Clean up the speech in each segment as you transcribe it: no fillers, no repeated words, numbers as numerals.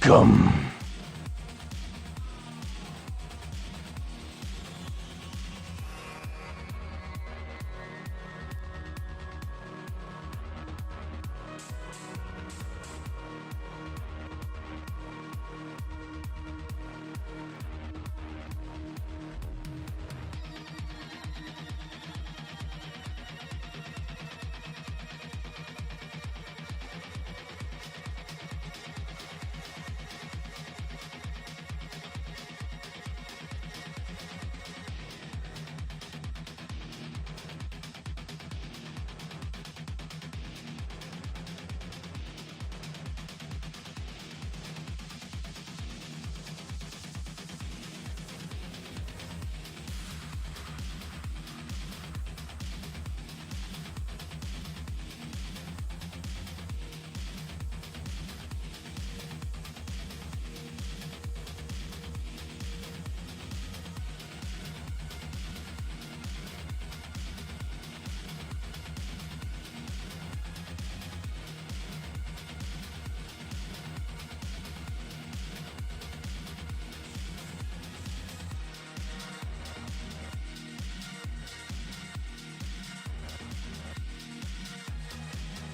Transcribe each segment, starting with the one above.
Come.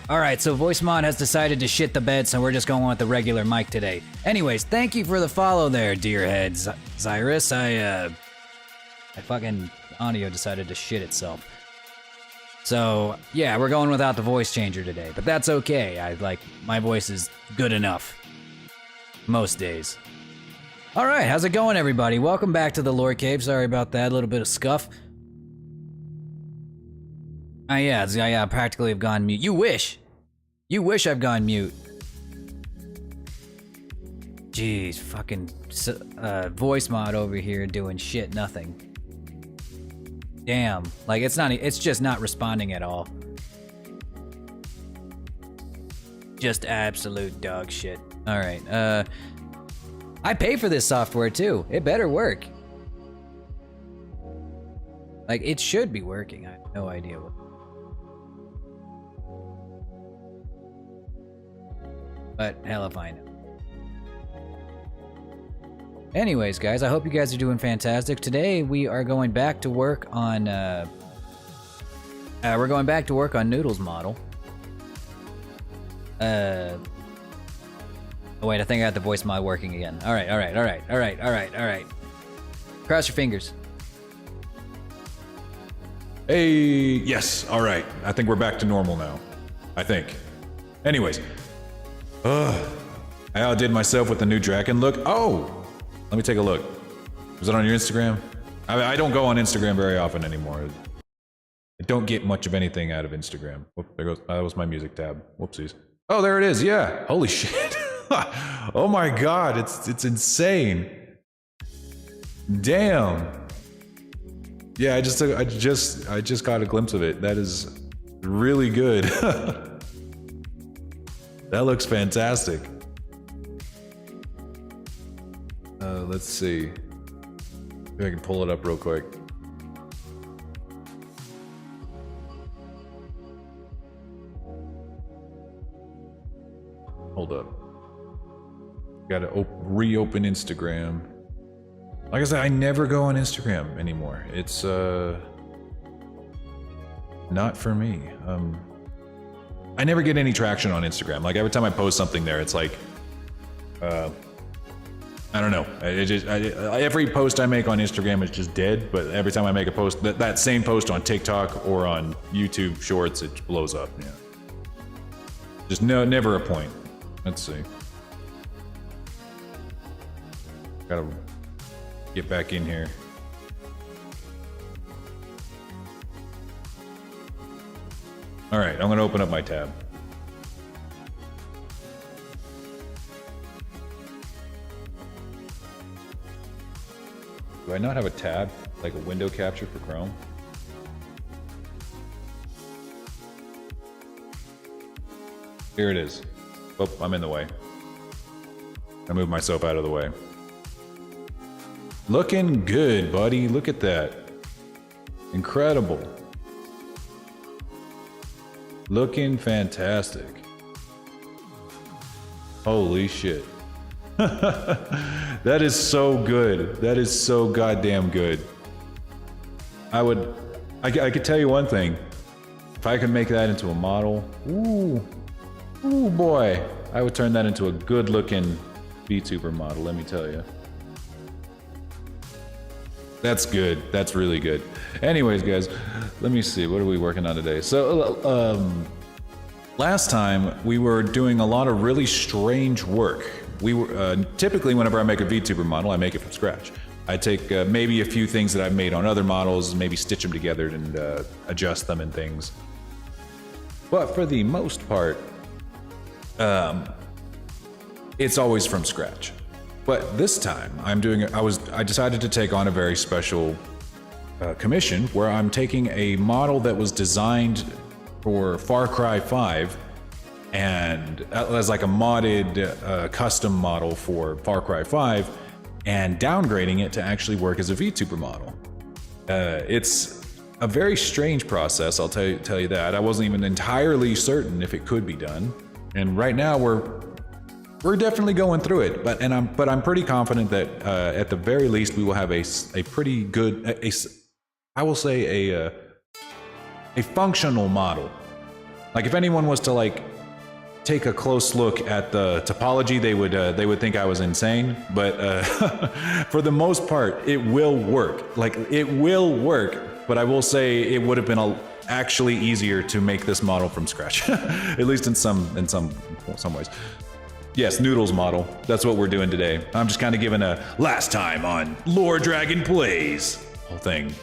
Alright, so VoiceMod has decided to shit the bed, so we're just going with the regular mic today. Anyways, thank you for the follow there, dearhead Zyrus. I fucking audio decided to shit itself. So, yeah, we're going without the voice changer today, but that's okay. My voice is good enough. Most days. Alright, how's it going, everybody? Welcome back to the Lore Cave. Sorry about that, a little bit of scuff. Yeah, practically have gone mute. You wish! You wish I've gone mute. Jeez, fucking voice mod over here doing shit, nothing. Damn, like it's just not responding at all. Just absolute dog shit. Alright, I pay for this software too. It better work. Like, it should be working. I have no idea what. But hell if I know. Anyways, guys, I hope you guys are doing fantastic. Today we are going back to work on Noodle's model. Oh wait, I think I got the voice mod working again. All right. Cross your fingers. Hey, yes, all right. I think we're back to normal now. I think. Anyways. I outdid myself with the new Draken look. Oh! Let me take a look. Was it on your Instagram? I don't go on Instagram very often anymore. I don't get much of anything out of Instagram. Whoop, there goes. That was my music tab. Whoopsies. Oh, there it is. Yeah. Holy shit. Oh my god. It's insane. Damn. Yeah, I just got a glimpse of it. That is really good. That looks fantastic. Let's see. Maybe I can pull it up real quick. Hold up. Gotta reopen Instagram. Like I said, I never go on Instagram anymore. It's not for me. I never get any traction on Instagram. Like every time I post something there, it's like, I don't know. Every post I make on Instagram is just dead. But every time I make a post, that same post on TikTok or on YouTube Shorts, it blows up. Yeah. Just never a point. Let's see. Gotta get back in here. All right, I'm gonna open up my tab. Do I not have a tab, like a window capture for Chrome? Here it is. Oh, I'm in the way. I moved myself out of the way. Looking good, buddy. Look at that. Incredible. Looking fantastic. Holy shit. That is so good. That is so goddamn good. I could tell you one thing. If I could make that into a model, ooh boy, I would turn that into a good looking VTuber model, let me tell you. That's good. That's really good. Anyways, guys, let me see. What are we working on today? So, last time we were doing a lot of really strange work. We were typically, whenever I make a VTuber model, I make it from scratch. I take maybe a few things that I've made on other models, maybe stitch them together and adjust them and things. But for the most part, it's always from scratch. But this time, I decided to take on a very special commission where I'm taking a model that was designed for Far Cry 5 and as like a modded custom model for Far Cry 5 and downgrading it to actually work as a VTuber model. It's a very strange process, I'll tell you that. I wasn't even entirely certain if it could be done. And right now we're definitely going through it, but I'm pretty confident that at the very least we will have a pretty good, I will say a functional model Like if anyone was to like take a close look at the topology, they would think I was insane. But for the most part, it will work. Like it will work. But I will say it would have been actually easier to make this model from scratch, at least in some ways. Yes, Noodles model. That's what we're doing today. I'm just kind of giving a last time on Lore Dragon Plays whole thing.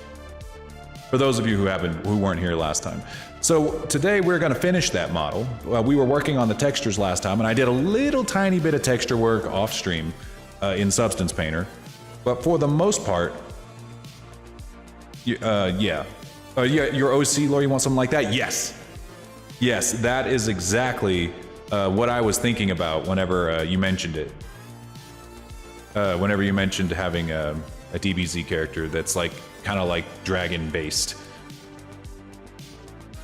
For those of you who weren't here last time. So today we're going to finish that model. We were working on the textures last time, and I did a little tiny bit of texture work off stream in Substance Painter. But for the most part, yeah, your OC lore, you want something like that? Yes. Yes, that is exactly what I was thinking about whenever you mentioned it. Whenever you mentioned having a DBZ character that's like kind of like dragon based.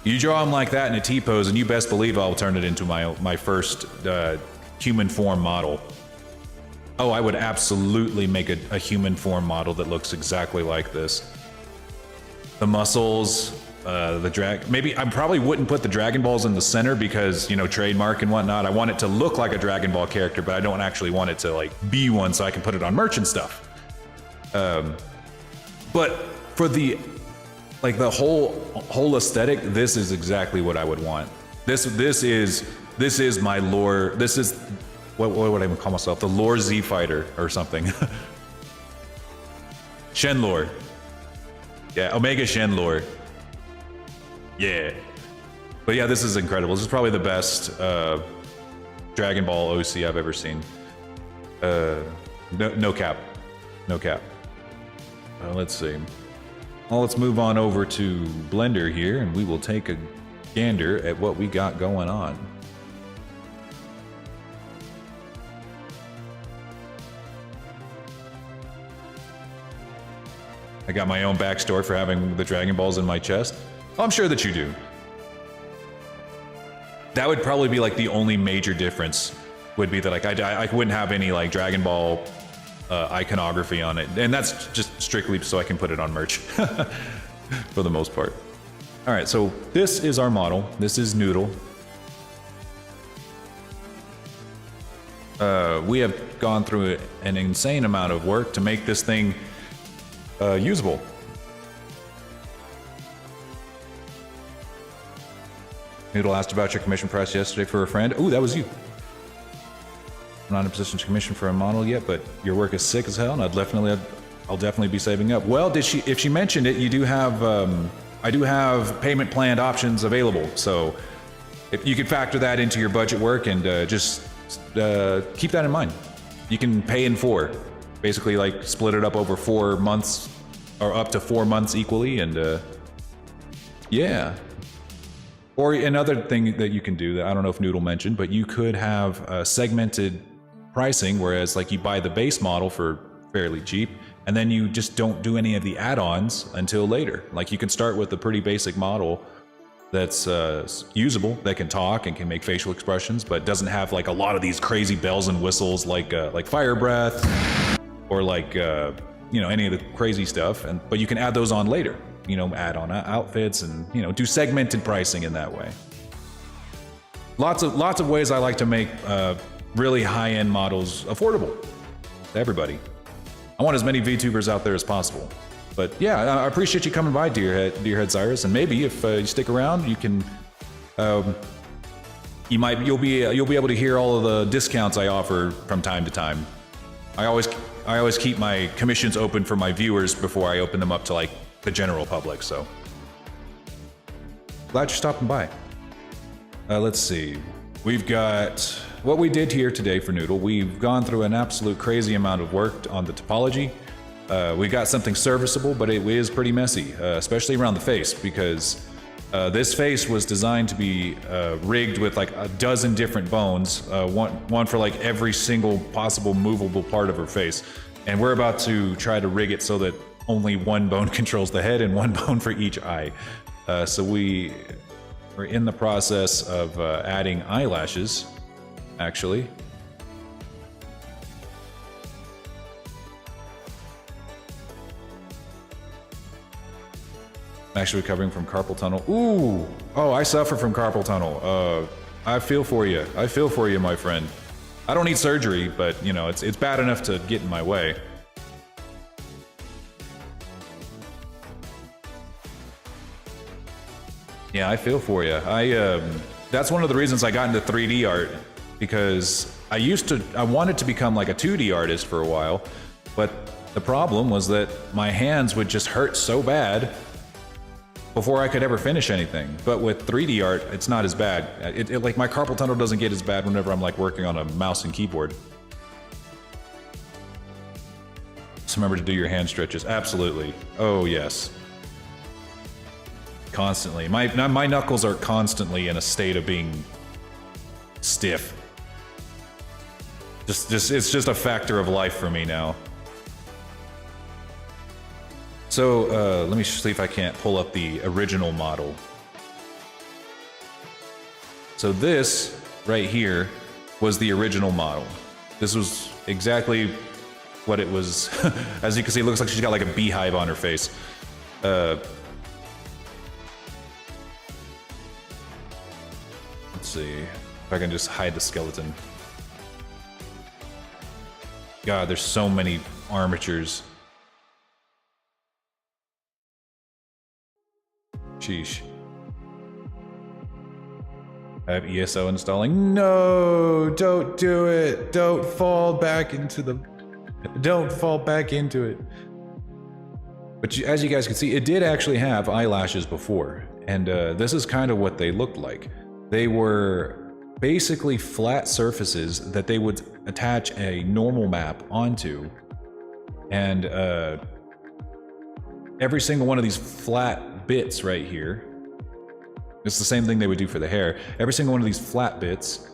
You draw him like that in a T-pose, and you best believe I'll turn it into my first human form model. Oh, I would absolutely make a human form model that looks exactly like this. The muscles, the drag. Maybe I probably wouldn't put the Dragon Balls in the center because, you know, trademark and whatnot. I want it to look like a Dragon Ball character, but I don't actually want it to like be one, so I can put it on merch and stuff. But for the like the whole aesthetic, this is exactly what I would want. This is my lore. This is what would I even call myself? The lore Z fighter or something. Shenlore. Yeah, Omega Shenlore. Yeah. But yeah, this is incredible. This is probably the best Dragon Ball OC I've ever seen. No cap. No cap. Let's see. Well, let's move on over to Blender here, and we will take a gander at what we got going on. I got my own backstory for having the Dragon Balls in my chest. Oh, I'm sure that you do. That would probably be like the only major difference would be that like I wouldn't have any like Dragon Ball iconography on it, and that's just strictly so I can put it on merch for the most part. All right, so this is our model. This is Noodle. We have gone through an insane amount of work to make this thing usable. Noodle asked about your commission price yesterday for a friend. Ooh, that was you. I'm not in a position to commission for a model yet, but your work is sick as hell, and I'll definitely be saving up. Well, if she mentioned it, you do have I do have payment planned options available, so if you could factor that into your budget work and just keep that in mind. You can pay in 4, basically like split it up over 4 months or up to 4 months equally, and yeah. Or another thing that you can do that I don't know if Noodle mentioned, but you could have segmented pricing, whereas like you buy the base model for fairly cheap, and then you just don't do any of the add-ons until later. Like you can start with a pretty basic model that's usable, that can talk and can make facial expressions, but doesn't have like a lot of these crazy bells and whistles like fire breath or like you know, any of the crazy stuff. But you can add those on later. You know, add on outfits and, you know, do segmented pricing in that way. Lots of ways I like to make really high-end models affordable to everybody. I want as many VTubers out there as possible. But yeah, I appreciate you coming by, Deerhead Cyrus, and maybe if you stick around, you can you'll be able to hear all of the discounts I offer from time to time. I always keep my commissions open for my viewers before I open them up to like the general public, so glad you're stopping by. Let's see, we've got what we did here today for Noodle. We've gone through an absolute crazy amount of work on the topology. We got something serviceable, but it is pretty messy, especially around the face, because this face was designed to be rigged with like a dozen different bones, one for like every single possible movable part of her face, and we're about to try to rig it so that only one bone controls the head and one bone for each eye. So we're in the process of adding eyelashes, actually. I'm actually recovering from carpal tunnel. Ooh! Oh, I suffer from carpal tunnel. I feel for you. I feel for you, my friend. I don't need surgery, but, you know, it's bad enough to get in my way. Yeah, I feel for you. That's one of the reasons I got into 3D art, because I wanted to become like a 2D artist for a while, but the problem was that my hands would just hurt so bad before I could ever finish anything. But with 3D art, it's not as bad. Like my carpal tunnel doesn't get as bad whenever I'm like working on a mouse and keyboard. So remember to do your hand stretches. Absolutely. Oh yes. Constantly. My knuckles are constantly in a state of being stiff. It's just a factor of life for me now. So let me see if I can't pull up the original model. So this right here was the original model. This was exactly what it was. As you can see, it looks like she's got like a beehive on her face. Let's see if I can just hide the skeleton. God, there's so many armatures. Sheesh. I have ESO installing. No, don't do it. Don't fall back into the... Don't fall back into it. But as you guys can see, it did actually have eyelashes before. And this is kind of what they looked like. They were basically flat surfaces that they would attach a normal map onto. And every single one of these flat bits right here, it's the same thing they would do for the hair. Every single one of these flat bits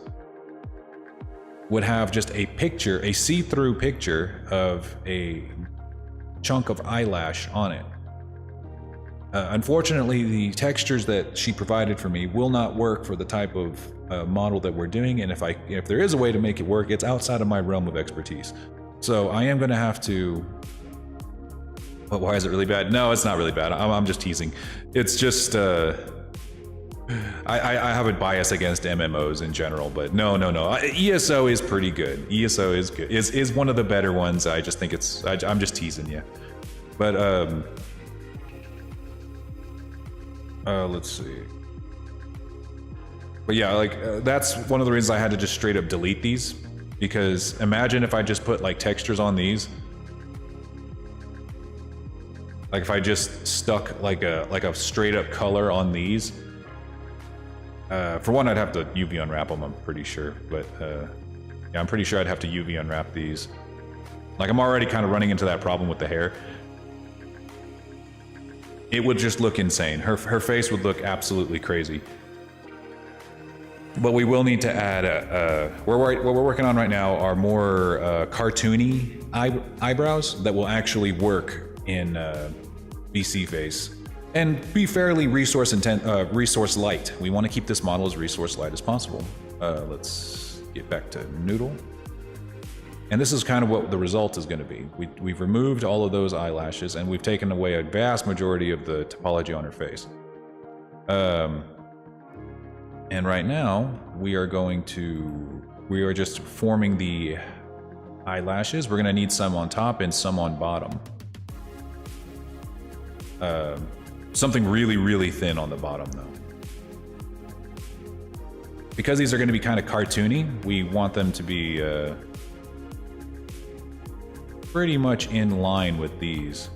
would have just a picture, a see-through picture of a chunk of eyelash on it. Unfortunately, the textures that she provided for me will not work for the type of model that we're doing, and if there is a way to make it work, it's outside of my realm of expertise. So I am going to have to... But why is it really bad? No, it's not really bad. I'm just teasing. It's just... I have a bias against MMOs in general, but no. ESO is pretty good. ESO is good. Is one of the better ones. I just think it's... I'm just teasing you. But, let's see. But yeah, like, that's one of the reasons I had to just straight up delete these. Because imagine if I just put, like, textures on these. Like, if I just stuck, like a straight up color on these. For one, I'd have to UV unwrap them, I'm pretty sure. But, yeah, I'm pretty sure I'd have to UV unwrap these. Like, I'm already kind of running into that problem with the hair. It would just look insane. Her face would look absolutely crazy. But we will need to add, what we're working on right now are more cartoony eyebrows that will actually work in BC face. And be fairly resource light. We want to keep this model as resource light as possible. Let's get back to Noodle. And this is kind of what the result is going to be. We've removed all of those eyelashes, and we've taken away a vast majority of the topology on her face. And right now, we are just forming the eyelashes. We're going to need some on top and some on bottom. Something really, really thin on the bottom, though. Because these are going to be kind of cartoony, we want them to be pretty much in line with these.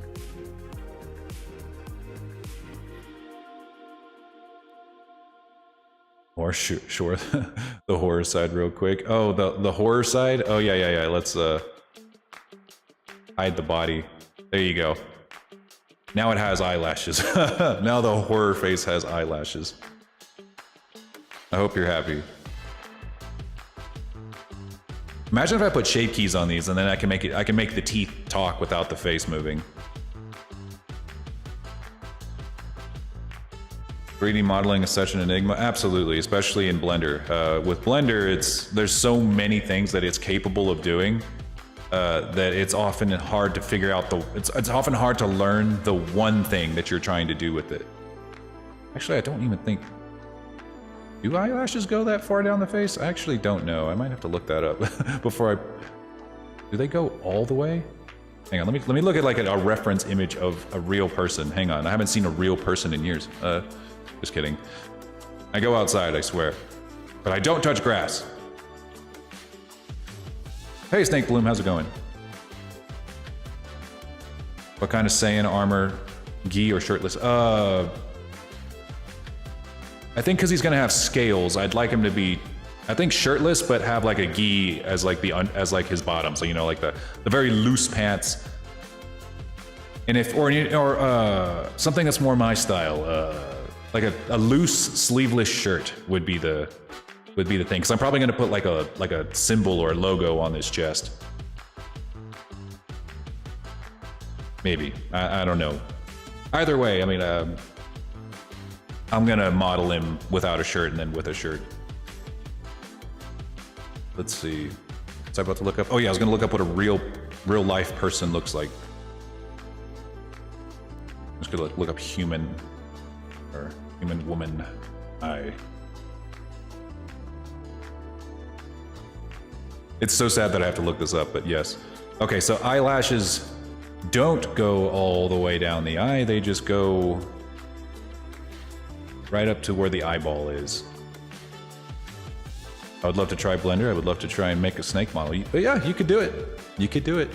Or sure, the horror side real quick. Oh, the horror side? Oh, yeah. Let's hide the body. There you go. Now it has eyelashes. Now the horror face has eyelashes. I hope you're happy. Imagine if I put shape keys on these and then I can make the teeth talk without the face moving. 3D modeling is such an enigma. Absolutely, especially in Blender. With Blender, there's so many things that it's capable of doing. that it's often hard to figure out it's often hard to learn the one thing that you're trying to do with it. Actually, I don't even think, do eyelashes go that far down the face? I actually don't know. I might have to look that up before do they go all the way? Hang on, let me look at like a reference image of a real person. Hang on, I haven't seen a real person in years. Just kidding. I go outside, I swear. But I don't touch grass. Hey, Snake Bloom, how's it going? What kind of Saiyan armor? Gi or shirtless? I think because he's gonna have scales, I'd like him to be, I think shirtless, but have like a gi as like as like his bottom. So you know, like the very loose pants. And if or something that's more my style, like a loose sleeveless shirt would be the thing. Because I'm probably gonna put like a symbol or a logo on his chest. Maybe I don't know. Either way, I mean, I'm gonna model him without a shirt and then with a shirt. Let's see. Was I about to look up? Oh yeah, I was gonna look up what a real life person looks like. I'm just gonna look up human or human woman eye. It's so sad that I have to look this up, but yes. Okay, so eyelashes don't go all the way down the eye, they just go right up to where the eyeball is. I would love to try Blender. I would love to try and make a snake model. But yeah, you could do it. You could do it.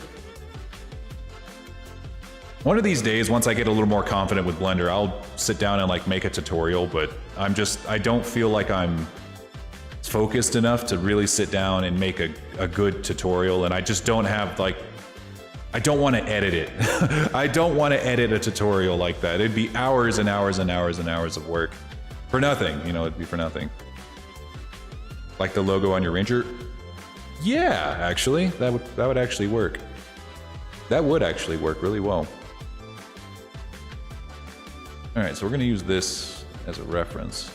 One of these days, once I get a little more confident with Blender, I'll sit down and like make a tutorial, but I don't feel like I'm focused enough to really sit down and make a good tutorial, and I just don't have like, I don't want to edit it. I don't want to edit a tutorial like that. It'd be hours and hours and hours and hours of work. For nothing, you know, it'd be for nothing. Like the logo on your Ranger? Yeah, actually, that would actually work. That would actually work really well. All right, so we're gonna use this as a reference.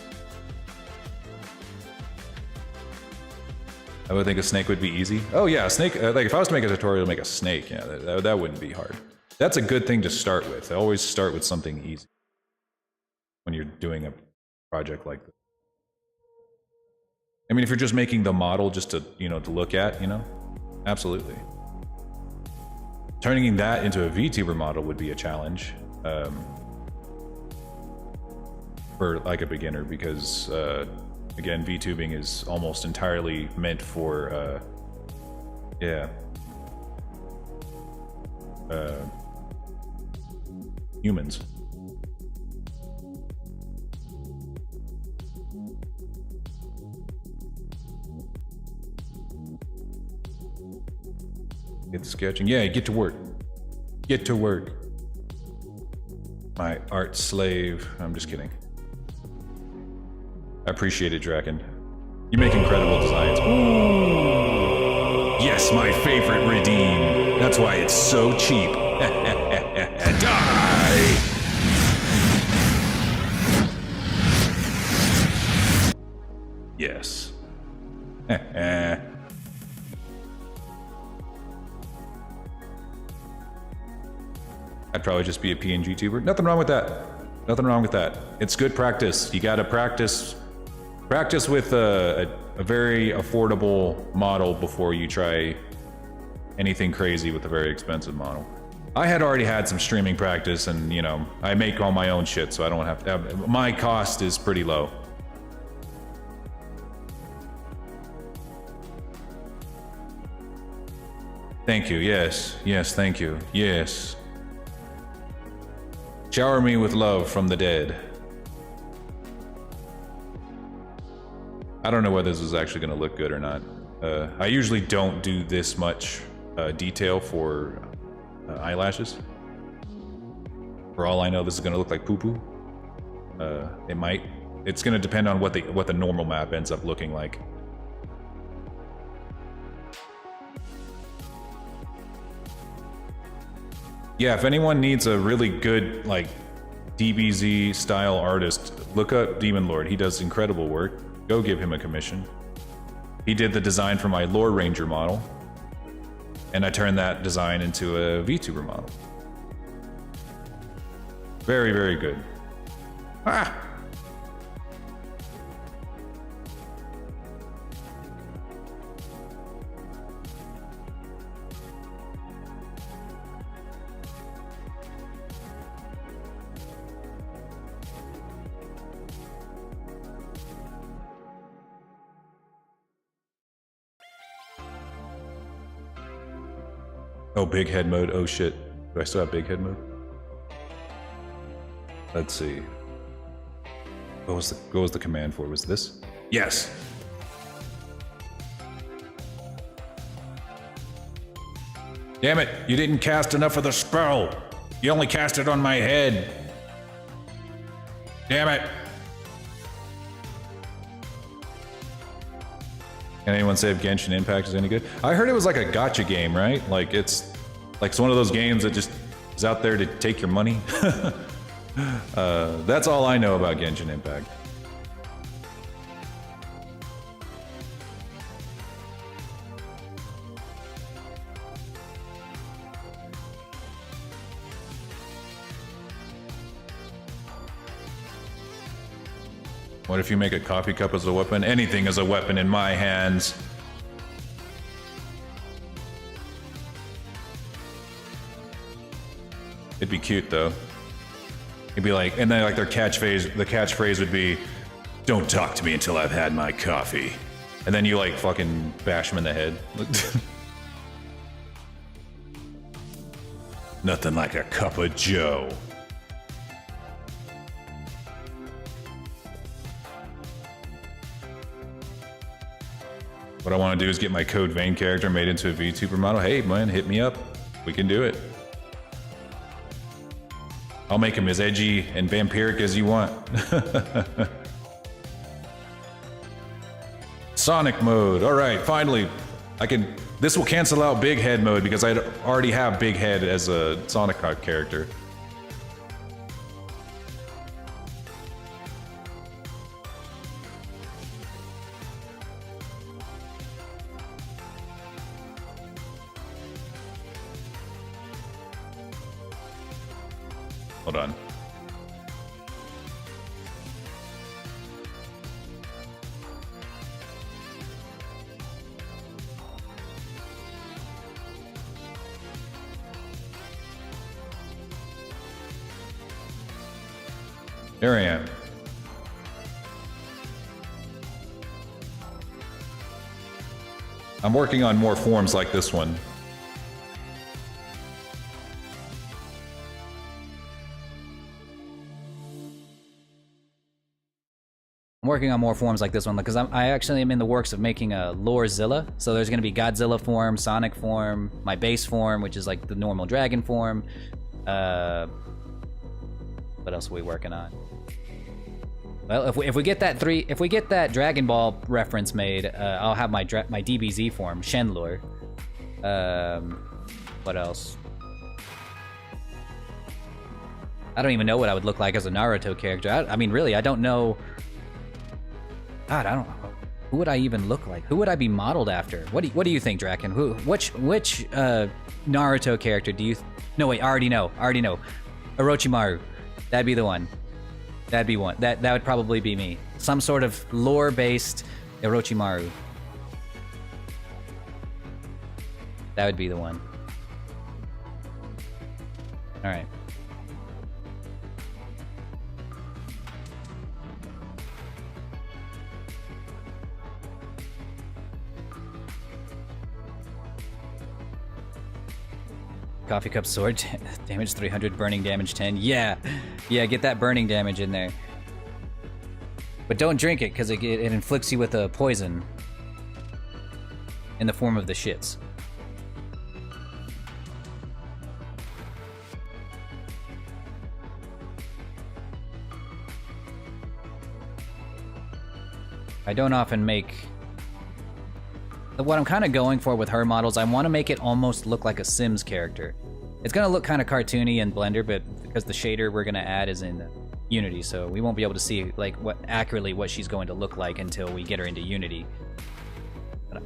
I would think a snake would be easy. Oh yeah, a snake, like if I was to make a tutorial to make a snake, yeah, that wouldn't be hard. That's a good thing to start with. I always start with something easy when you're doing a project like this. I mean, if you're just making the model just to, you know, to look at, you know, absolutely. Turning that into a VTuber model would be a challenge for like a beginner, because again, VTubing is almost entirely meant for humans. Get sketching. Yeah, get to work. Get to work. My art slave. I'm just kidding. I appreciate it, Draken. You make incredible designs. Ooh. Yes, my favorite redeem. That's why it's so cheap. Die! Yes. I'd probably just be a PNG tuber. Nothing wrong with that. Nothing wrong with that. It's good practice. You gotta practice with a very affordable model before you try anything crazy with a very expensive model. I had already had some streaming practice, and you know, I make all my own shit, so I don't have to have, my cost is pretty low. Thank you, yes, thank you, yes. Shower me with love from the dead. I don't know whether this is actually gonna look good or not. I usually don't do this much detail for eyelashes. For all I know, this is gonna look like poo-poo. It might. It's gonna depend on what the normal map ends up looking like. Yeah, if anyone needs a really good, like, DBZ style artist, look up Demon Lord. He does incredible work. Go give him a commission. He did the design for my Lore Ranger model. And I turned that design into a VTuber model. Very, very good. Ah! Oh, big head mode. Oh shit. Do I still have big head mode? Let's see. What was the command for? Was this? Yes. Damn it, you didn't cast enough of the spell. You only cast it on my head. Damn it. Can anyone say if Genshin Impact is any good? I heard it was like a gacha game, right? Like it's one of those games that just is out there to take your money. That's all I know about Genshin Impact. What if you make a coffee cup as a weapon? Anything is a weapon in my hands. It'd be cute though. It'd be like, and then like the catchphrase would be, "Don't talk to me until I've had my coffee." And then you like fucking bash him in the head. Nothing like a cup of joe. What I want to do is get my Code Vein character made into a VTuber model. Hey man, hit me up. We can do it. I'll make him as edgy and vampiric as you want. Sonic mode. All right, finally. This will cancel out Big Head mode because I already have Big Head as a Sonic character. Hold on. There I am. I'm working on more forms like this one. I'm working on more forms like this one because I actually am in the works of making a Lorezilla. So there's going to be Godzilla form, Sonic form, my base form, which is like the normal dragon form. What else are we working on? Well, if we get that Dragon Ball reference made, I'll have my DBZ form, Shenlure. What else? I don't even know what I would look like as a Naruto character. I mean, really, I don't know. God, I don't know. Who would I even look like? Who would I be modeled after? What do you think, Draken? Which Naruto character do you? No, wait, I already know. Orochimaru. That'd be the one. That'd be one. That would probably be me. Some sort of lore-based Orochimaru. That would be the one. All right. Coffee cup sword, damage 300, burning damage 10. Yeah, get that burning damage in there. But don't drink it, because it inflicts you with a poison in the form of the shits. I don't often make... What I'm kind of going for with her models, I want to make it almost look like a Sims character. It's going to look kind of cartoony in Blender, but because the shader we're going to add is in Unity, so we won't be able to see like accurately what she's going to look like until we get her into Unity. But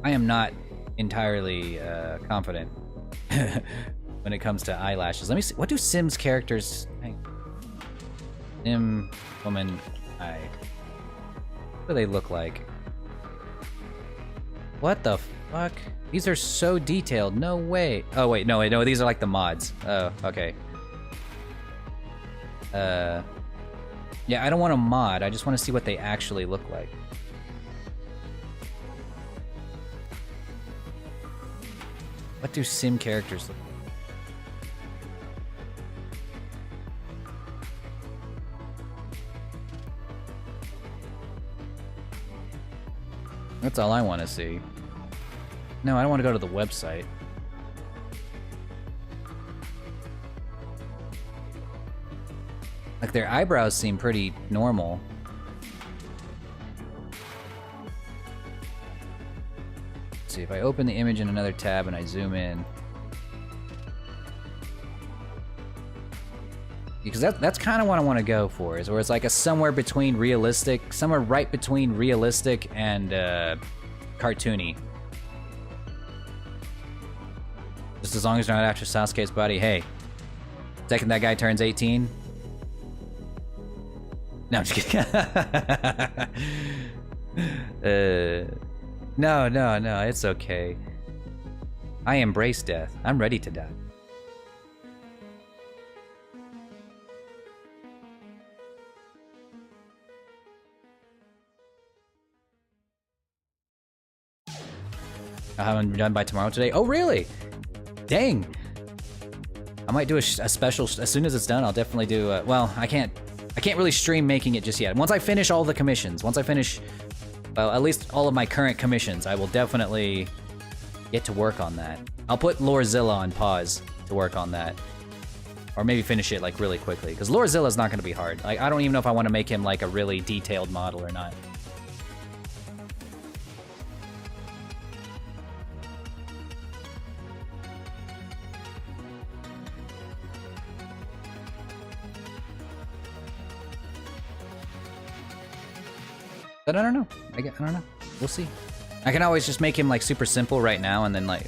I am not entirely confident when it comes to eyelashes. Let me see. What do Sims characters... Sim woman eye. What do they look like? What the fuck? These are so detailed. No way. Oh, wait. No, these are like the mods. Oh, okay. Yeah, I don't want a mod. I just want to see what they actually look like. What do sim characters look like? That's all I want to see. No, I don't want to go to the website. Like, their eyebrows seem pretty normal. Let's see, if I open the image in another tab and I zoom in. Because that's kind of what I want to go for, is where it's like a somewhere between realistic, somewhere right between realistic and cartoony. Just as long as you're not after Sasuke's body. Hey, second that guy turns 18. No, I'm just kidding. No, it's okay. I embrace death. I'm ready to die. I haven't done by tomorrow today. Oh, really? Dang. I might do a special, as soon as it's done, I'll definitely do, well, I can't really stream making it just yet. Once I finish all the commissions, once I finish, well, at least all of my current commissions, I will definitely get to work on that. I'll put Lorzilla on pause to work on that. Or maybe finish it, like, really quickly. Because Lorzilla's not going to be hard. Like, I don't even know if I want to make him, like, a really detailed model or not. But I don't know. I don't know. We'll see. I can always just make him like super simple right now and then like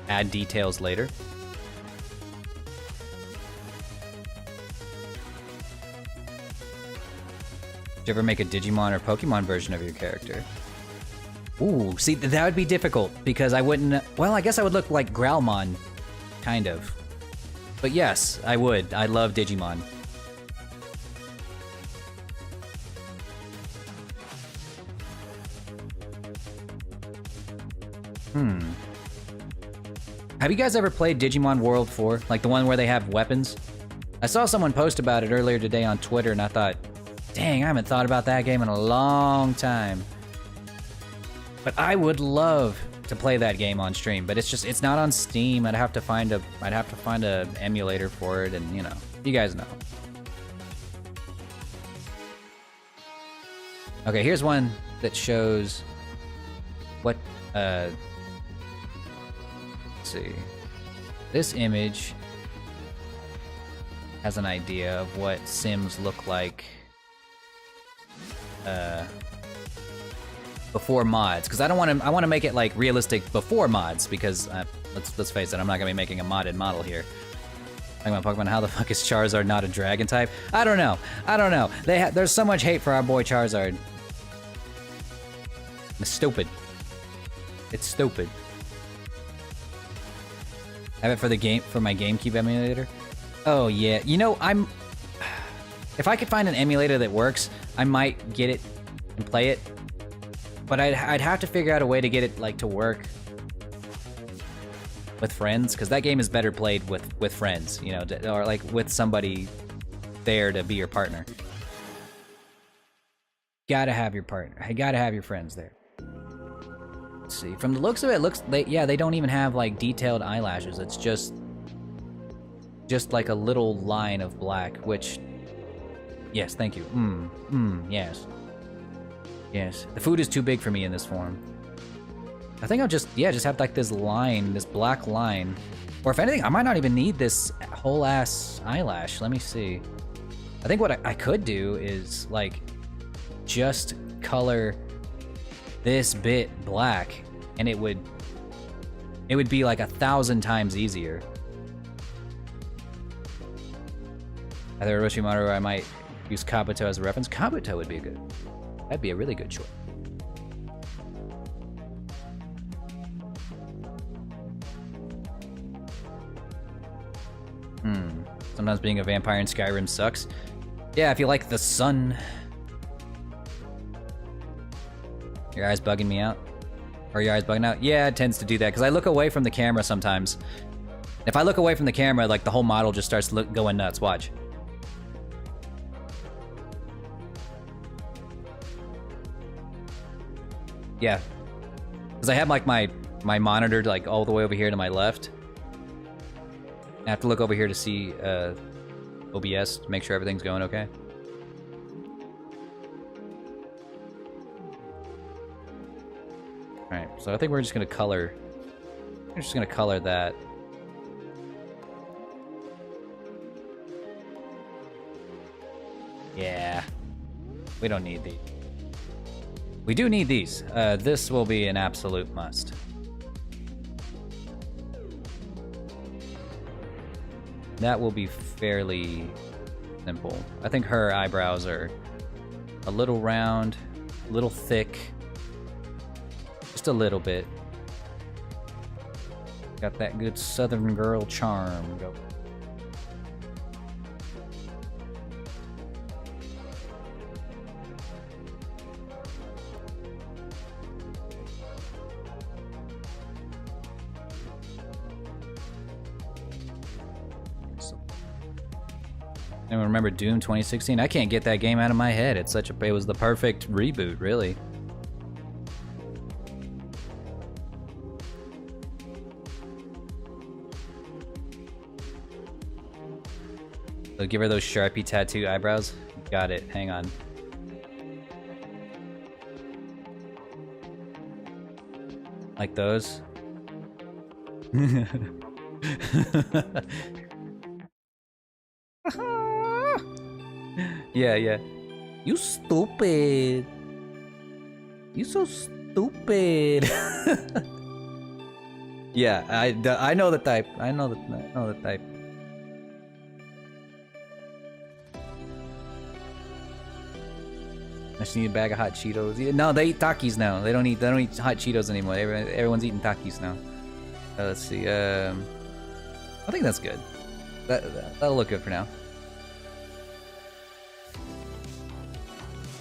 add details later. Did you ever make a Digimon or Pokemon version of your character? Ooh, see, that would be difficult because I wouldn't... Well, I guess I would look like Growlmon, kind of. But yes, I would. I love Digimon. Have you guys ever played Digimon World 4? Like the one where they have weapons? I saw someone post about it earlier today on Twitter and I thought, dang, I haven't thought about that game in a long time. But I would love to play that game on stream, but it's not on Steam. I'd have to find a emulator for it, and you know, you guys know. Okay, here's one that shows what let's see. This image has an idea of what Sims look like before mods, because I want to make it like realistic before mods, because let's face it, I'm not gonna be making a modded model here. Talking about Pokemon, how the fuck is Charizard not a dragon type? I don't know. There's so much hate for our boy Charizard. It's stupid. It's stupid. I have it for my GameCube emulator. Oh yeah, you know, if I could find an emulator that works, I might get it and play it. But I'd have to figure out a way to get it like to work with friends, because that game is better played with friends, you know, or like with somebody there to be your partner. Gotta have your partner. I gotta have your friends there. Let's see. From the looks of it, they don't even have like detailed eyelashes. It's just like a little line of black, which, yes, thank you. Yes. Yes. The food is too big for me in this form. I think I'll just have like this line, this black line. Or if anything, I might not even need this whole ass eyelash. Let me see. I think what I could do is like just color this bit black, and it would It would be like 1,000 times easier. Either Orochimaru or I might use Kabuto as a reference. Kabuto would be good. That'd be a really good choice. Sometimes being a vampire in Skyrim sucks. Yeah, if you like the sun. Your eyes bugging me out? Or your eyes bugging out? Yeah, it tends to do that, because I look away from the camera sometimes. If I look away from the camera, like, the whole model just starts going nuts. Watch. Yeah. Because I have, like, my monitor, like, all the way over here to my left. I have to look over here to see OBS to make sure everything's going okay. Alright, so I think we're just gonna color... We're just gonna color that. Yeah. We don't need these. We do need these. This will be an absolute must. That will be fairly simple. I think her eyebrows are a little round, a little thick. Just a little bit. Got that good Southern girl charm. Go. Anyone remember Doom 2016? I can't get that game out of my head. It's such a... It was the perfect reboot, really. So give her those Sharpie tattoo eyebrows. Got it. Hang on. Like those. Yeah, yeah. You stupid. You so stupid. Yeah, I know the type. I know the type. I just need a bag of hot Cheetos. Yeah, no, they eat Takis now. They don't eat hot Cheetos anymore. Everyone's eating Takis now. Let's see. I think that's good. That'll look good for now.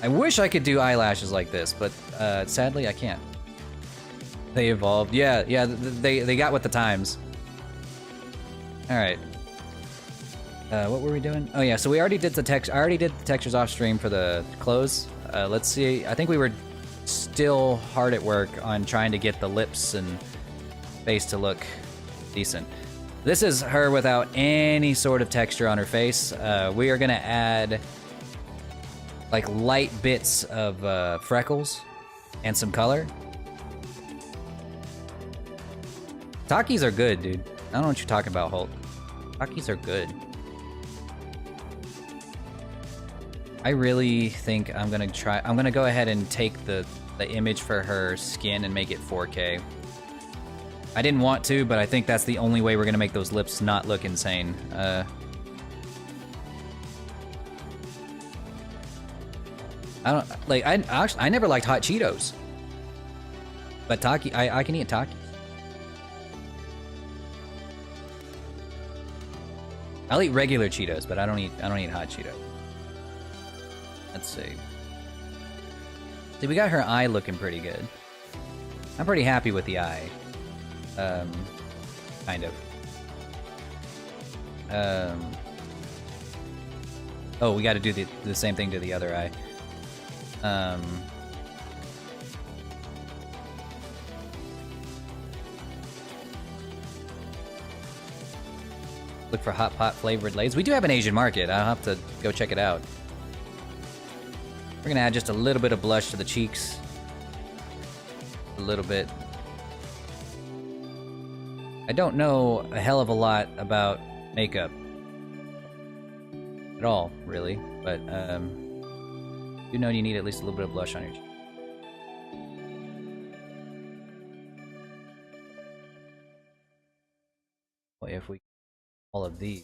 I wish I could do eyelashes like this, but sadly I can't. They evolved. Yeah, they got with the times. All right. What were we doing? Oh yeah, so we already did the text. I already did the textures off stream for the clothes. Let's see. I think we were still hard at work on trying to get the lips and face to look decent. This is her without any sort of texture on her face. We are gonna add like light bits of freckles and some color. Takis are good, dude. I don't know what you're talking about, Holt. Takis are good. I really think I'm gonna go ahead and take the image for her skin and make it 4K. I didn't want to, but I think that's the only way we're gonna make those lips not look insane. I don't like. I never liked hot Cheetos, but Taki, I can eat Takis. I'll eat regular Cheetos, but I don't eat hot Cheetos. Let's see. See, we got her eye looking pretty good. I'm pretty happy with the eye. Kind of. Oh, we got to do the same thing to the other eye. Look for hot pot flavored Lay's. We do have an Asian market. I'll have to go check it out. We're gonna add just a little bit of blush to the cheeks. A little bit. I don't know a hell of a lot about makeup at all, really, but you know you need at least a little bit of blush on your cheek. all of these.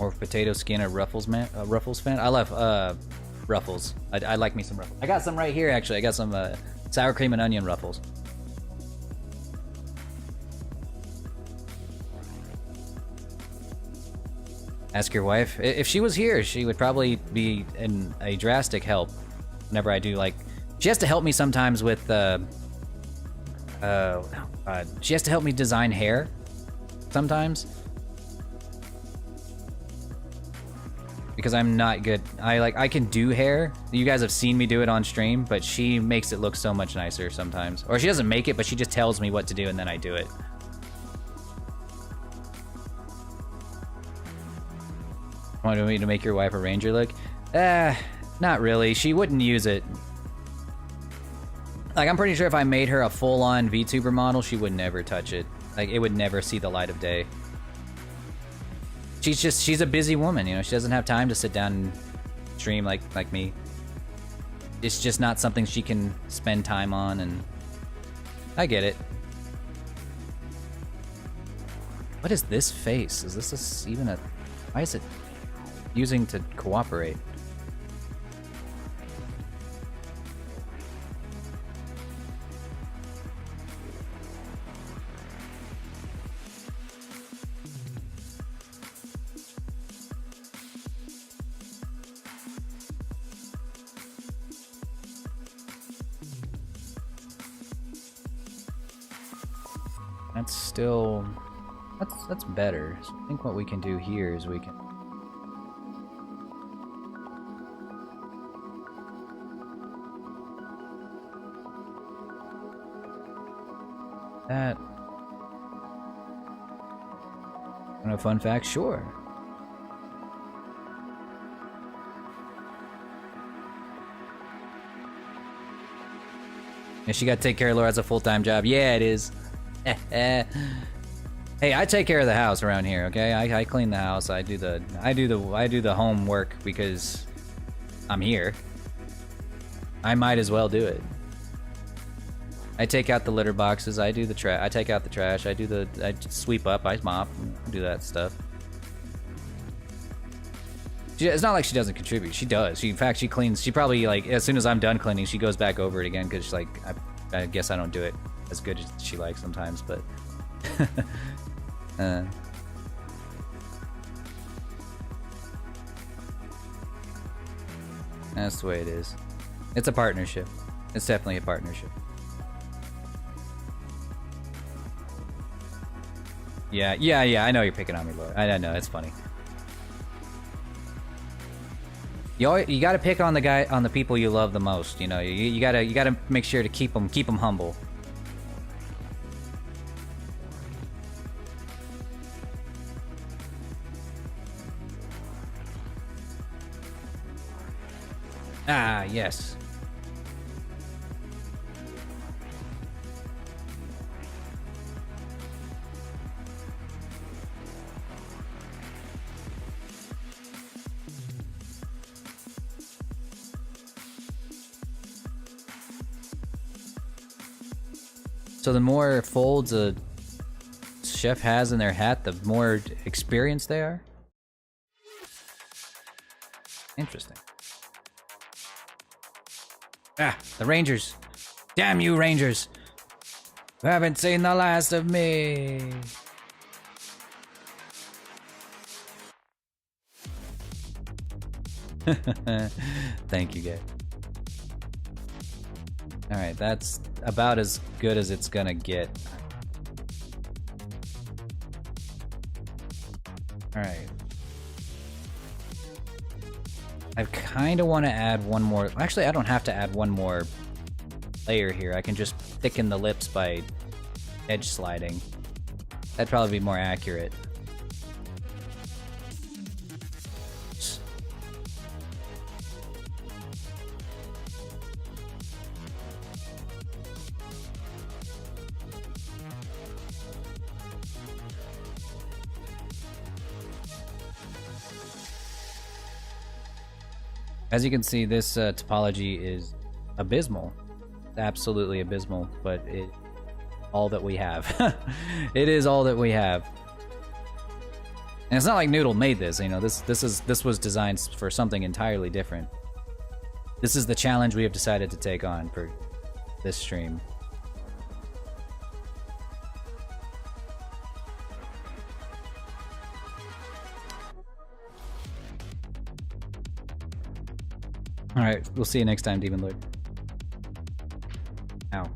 More potato skin or Ruffles man, Ruffles fan. I love Ruffles. I like me some Ruffles. I got some right here actually. I got some sour cream and onion Ruffles. Ask your wife. If she was here, she would probably be a drastic help. Whenever I do like, she has to help me sometimes with. She has to help me design hair. Sometimes. Because I'm not good. I can do hair. You guys have seen me do it on stream, but she makes it look so much nicer sometimes. Or she doesn't make it, but she just tells me what to do and then I do it. Want me to make your wife a ranger look? Not really. She wouldn't use it. Like, I'm pretty sure if I made her a full-on VTuber model, she would never touch it. Like, it would never see the light of day. She's a busy woman, you know. She doesn't have time to sit down and stream like me. It's just not something she can spend time on, and I get it. What is this face? Is this even a... Why is it using to cooperate? That's still... That's better. So I think what we can do here is we can... That... Want a fun fact? Sure. Yeah, she gotta take care of Laura as a full-time job. Yeah, it is. Hey, I take care of the house around here, okay? I clean the house. I do the homework because I'm here. I might as well do it. I take out the litter boxes. I do the trash. I take out the trash. I sweep up. I mop. Do that stuff. It's not like she doesn't contribute. She does. In fact, she cleans. She probably, like, as soon as I'm done cleaning, she goes back over it again because she's like, I guess I don't do it as good as she likes sometimes, but that's the way it is. It's a partnership. It's definitely a partnership. Yeah, I know you're picking on me, Laura. I know, it's funny. You gotta pick on the people you love the most. You know, you gotta make sure to keep them humble. Ah, yes. So the more folds a chef has in their hat, the more experienced they are? Interesting. Ah, the Rangers. Damn you, Rangers. You haven't seen the last of me. Thank you, guys. Alright, that's about as good as it's gonna get. Alright. I kind of want to add one more... Actually, I don't have to add one more layer here. I can just thicken the lips by edge sliding. That'd probably be more accurate. As you can see, this topology is abysmal. Absolutely abysmal, but it all that we have. It is all that we have. And it's not like Noodle made this, you know, this was designed for something entirely different. This is the challenge we have decided to take on for this stream. Alright, we'll see you next time, Demon Lord. Ow.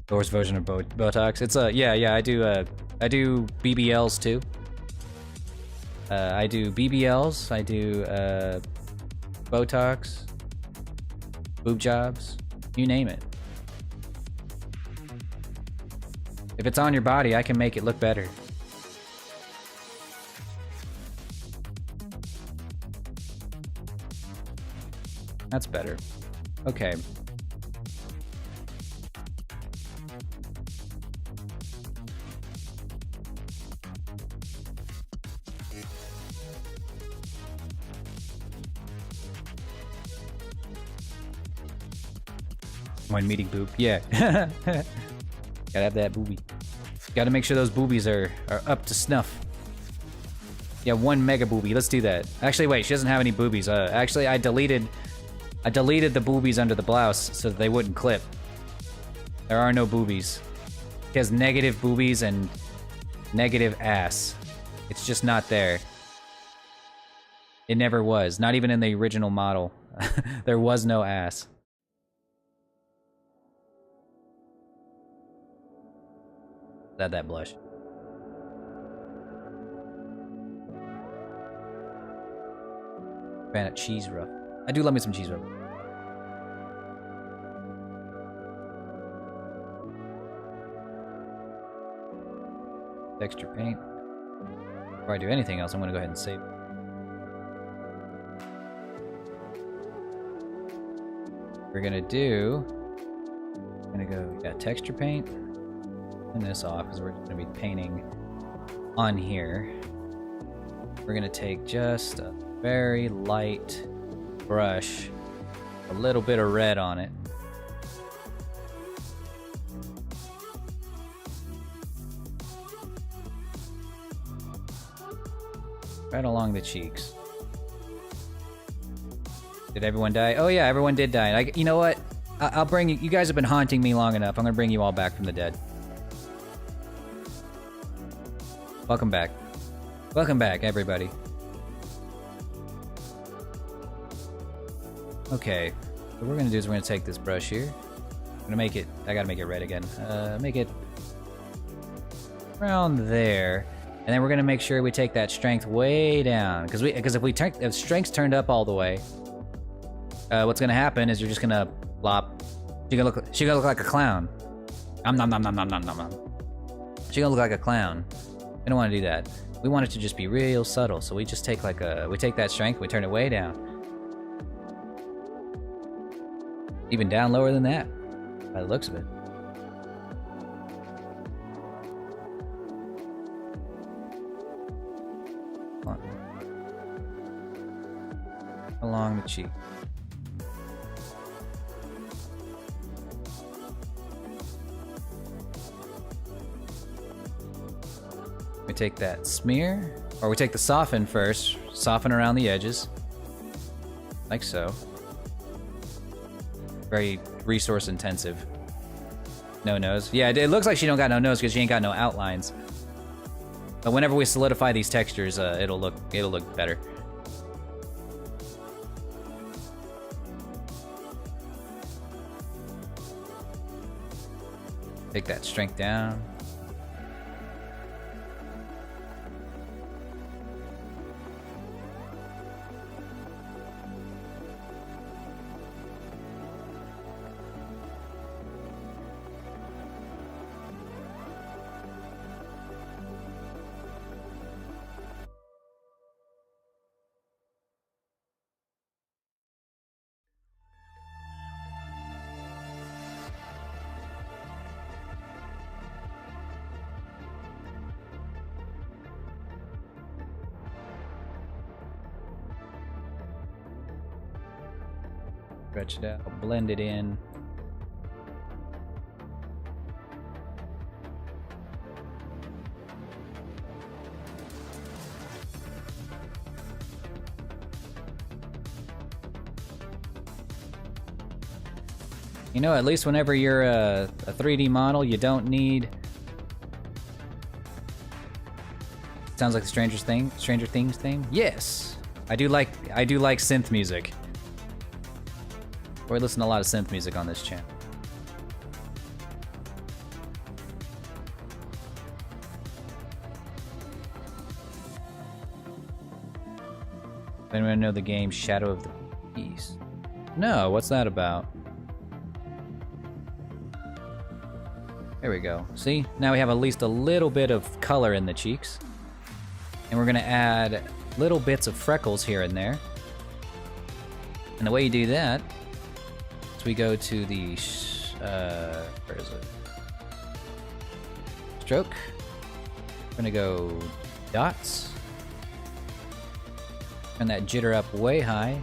Door's version of Botox. It's yeah, I do BBLs too. I do BBLs, I do Botox, boob jobs, you name it. If it's on your body, I can make it look better. That's better. Okay. When meeting boob. Yeah. Gotta have that boobie. Gotta make sure those boobies are up to snuff. Yeah, 1 mega boobie. Let's do that. Actually, wait, she doesn't have any boobies. Actually, I deleted the boobies under the blouse so that they wouldn't clip. There are no boobies. She has negative boobies and negative ass. It's just not there. It never was. Not even in the original model. There was no ass. Add that blush. Fan of cheese rough. I do love me some cheese rough. Texture paint. Before I do anything else, I'm gonna go ahead and save. We're gonna do. I'm gonna go. We got texture paint. Turn this off because we're gonna be painting on here. We're gonna take just a very light brush, a little bit of red on it. Right along the cheeks. Did everyone die? Oh yeah, everyone did die. You know what? I'll bring you. You guys have been haunting me long enough. I'm gonna bring you all back from the dead. Welcome back. Welcome back, everybody. Okay, what we're gonna do is we're gonna take this brush here. I'm gonna make it. I gotta make it red again. Make it around there. And then we're gonna make sure we take that strength way down, because if strength's turned up all the way, what's gonna happen is you're just gonna flop. She's gonna look like a clown. Nom nom nom nom nom nom nom. She's gonna look like a clown. We don't want to do that. We want it to just be real subtle. So we just take we take that strength, we turn it way down, even down lower than that, by the looks of it. Along the cheek. We take that smear, or we take the soften first, soften around the edges, like so. Very resource intensive. No nose. Yeah, it looks like she don't got no nose because she ain't got no outlines. But whenever we solidify these textures, it'll look better. Take that strength down. Stretch it out, blend it in. You know, at least whenever you're a 3D model, you don't need... Sounds like the Stranger Things thing? Yes! I do like synth music. We listen to a lot of synth music on this channel. Anyone know the game Shadow of the Beast? No, what's that about? There we go. See? Now we have at least a little bit of color in the cheeks. And we're gonna add little bits of freckles here and there. And the way you do that is we go to the, where is it? Stroke. We're gonna go dots. Turn that jitter up way high.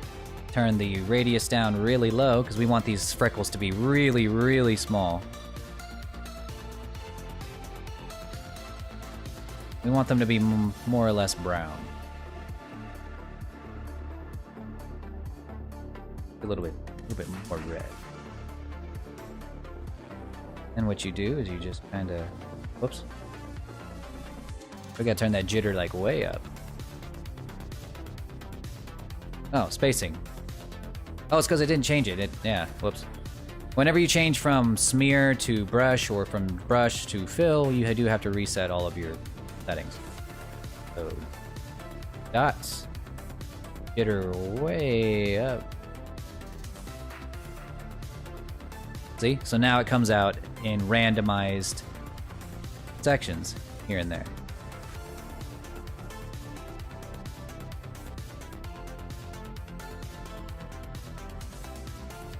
Turn the radius down really low because we want these freckles to be really, really small. We want them to be more or less brown. A little bit more red. And what you do is you just kind of, whoops. We gotta turn that jitter like way up. Oh, spacing. Oh, it's because I didn't change it. Yeah, whoops. Whenever you change from smear to brush or from brush to fill, you do have to reset all of your settings. So, dots. Jitter way up. See? So now it comes out in randomized sections here and there.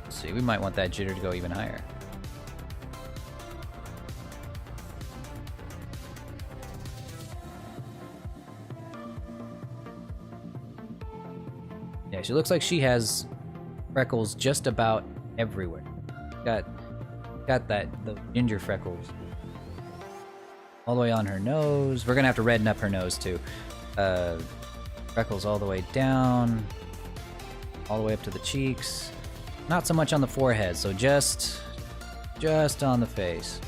Let's see, we might want that jitter to go even higher. Yeah, she looks like she has freckles just about everywhere. Got the ginger freckles all the way on her nose. We're gonna have to redden up her nose too. Freckles all the way down, all the way up to the cheeks. Not so much on the forehead, so just on the face.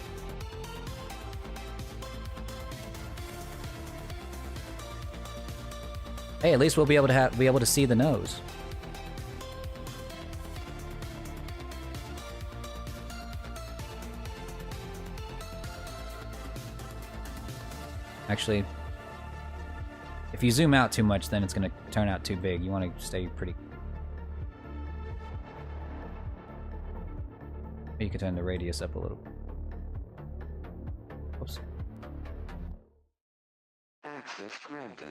Hey, at least we'll be able to see the nose. Actually, if you zoom out too much, then it's going to turn out too big. You want to stay pretty... You can turn the radius up a little. Oops. Access granted.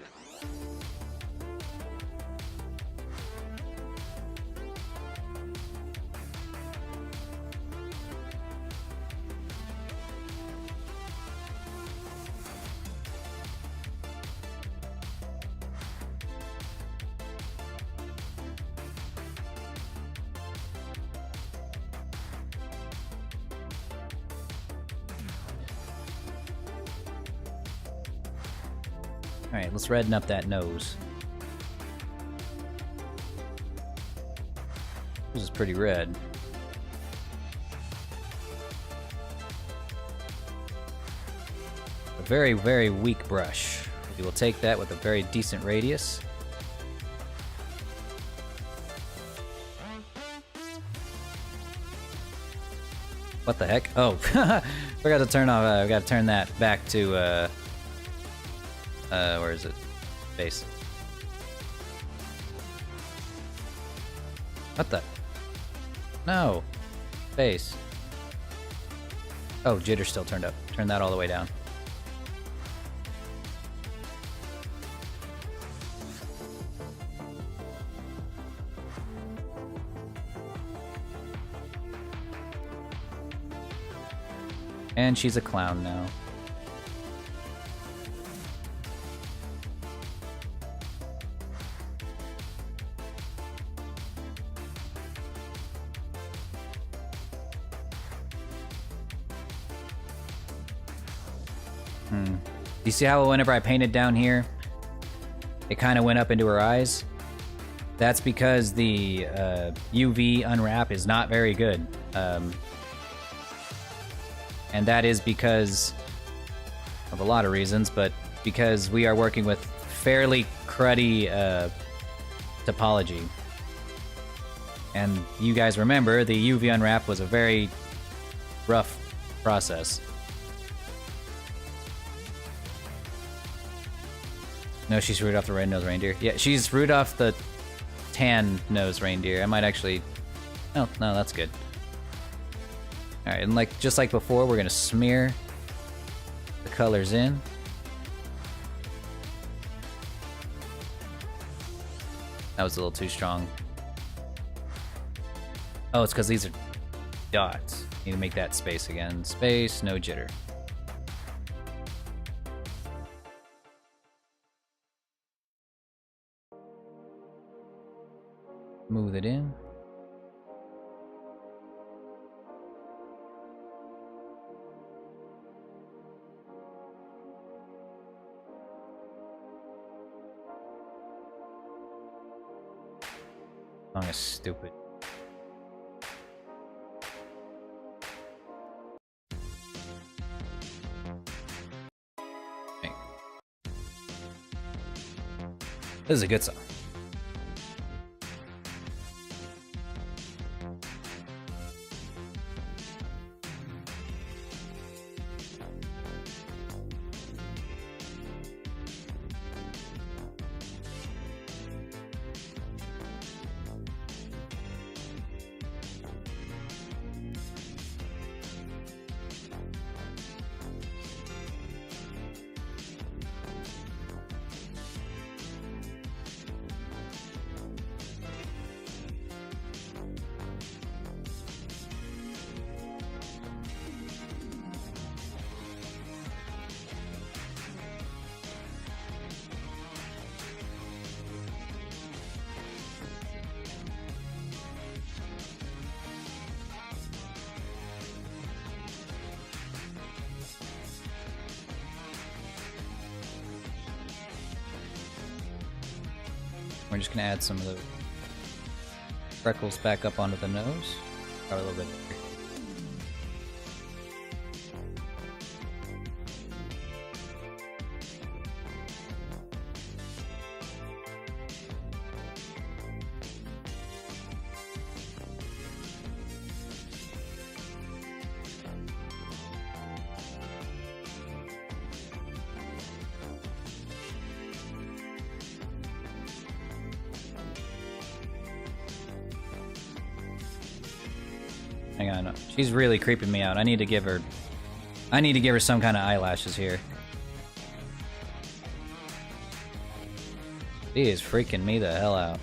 Alright, let's redden up that nose. This is pretty red. A very, very weak brush. We will take that with a very decent radius. What the heck? Oh, forgot to turn off. We got to turn that back to. Where is it? Base. What the? No. Base. Oh, jitter's still turned up. Turn that all the way down. And she's a clown now. You see how whenever I painted down here, it kind of went up into her eyes? That's because the UV unwrap is not very good. And that is because of a lot of reasons, but because we are working with fairly cruddy topology. And you guys remember, the UV unwrap was a very rough process. No, she's Rudolph the Red-Nosed Reindeer. Yeah, she's Rudolph the Tan-Nosed Reindeer. I might actually... Oh, no, that's good. Alright, and like just like before, we're gonna smear the colors in. That was a little too strong. Oh, it's because these are dots. Need to make that space again. Space, no jitter. Move it in. Oh, that's stupid. Okay. This is a good song. We're just gonna add some of the freckles back up onto the nose. Probably a little bit. Hang on, she's really creeping me out. I need to give her some kind of eyelashes here. She is freaking me the hell out.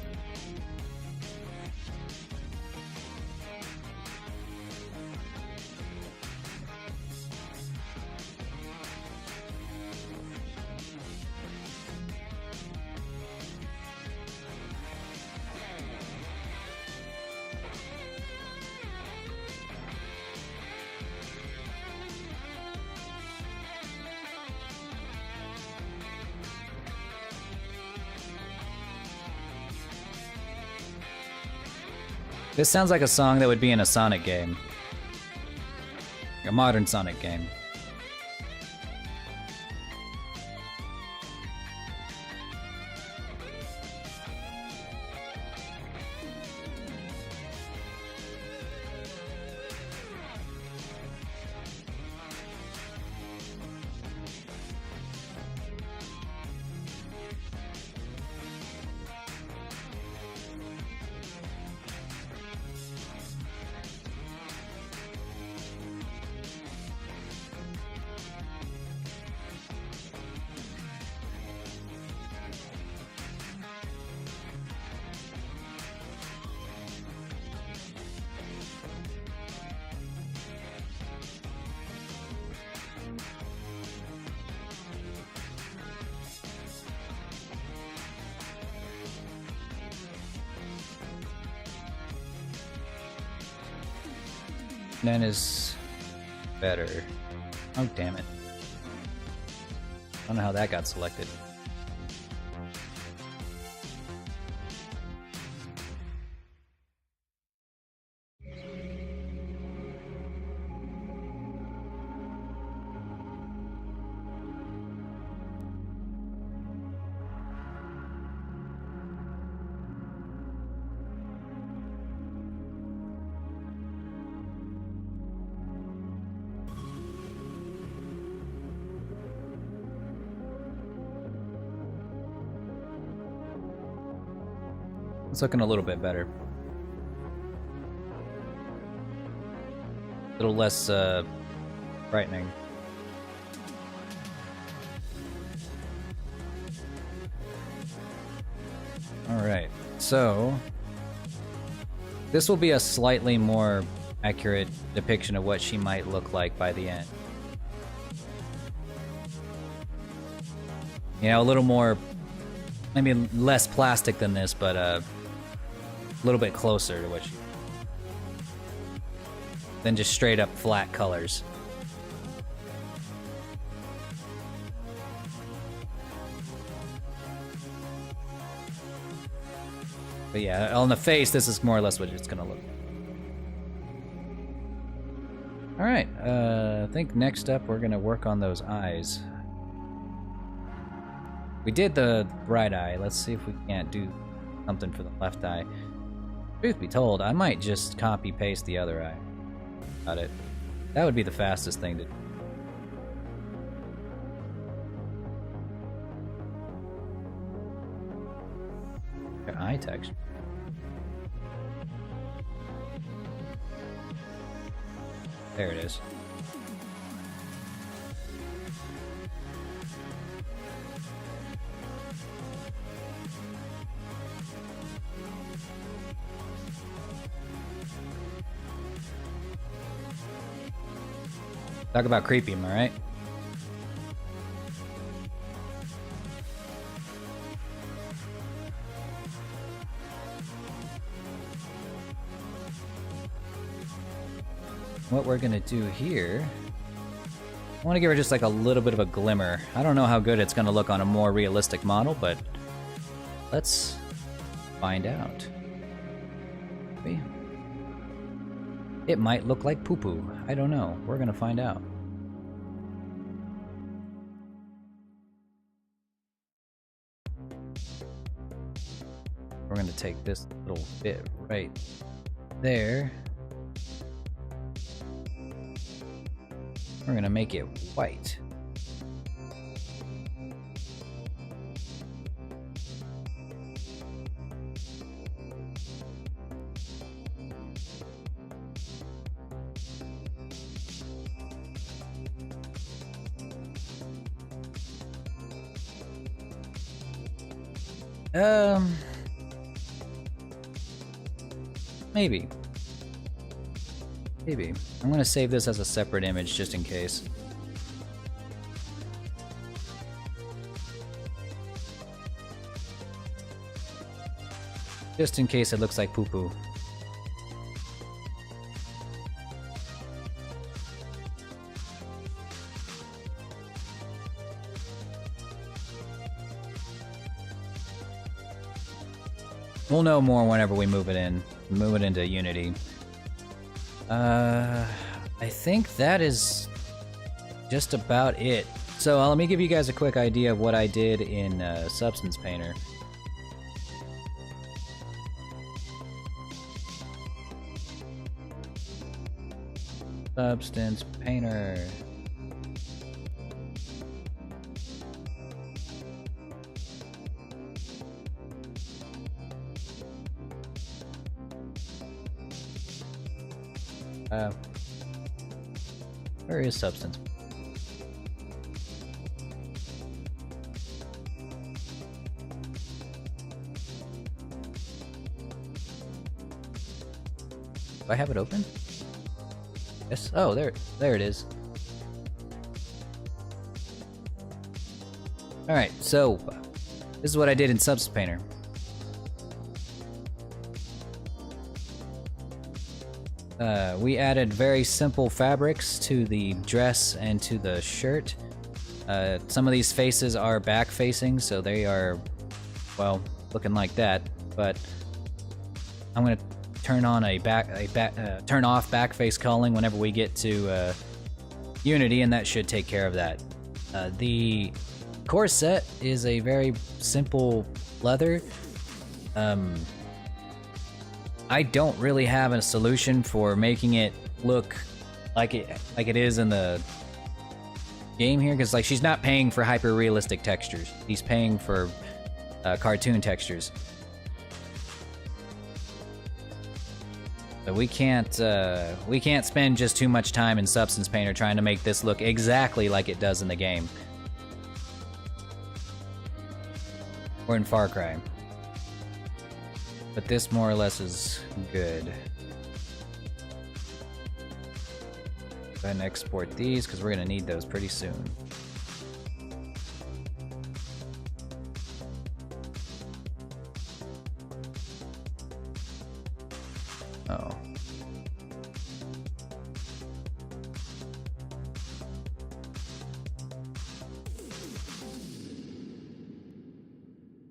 This sounds like a song that would be in a Sonic game. A modern Sonic game. Then is better. Oh, damn it. I don't know how that got selected. It's looking a little bit better. A little less frightening. Alright, so this will be a slightly more accurate depiction of what she might look like by the end. You know, a little more, maybe less plastic than this, but a little bit closer to what she... than just straight up flat colors. But yeah, on the face, this is more or less what it's gonna look like. Alright, I think next up we're gonna work on those eyes. We did the right eye, let's see if we can't do something for the left eye. Truth be told, I might just copy-paste the other eye. Got it. That would be the fastest thing to do. Eye texture. There it is. Talk about creepy, am I right? What we're gonna do here, I want to give her just like a little bit of a glimmer. I don't know how good it's gonna look on a more realistic model, but let's find out. Maybe. It might look like poo-poo. I don't know. We're gonna find out. We're gonna take this little bit right there. We're gonna make it white. Maybe. Maybe. I'm gonna save this as a separate image just in case. Just in case it looks like poo-poo. We'll know more whenever we move it in. Move it into Unity. I think that is just about it. So let me give you guys a quick idea of what I did in Substance Painter. Substance Painter. Where is Substance? Do I have it open? Yes. Oh, there it is. All right, so this is what I did in Substance Painter. We added very simple fabrics to the dress and to the shirt. Some of these faces are back facing, so they are, well, looking like that. But I'm gonna turn on turn off back face culling whenever we get to Unity, and that should take care of that. The corset is a very simple leather. I don't really have a solution for making it look like it is in the game here, because like she's not paying for hyper realistic textures. He's paying for cartoon textures. But we can't spend just too much time in Substance Painter trying to make this look exactly like it does in the game. Or in Farcry. But this more or less is good. Go ahead and export these, because we're going to need those pretty soon. Oh.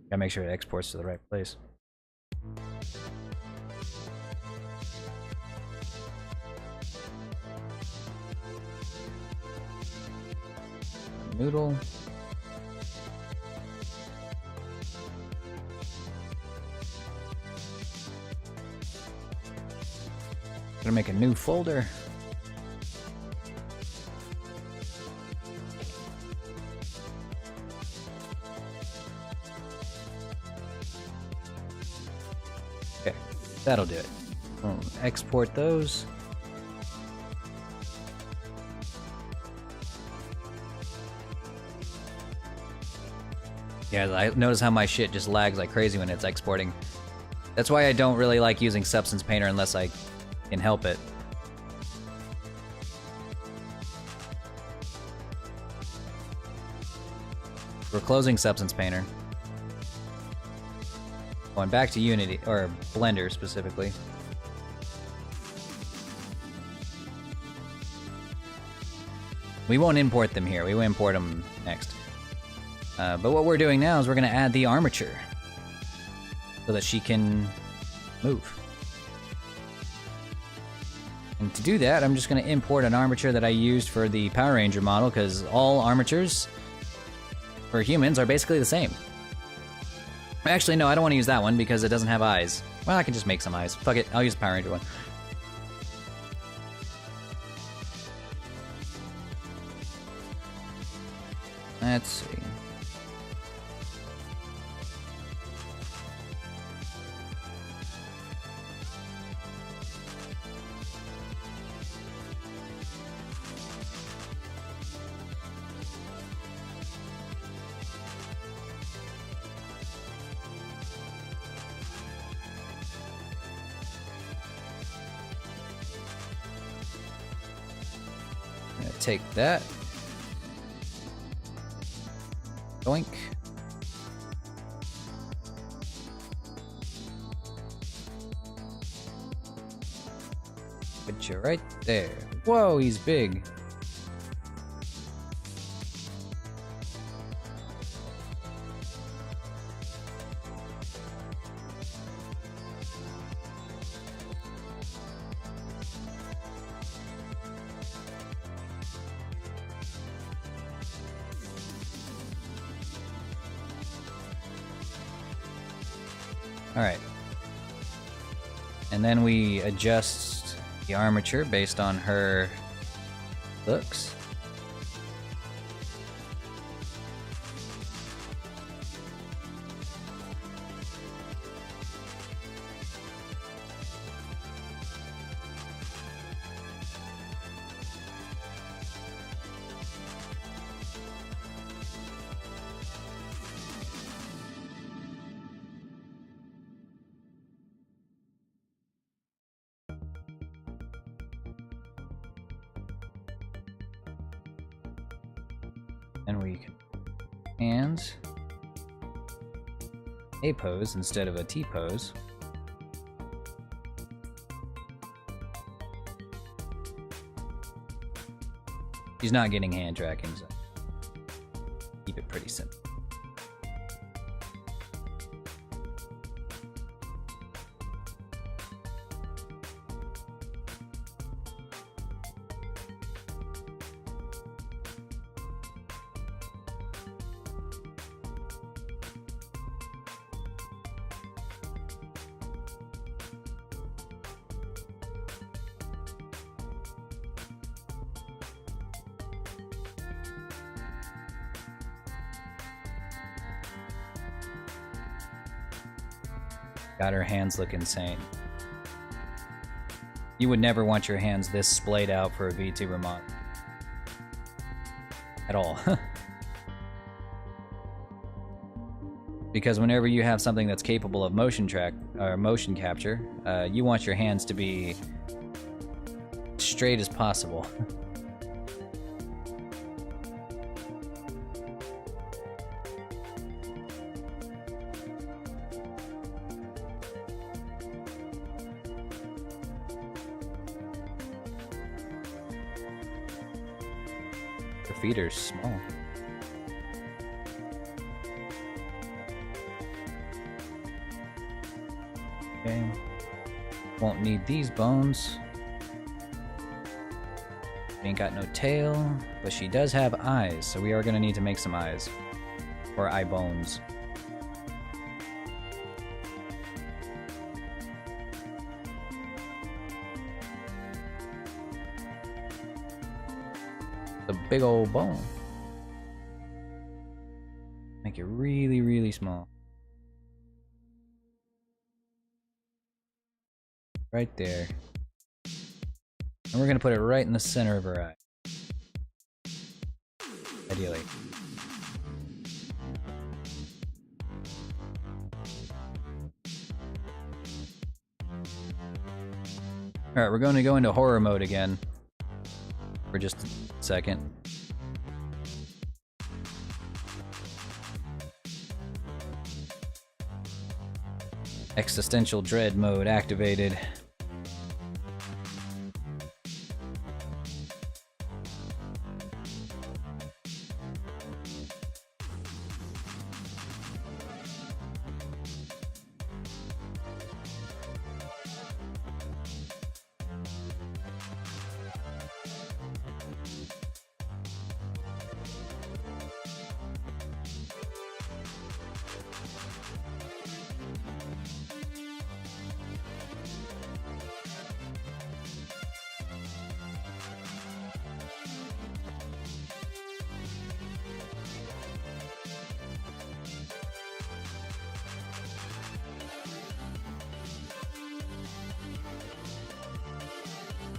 Gotta make sure it exports to the right place. Noodle. Gonna make a new folder. Okay, that'll do it. We'll export those. Yeah, I notice how my shit just lags like crazy when it's exporting. That's why I don't really like using Substance Painter unless I can help it. We're closing Substance Painter. Going back to Unity, or Blender specifically. We won't import them here, we will import them next. But what we're doing now is we're going to add the armature so that she can move. And to do that, I'm just going to import an armature that I used for the Power Ranger model, because all armatures for humans are basically the same. Actually, no, I don't want to use that one because it doesn't have eyes. Well, I can just make some eyes. Fuck it, I'll use the Power Ranger one. Let's see. Take that. Doink. Put you right there. Whoa, he's big. Alright. And then we adjust the armature based on her looks. And we can hands A pose instead of a T pose. She's not getting hand tracking, so. pretty simple. God, her hands look insane. You would never want your hands this splayed out for a VTuber model. At all. Because whenever you have something that's capable of motion capture, you want your hands to be straight as possible. Her feet are small. Okay. Won't need these bones. Ain't got no tail, but she does have eyes, so we are gonna need to make some eyes. Or eye bones. The big old bone. Make it really, really small. Right there. And we're gonna put it right in the center of her eye. Ideally. Alright, we're going to go into horror mode again. For just a second. Existential dread mode activated.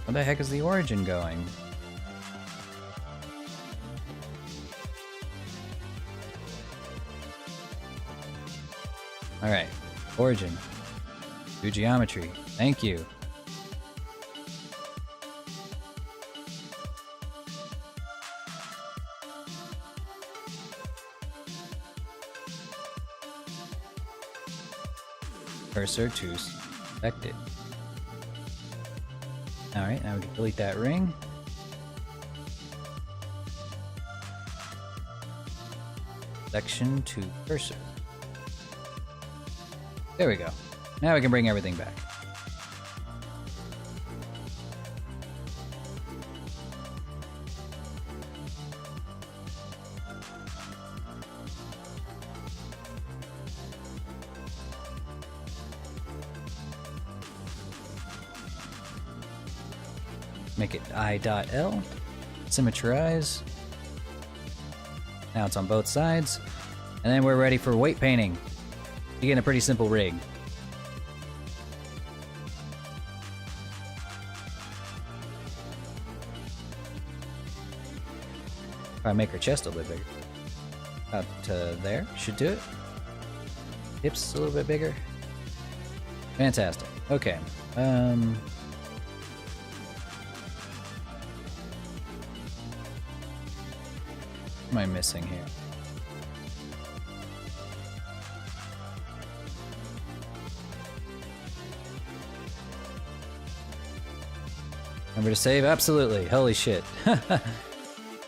Where the heck is the origin going? Alright, origin. Do geometry. Thank you. Cursor to select it. Alright, now we can delete that ring. Selection to cursor. There we go. Now we can bring everything back. Make it I.L. Symmetrize. Now it's on both sides. And then we're ready for weight painting. You get a pretty simple rig. Probably make her chest a little bit bigger. About there. Should do it. Hips a little bit bigger. Fantastic. Okay. What am I missing here? Remember to save? Absolutely. Holy shit.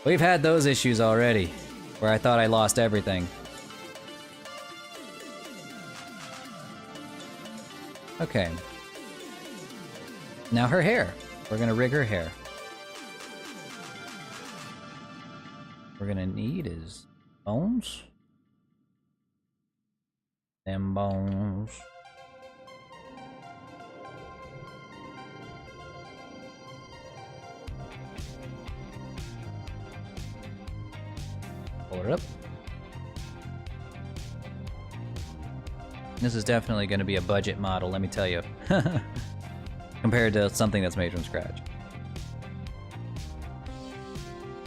We've had those issues already. Where I thought I lost everything. Okay. Now her hair. We're gonna rig her hair. We're gonna need is bones. Them bones. Hold it up. This is definitely going to be a budget model, let me tell you. Compared to something that's made from scratch.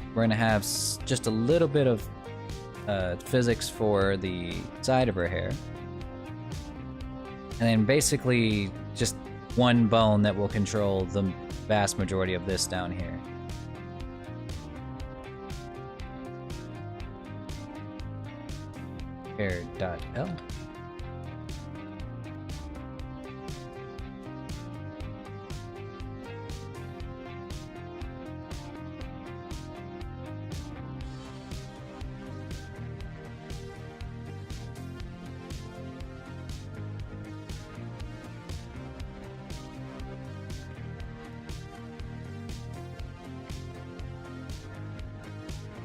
We're going to have just a little bit of physics for the side of her hair. And then basically just one bone that will control the vast majority of this down here. Hair.L.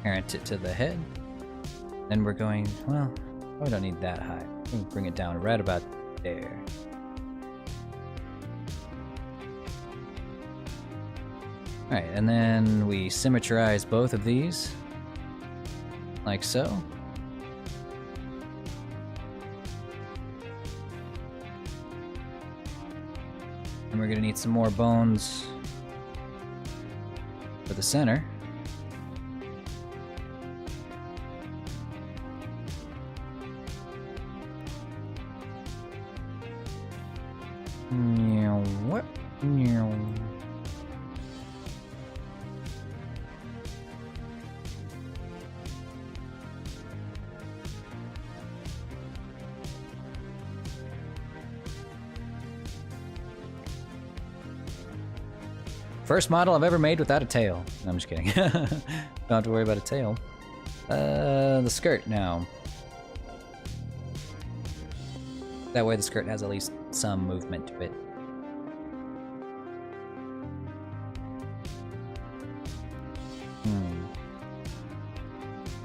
Parent it to the head. Then we're going, well, we don't need that high. We'll bring it down right about there. Alright, and then we symmetrize both of these. Like so. And we're gonna need some more bones for the center. What? First model I've ever made without a tail. No, I'm just kidding. Don't have to worry about a tail. The skirt now. That way the skirt has at least some movement to it.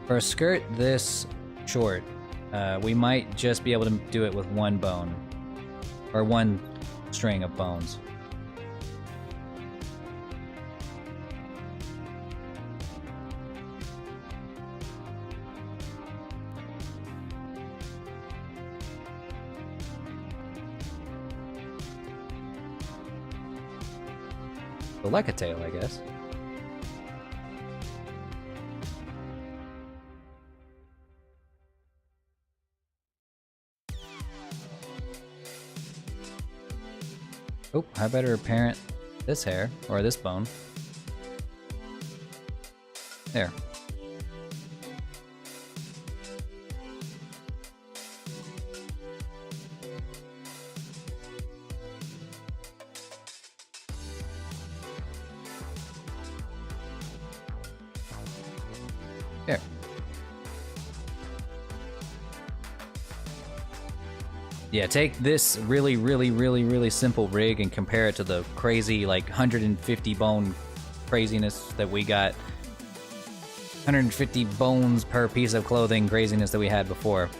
For a skirt this short, we might just be able to do it with one bone. Or one string of bones. Like a tail, I guess. Oh, I better parent this hair, or this bone. There. There. Yeah, take this really simple rig and compare it to the crazy, like, 150 bone craziness that we got. 150 bones per piece of clothing craziness that we had before.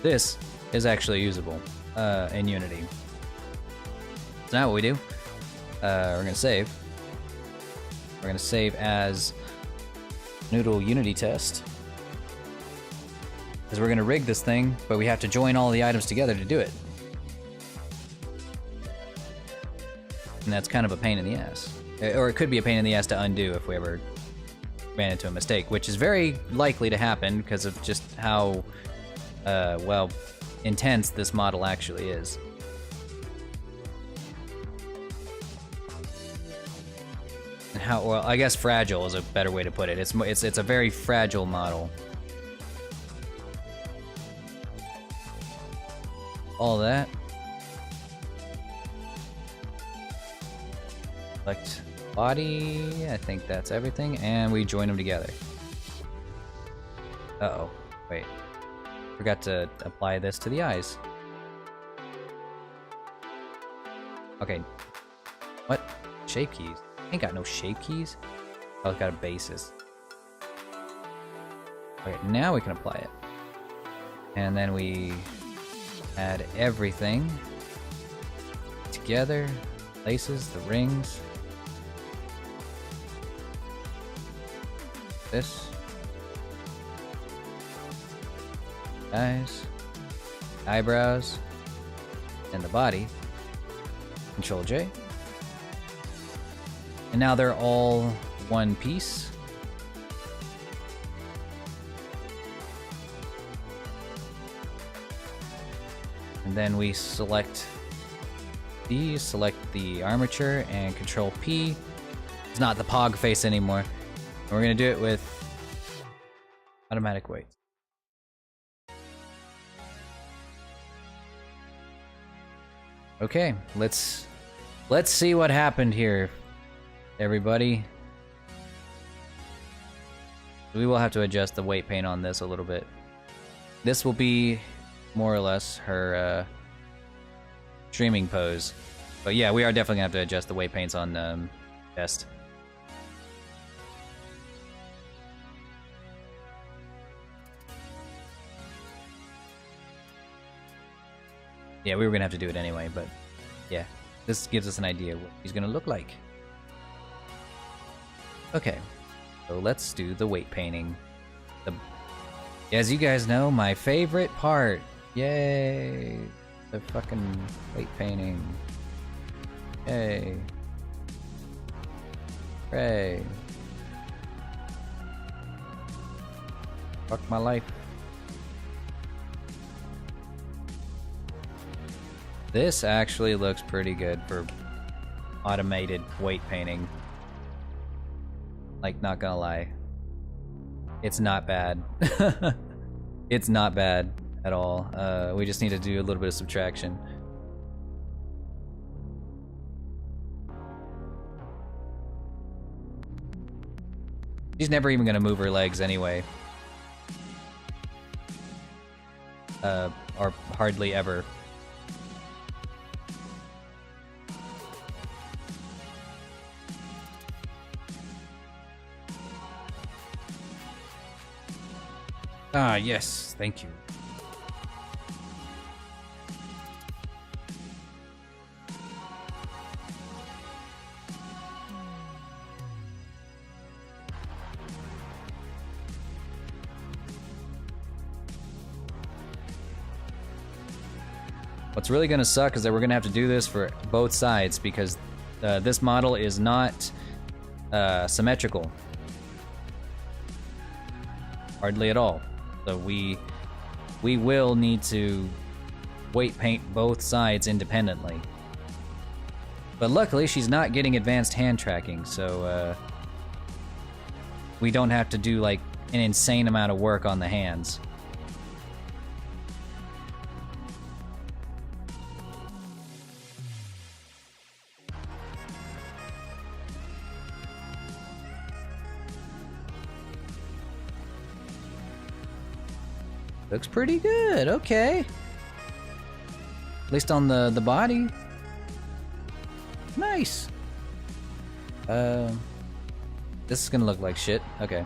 This is actually usable in Unity. So now what we do, we're gonna save. We're gonna save as Noodle Unity test. Because we're gonna rig this thing, but we have to join all the items together to do it. And that's kind of a pain in the ass. Or it could be a pain in the ass to undo if we ever ran into a mistake, which is very likely to happen because of just how, well, intense this model actually is. And how, well, I guess fragile is a better way to put it. It's a very fragile model. All that. Select body, I think that's everything, and we join them together. Uh-oh. Wait. Forgot to apply this to the eyes. Okay. What? Shape keys? Ain't got no shape keys. Oh, it's got a basis. Okay, now we can apply it. And then we add everything together. Laces, the rings. This. Eyes. Eyebrows. And the body. Control J. And now they're all one piece. And then we select these, select the armature, and Control P. It's not the Pog face anymore. And we're gonna do it with automatic weights. Okay, let's see what happened here, everybody. We will have to adjust the weight paint on this a little bit. This will be more or less her streaming pose. But yeah, we are definitely gonna have to adjust the weight paints on chest. Yeah, we were gonna have to do it anyway, but yeah, this gives us an idea of what he's gonna look like. Okay, so let's do the weight painting. As you guys know, my favorite part. Yay! The fucking weight painting. Yay. Hooray. Fuck my life. This actually looks pretty good for automated weight painting. Like, not gonna lie. It's not bad. It's not bad at all. We just need to do a little bit of subtraction. She's never even gonna move her legs anyway. Or hardly ever. Ah, yes, thank you. What's really gonna suck is that we're gonna have to do this for both sides because this model is not symmetrical. Hardly at all. So we will need to weight paint both sides independently. But luckily she's not getting advanced hand tracking, so we don't have to do like an insane amount of work on the hands. Looks pretty good, okay. At least on the body. Nice. This is gonna look like shit. Okay.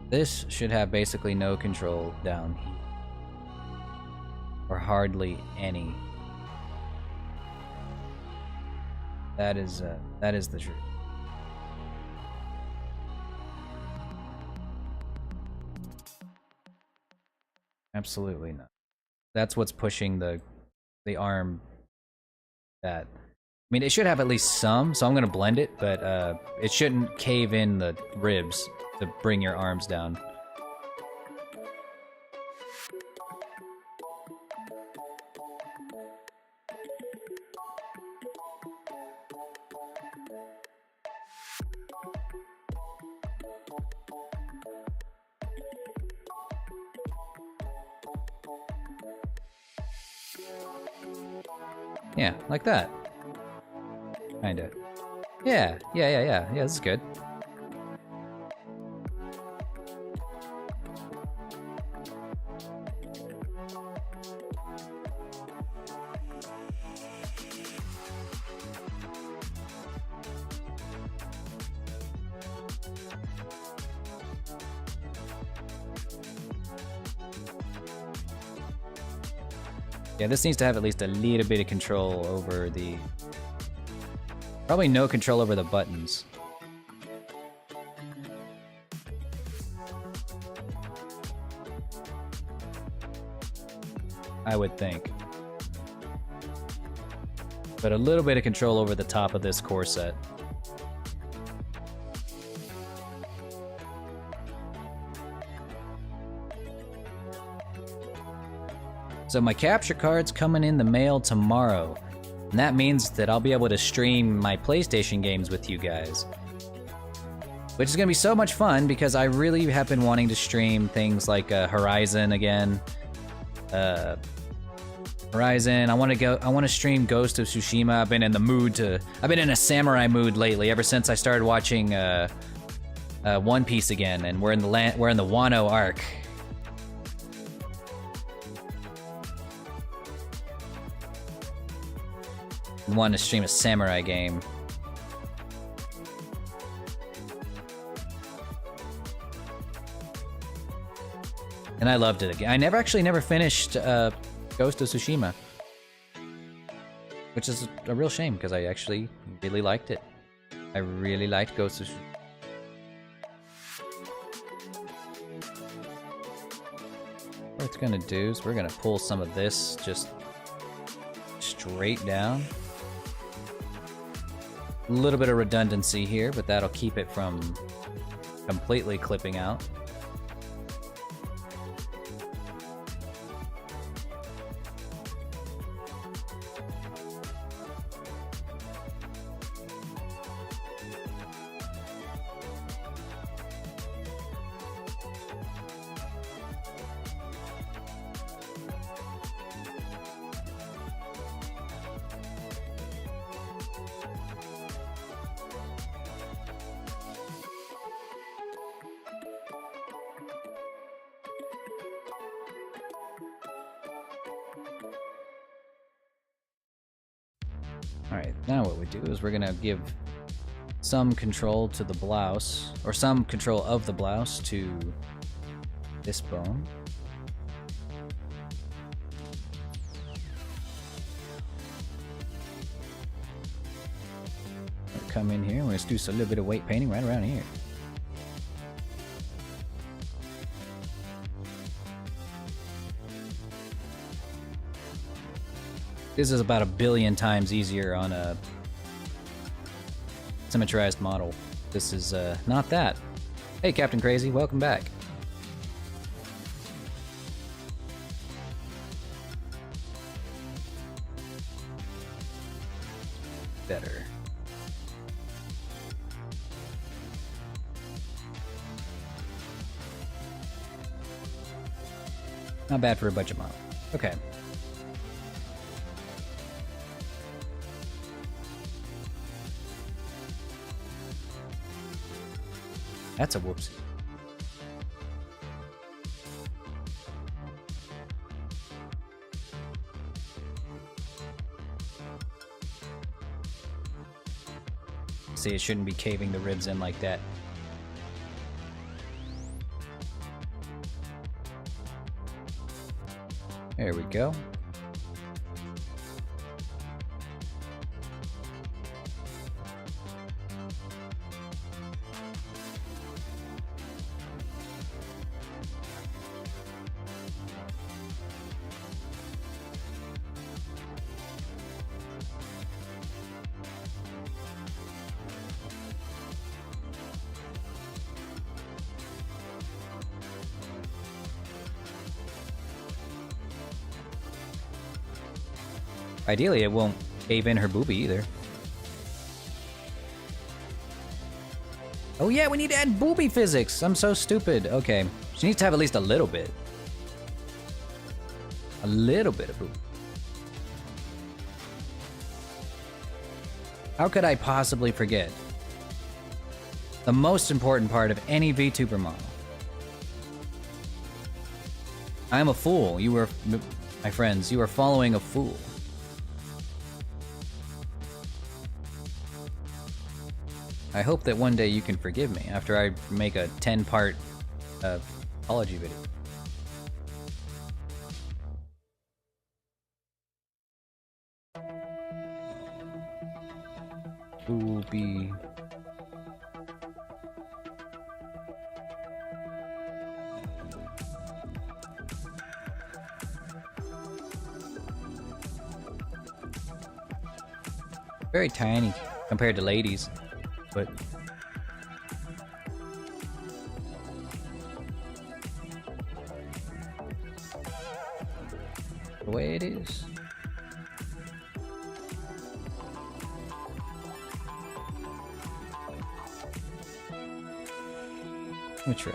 This should have basically no control down. Or hardly any. That is the truth. Absolutely not. That's what's pushing the arm. That. I mean, it should have at least some, so I'm gonna blend it, but it shouldn't cave in the ribs to bring your arms down. Yeah, like that. Kinda. Yeah, this is good. Yeah, this needs to have at least a little bit of control over the... Probably no control over the buttons. I would think. But a little bit of control over the top of this core set. So my capture card's coming in the mail tomorrow. And that means that I'll be able to stream my PlayStation games with you guys. Which is gonna be so much fun because I really have been wanting to stream things like Horizon again. Horizon, I want to stream Ghost of Tsushima. I've been in a samurai mood lately ever since I started watching One Piece again, and we're in the Wano arc. I want to stream a samurai game. And I loved it again. I never finished Ghost of Tsushima, which is a real shame because I actually really liked it. I really liked Ghost of Tsushima. What it's gonna do is we're gonna pull some of this just straight down. A little bit of redundancy here, but that'll keep it from completely clipping out. Alright, now what we do is we're gonna give some control to the blouse, or some control of the blouse to this bone. We'll come in here, we're gonna do a little bit of weight painting right around here. This is about 1 billion times easier on a symmetrized model. This is not that. Hey, Captain Crazy, welcome back. Better. Not bad for a budget model. Okay. That's a whoopsie. See, it shouldn't be caving the ribs in like that. There we go. Ideally, it won't cave in her boobie either. Oh yeah, we need to add boobie physics. I'm so stupid. Okay, she needs to have at least a little bit. A little bit of boob. How could I possibly forget the most important part of any VTuber model? I am a fool. You were, my friends, you are following a fool. I hope that one day you can forgive me after I make a 10-part apology video. Booby. Very tiny compared to ladies, but the way it is. Let me try.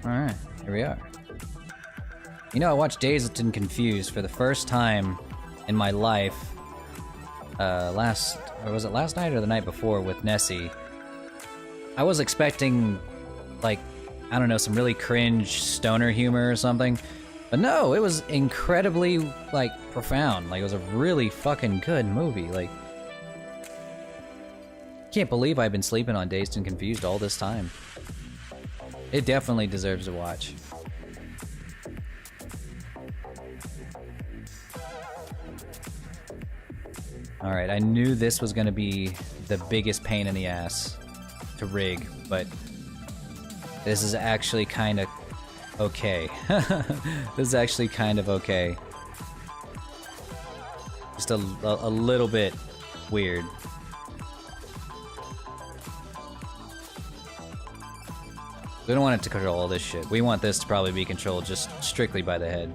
Alright, here we are. You know, I watched Dazed and Confused for the first time in my life, was it last night or the night before with Nessie? I was expecting, like, I don't know, some really cringe stoner humor or something. But no, it was incredibly, like, profound. Like, it was a really fucking good movie. Like, can't believe I've been sleeping on Dazed and Confused all this time. It definitely deserves a watch. Alright, I knew this was gonna be the biggest pain in the ass to rig, but this is actually kind of okay. This is actually kind of okay. Just a little bit weird. We don't want it to control all this shit. We want this to probably be controlled just strictly by the head.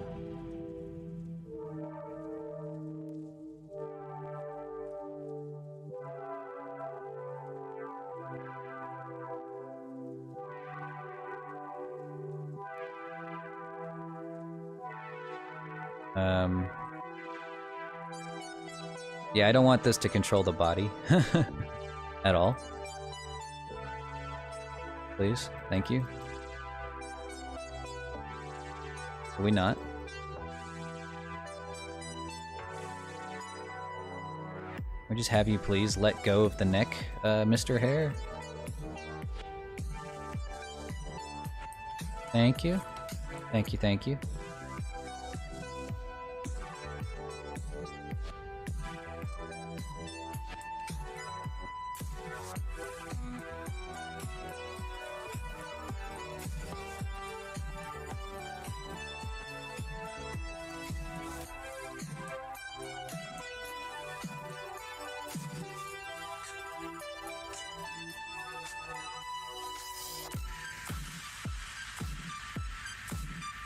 Yeah, I don't want this to control the body at all. Please, thank you. Are we not? Or just have you please let go of the neck, Mr. Hare? Thank you. Thank you, thank you.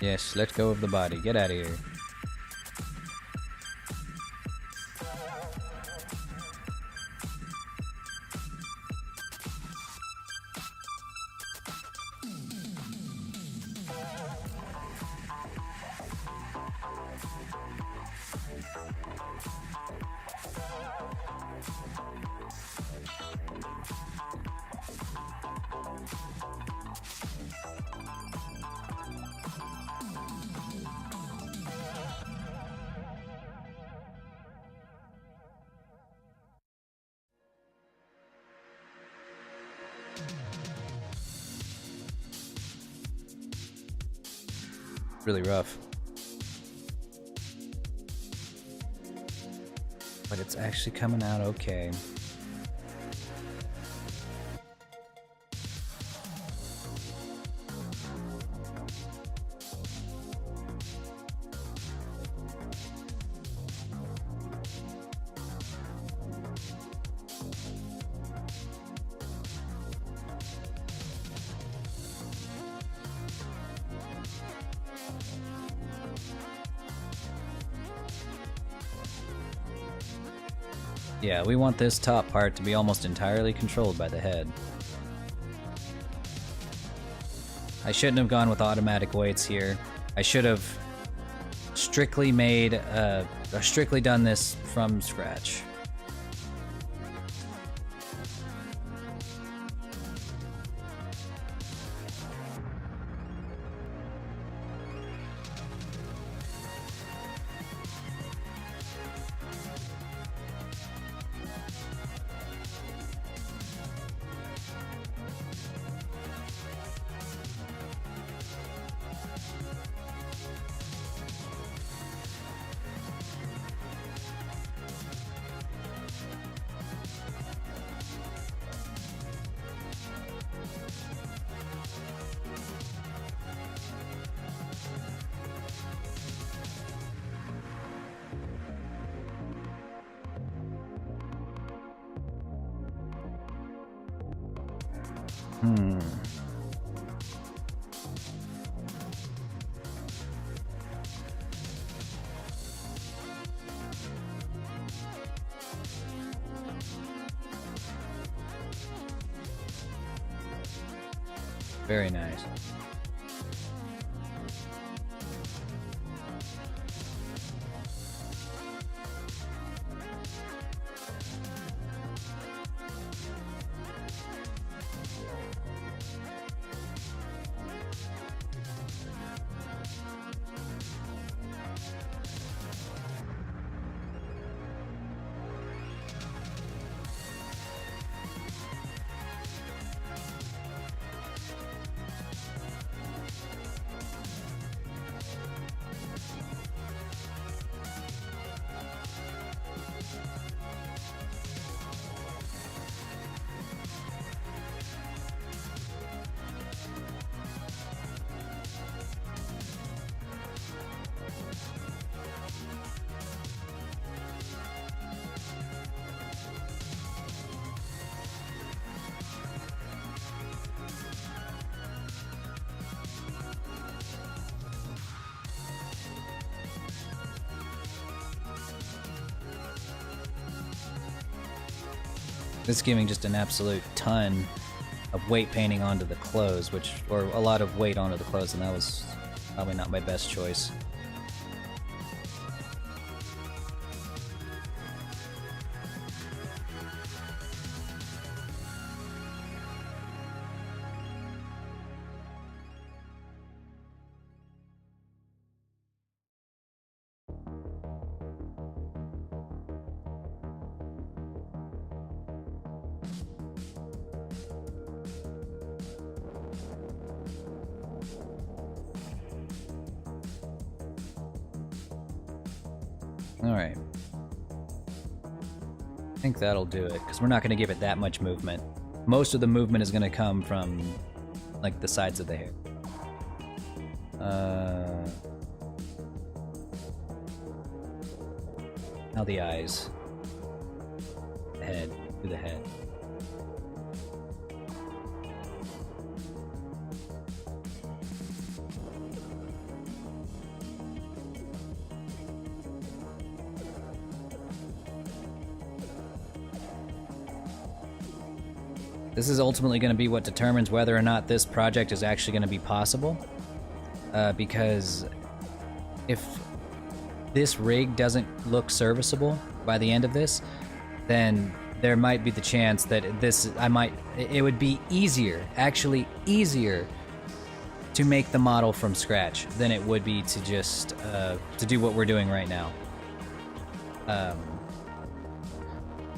Yes, let go of the body. Get out of here. Really rough. But it's actually coming out okay. Yeah, we want this top part to be almost entirely controlled by the head. I shouldn't have gone with automatic weights here. I should have strictly strictly done this from scratch. Very nice. This is giving just an absolute ton of weight painting onto the clothes, or a lot of weight onto the clothes, and that was probably not my best choice. Alright. I think that'll do it, because we're not going to give it that much movement. Most of the movement is going to come from, like, the sides of the hair. Now the eyes. The head. Do the head. This is ultimately going to be what determines whether or not this project is actually going to be possible. Because if this rig doesn't look serviceable by the end of this, then there might be the chance that it would be easier, actually easier, to make the model from scratch than it would be to just, to do what we're doing right now.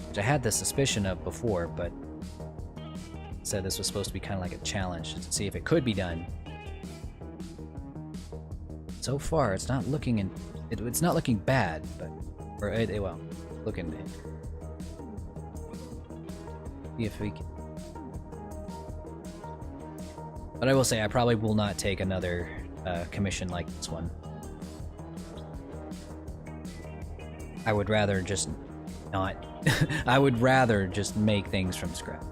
Which I had the suspicion of before, but said this was supposed to be kind of like a challenge to see if it could be done. So far, it's not looking it's not looking bad, but well, looking. See if we can. But I will say, I probably will not take another commission like this one. I would rather just not. I would rather just make things from scratch.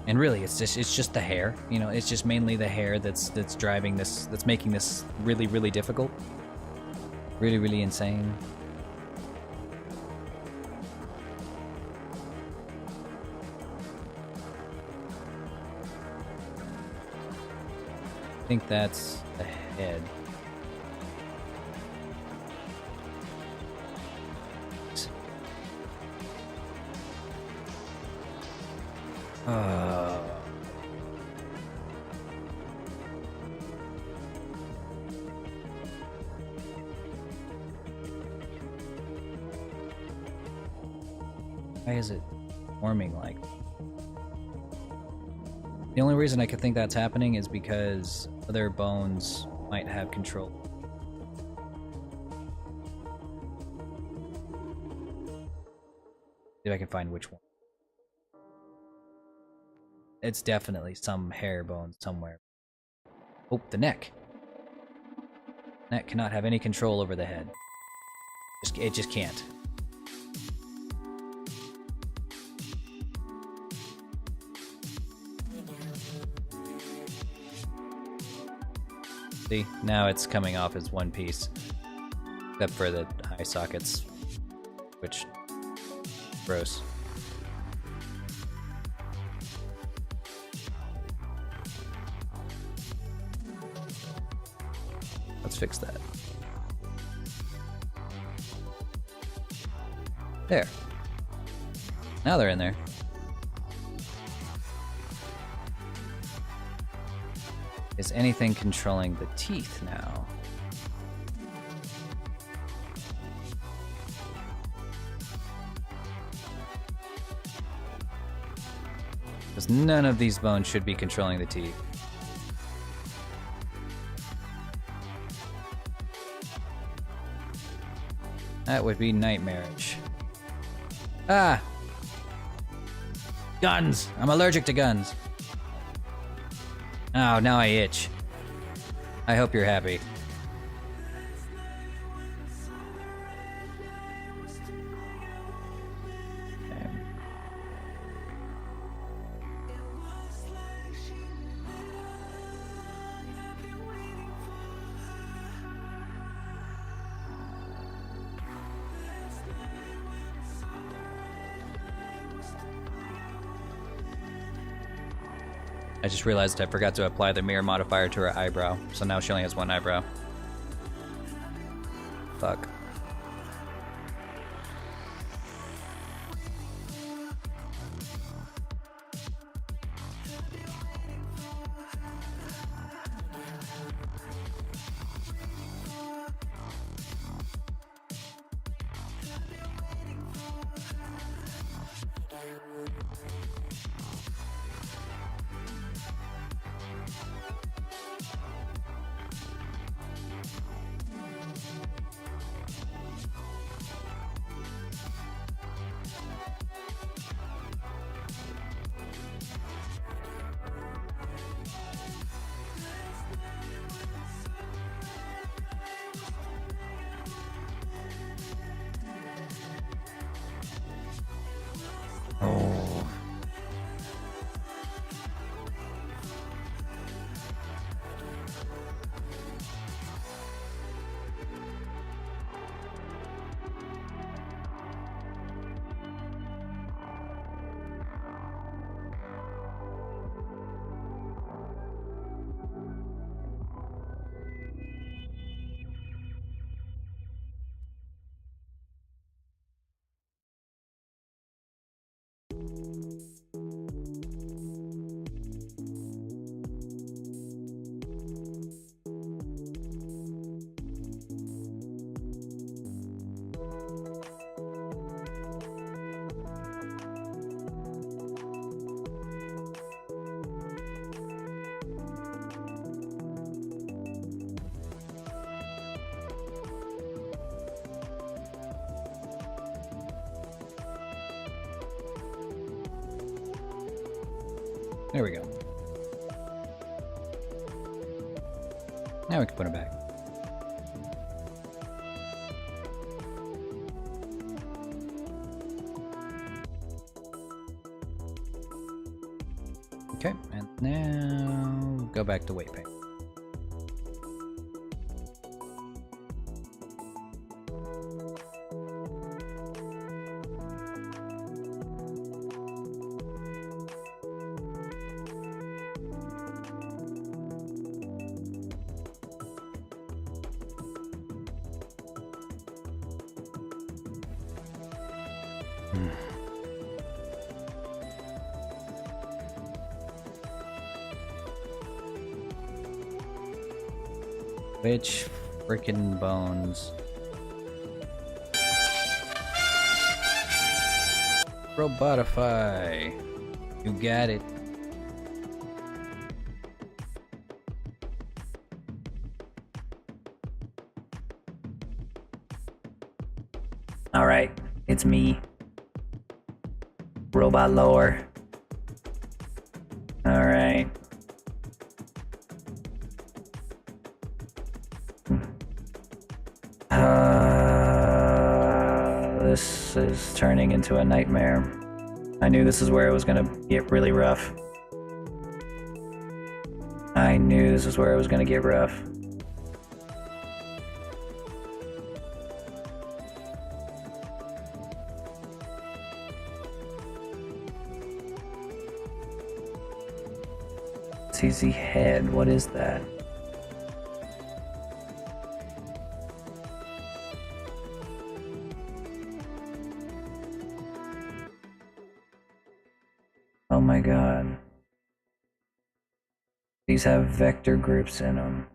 And really, it's just the hair. You know, it's just mainly the hair that's driving this, that's making this really, really difficult. Really, really insane. I think that's the head. Why is it forming like that? The only reason I could think that's happening is because other bones might have control. See if I can find which one. It's definitely some hair bone somewhere. Oh, the neck. Neck cannot have any control over the head. It just can't. See, now it's coming off as one piece. Except for the eye sockets, which gross. Let's fix that. There. Now they're in there. Is anything controlling the teeth now? Because none of these bones should be controlling the teeth. That would be nightmarish. Ah! Guns! I'm allergic to guns. Oh, now I itch. I hope you're happy. Okay. I just realized I forgot to apply the mirror modifier to her eyebrow, so now she only has one eyebrow. Fuck. Oh. There we go. Now we can put it back. Okay, and now go back to weight paint. Which frickin' bones? Robotify. You got it. Alright, it's me. Robot lore. Alright. This is turning into a nightmare. I knew this is where it was gonna get really rough. I knew this is where it was gonna get rough. CZ head, what is that? Oh my god. These have vector groups in them.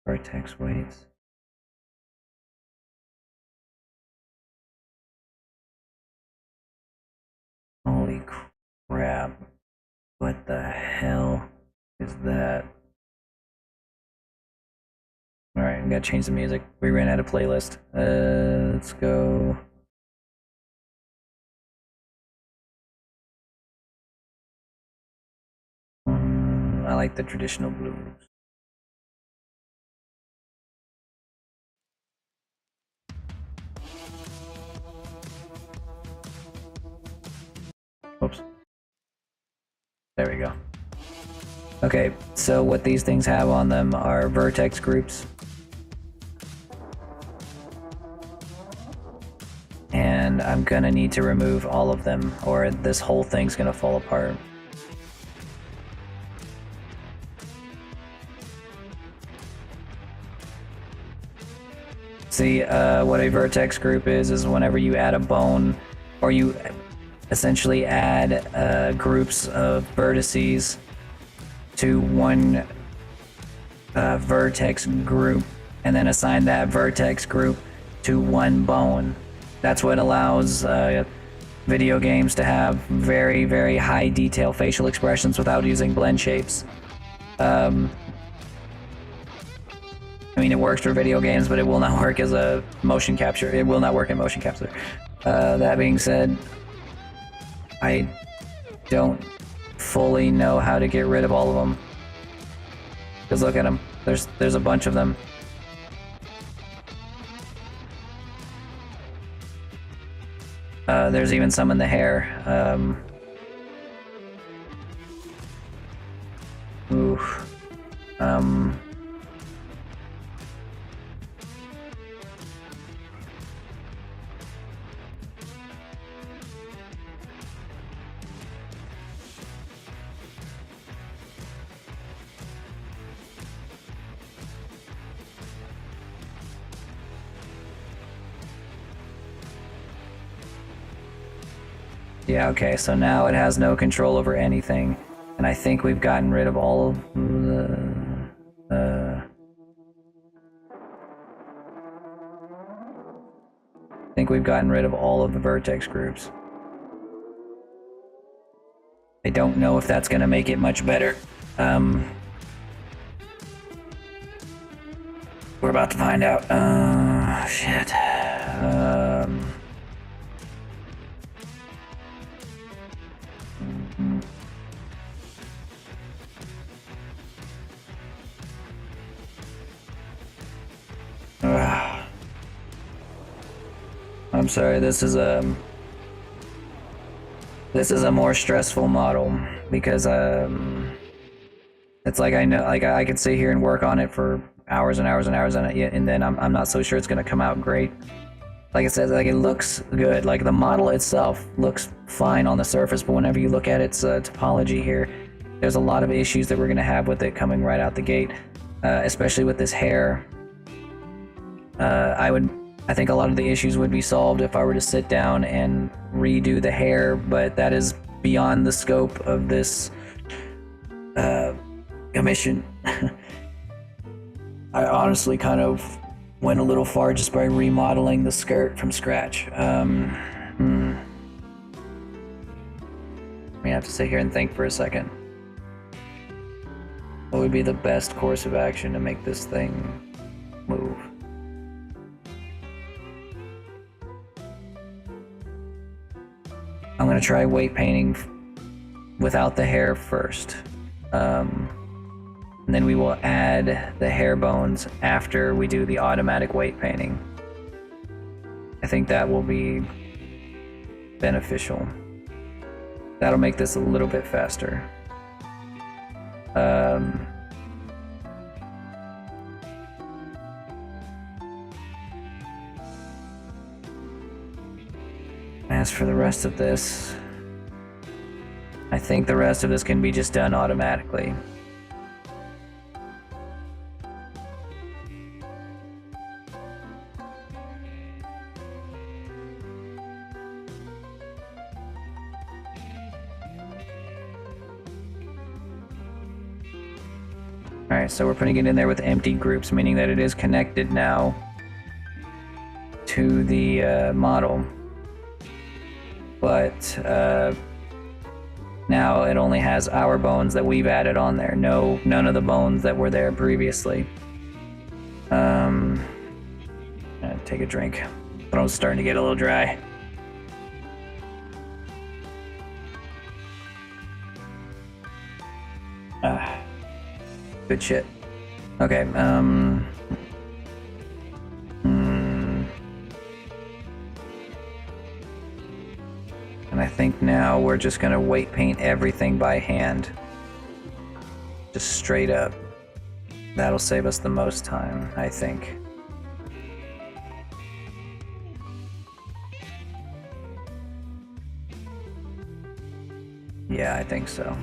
Vertex weights. Holy crap. What the hell is that? Alright, we gotta change the music. We ran out of playlist. Let's go. I like the traditional blues. Oops. There we go. Okay, so what these things have on them are vertex groups. And I'm gonna need to remove all of them, or this whole thing's gonna fall apart. See, what a vertex group is whenever you add a bone, or you essentially add groups of vertices to one vertex group, and then assign that vertex group to one bone. That's what allows video games to have very, very high detail facial expressions without using blend shapes. I mean, it works for video games, but it will not work as a motion capture. It will not work in motion capture. That being said, I don't fully know how to get rid of all of them. Because look at them. There's a bunch of them. There's even some in the hair. Oof. Yeah, okay, so now it has no control over anything. And I think we've gotten rid of all of the... I think we've gotten rid of all of the vertex groups. I don't know if that's gonna make it much better. We're about to find out. Shit. I'm sorry, this is This is a more stressful model because it's like I know, like I could sit here and work on it for hours and hours and hours, and then I'm not so sure it's gonna come out great. Like I said, like it looks good. Like the model itself looks fine on the surface, but whenever you look at its topology here, there's a lot of issues that we're gonna have with it coming right out the gate, especially with this hair. I think a lot of the issues would be solved if I were to sit down and redo the hair, but that is beyond the scope of this commission. I honestly kind of went a little far just by remodeling the skirt from scratch. I have to sit here and think for a second. What would be the best course of action to make this thing move? I'm gonna try weight painting without the hair first. And then we will add the hair bones after we do the automatic weight painting. I think that will be beneficial. That'll make this a little bit faster. As for the rest of this, I think the rest of this can be just done automatically. Alright, so we're putting it in there with empty groups, meaning that it is connected now to the model. But now it only has our bones that we've added on there. None of the bones that were there previously. Take a drink. Throat's starting to get a little dry. Good shit. Okay, and I think now we're just gonna weight paint everything by hand. Just straight up. That'll save us the most time, I think. Yeah, I think so.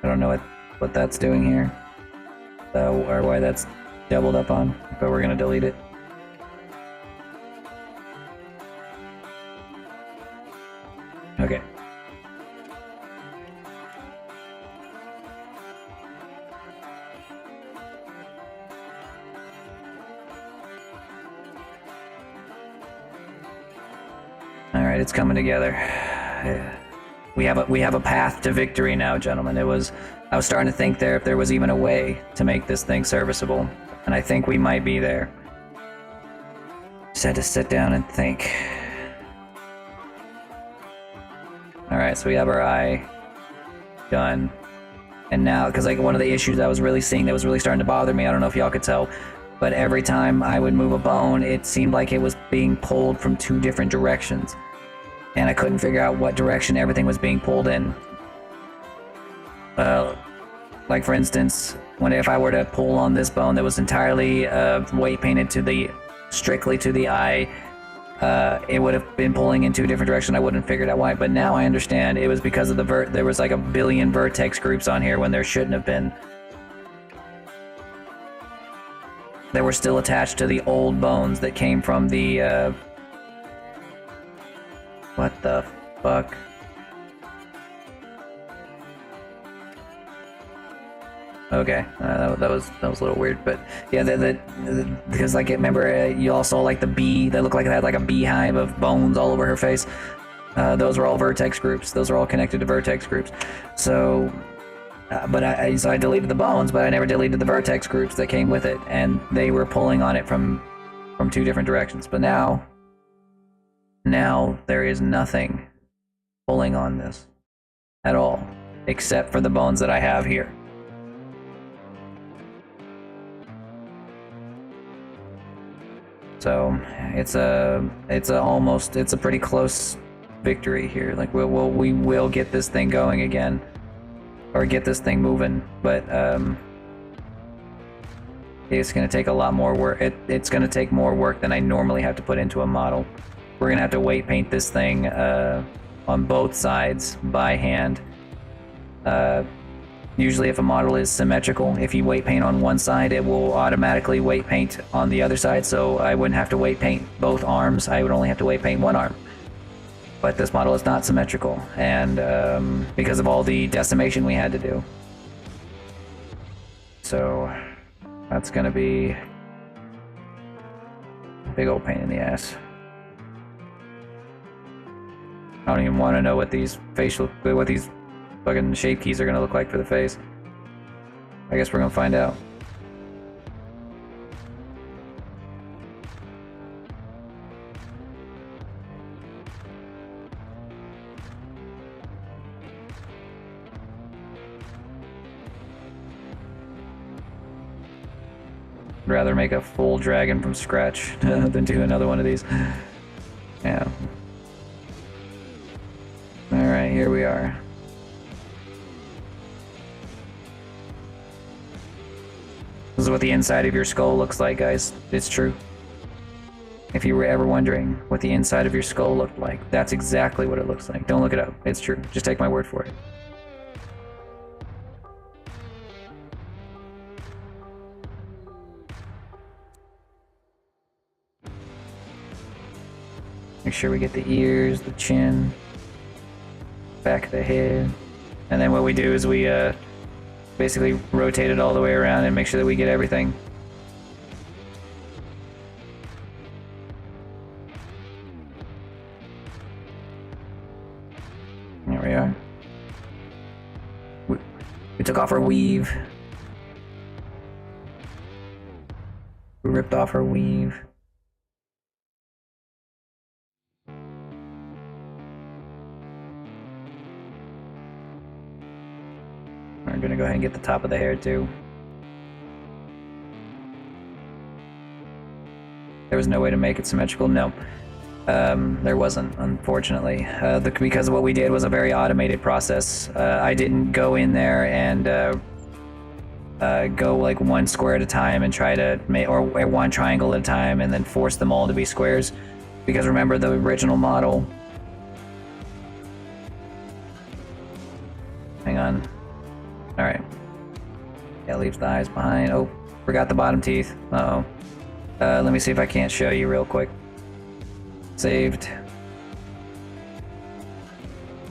I don't know what that's doing here, or why that's doubled up on, but we're gonna delete it. Okay. All right, it's coming together. Yeah. We have a path to victory now, gentlemen. I was starting to think if there was even a way to make this thing serviceable, and I think we might be there. Just had to sit down and think. All right, so we have our eye done, and now, because like one of the issues I was really seeing that was really starting to bother me, I don't know if y'all could tell, but every time I would move a bone, it seemed like it was being pulled from two different directions. And I couldn't figure out what direction everything was being pulled in. Like for instance, if I were to pull on this bone that was entirely weight painted strictly to the eye, it would have been pulling in two different directions. I wouldn't have figured out why, but now I understand it was because of there was like a billion vertex groups on here when there shouldn't have been. They were still attached to the old bones that came from the what the fuck? Okay, that was a little weird, but yeah, because like remember you all saw like the bee that looked like it had like a beehive of bones all over her face. Those are all vertex groups. Those are all connected to vertex groups. So, so I deleted the bones, but I never deleted the vertex groups that came with it, and they were pulling on it from two different directions. But now there is nothing pulling on this at all, except for the bones that I have here. So it's a pretty close victory here. Like we will get this thing going again, or get this thing moving, but it's going to take a lot more work. It's going to take more work than I normally have to put into a model. We're going to have to weight paint this thing on both sides by hand. Usually if a model is symmetrical, if you weight paint on one side, it will automatically weight paint on the other side, so I wouldn't have to weight paint both arms. I would only have to weight paint one arm. But this model is not symmetrical, and because of all the decimation we had to do. So that's gonna be a big old pain in the ass. I don't even want to know what these fucking shape keys are gonna look like for the face. I guess we're gonna find out. I'd rather make a full dragon from scratch than do another one of these. Yeah. Alright, here we are. This is what the inside of your skull looks like, guys. It's true. If you were ever wondering what the inside of your skull looked like, that's exactly what it looks like. Don't look it up. It's true. Just take my word for it. Make sure we get the ears, the chin, back of the head, and then what we do is we basically rotate it all the way around and make sure that we get everything. There we are. We took off our weave. We ripped off our weave. We're gonna go ahead and get the top of the hair too. There was no way to make it symmetrical. No, there wasn't, unfortunately. Because what we did was a very automated process. I didn't go in there and go like one square at a time and try to make, or one triangle at a time and then force them all to be squares. Because remember, the original model. Hang on. All right. Yeah, leaves the eyes behind. Oh, forgot the bottom teeth. Uh-oh. Let me see if I can't show you real quick. Saved.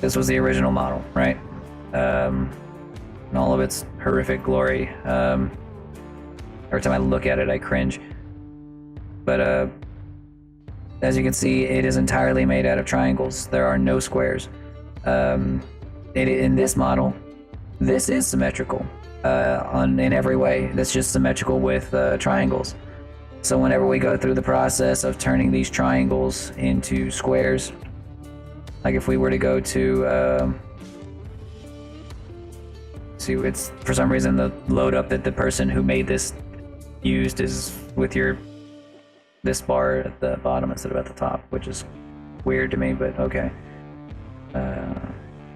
This was the original model, right? In all of its horrific glory. Every time I look at it, I cringe. But as you can see, it is entirely made out of triangles. There are no squares. In this model, this is symmetrical in every way. That's just symmetrical with triangles. So whenever we go through the process of turning these triangles into squares, like if we were to go to see, it's for some reason the load up that the person who made this used is with this bar at the bottom instead of at the top, which is weird to me, but okay.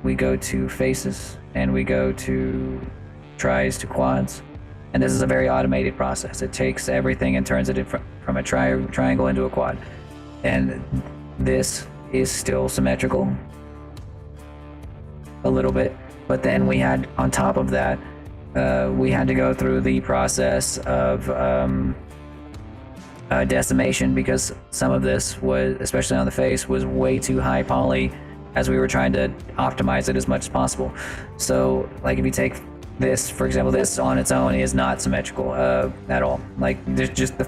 We go to faces and we go to tries to quads, and this is a very automated process. It takes everything and turns it from a triangle into a quad, and this is still symmetrical a little bit, but then we had, on top of that, we had to go through the process of decimation, because some of this was, especially on the face, was way too high poly as we were trying to optimize it as much as possible. So like if you take this, for example, this on its own is not symmetrical at all. Like, there's just the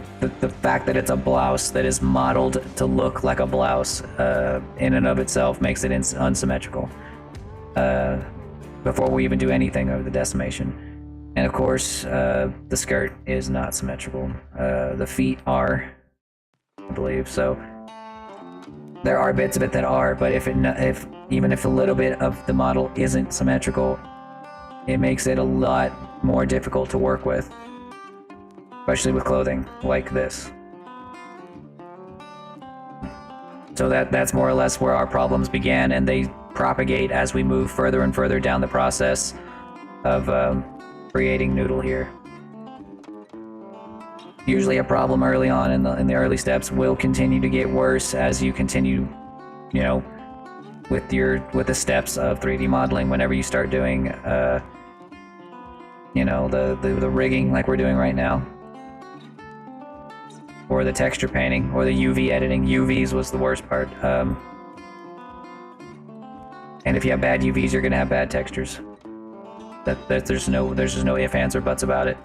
fact that it's a blouse that is modeled to look like a blouse in and of itself makes it unsymmetrical before we even do anything over the decimation. And of course, the skirt is not symmetrical. The feet are, I believe. So there are bits of it that are, but even if a little bit of the model isn't symmetrical, it makes it a lot more difficult to work with, especially with clothing like this. So that's more or less where our problems began, and they propagate as we move further and further down the process of creating Noodle here. Usually a problem early on in the early steps will continue to get worse as you continue, you know, with the steps of 3D modeling. Whenever you start doing, you know, the rigging like we're doing right now, or the texture painting, or the UV editing. UVs was the worst part. And if you have bad UVs, you're gonna have bad textures. There's just no ifs, ands, or buts about it.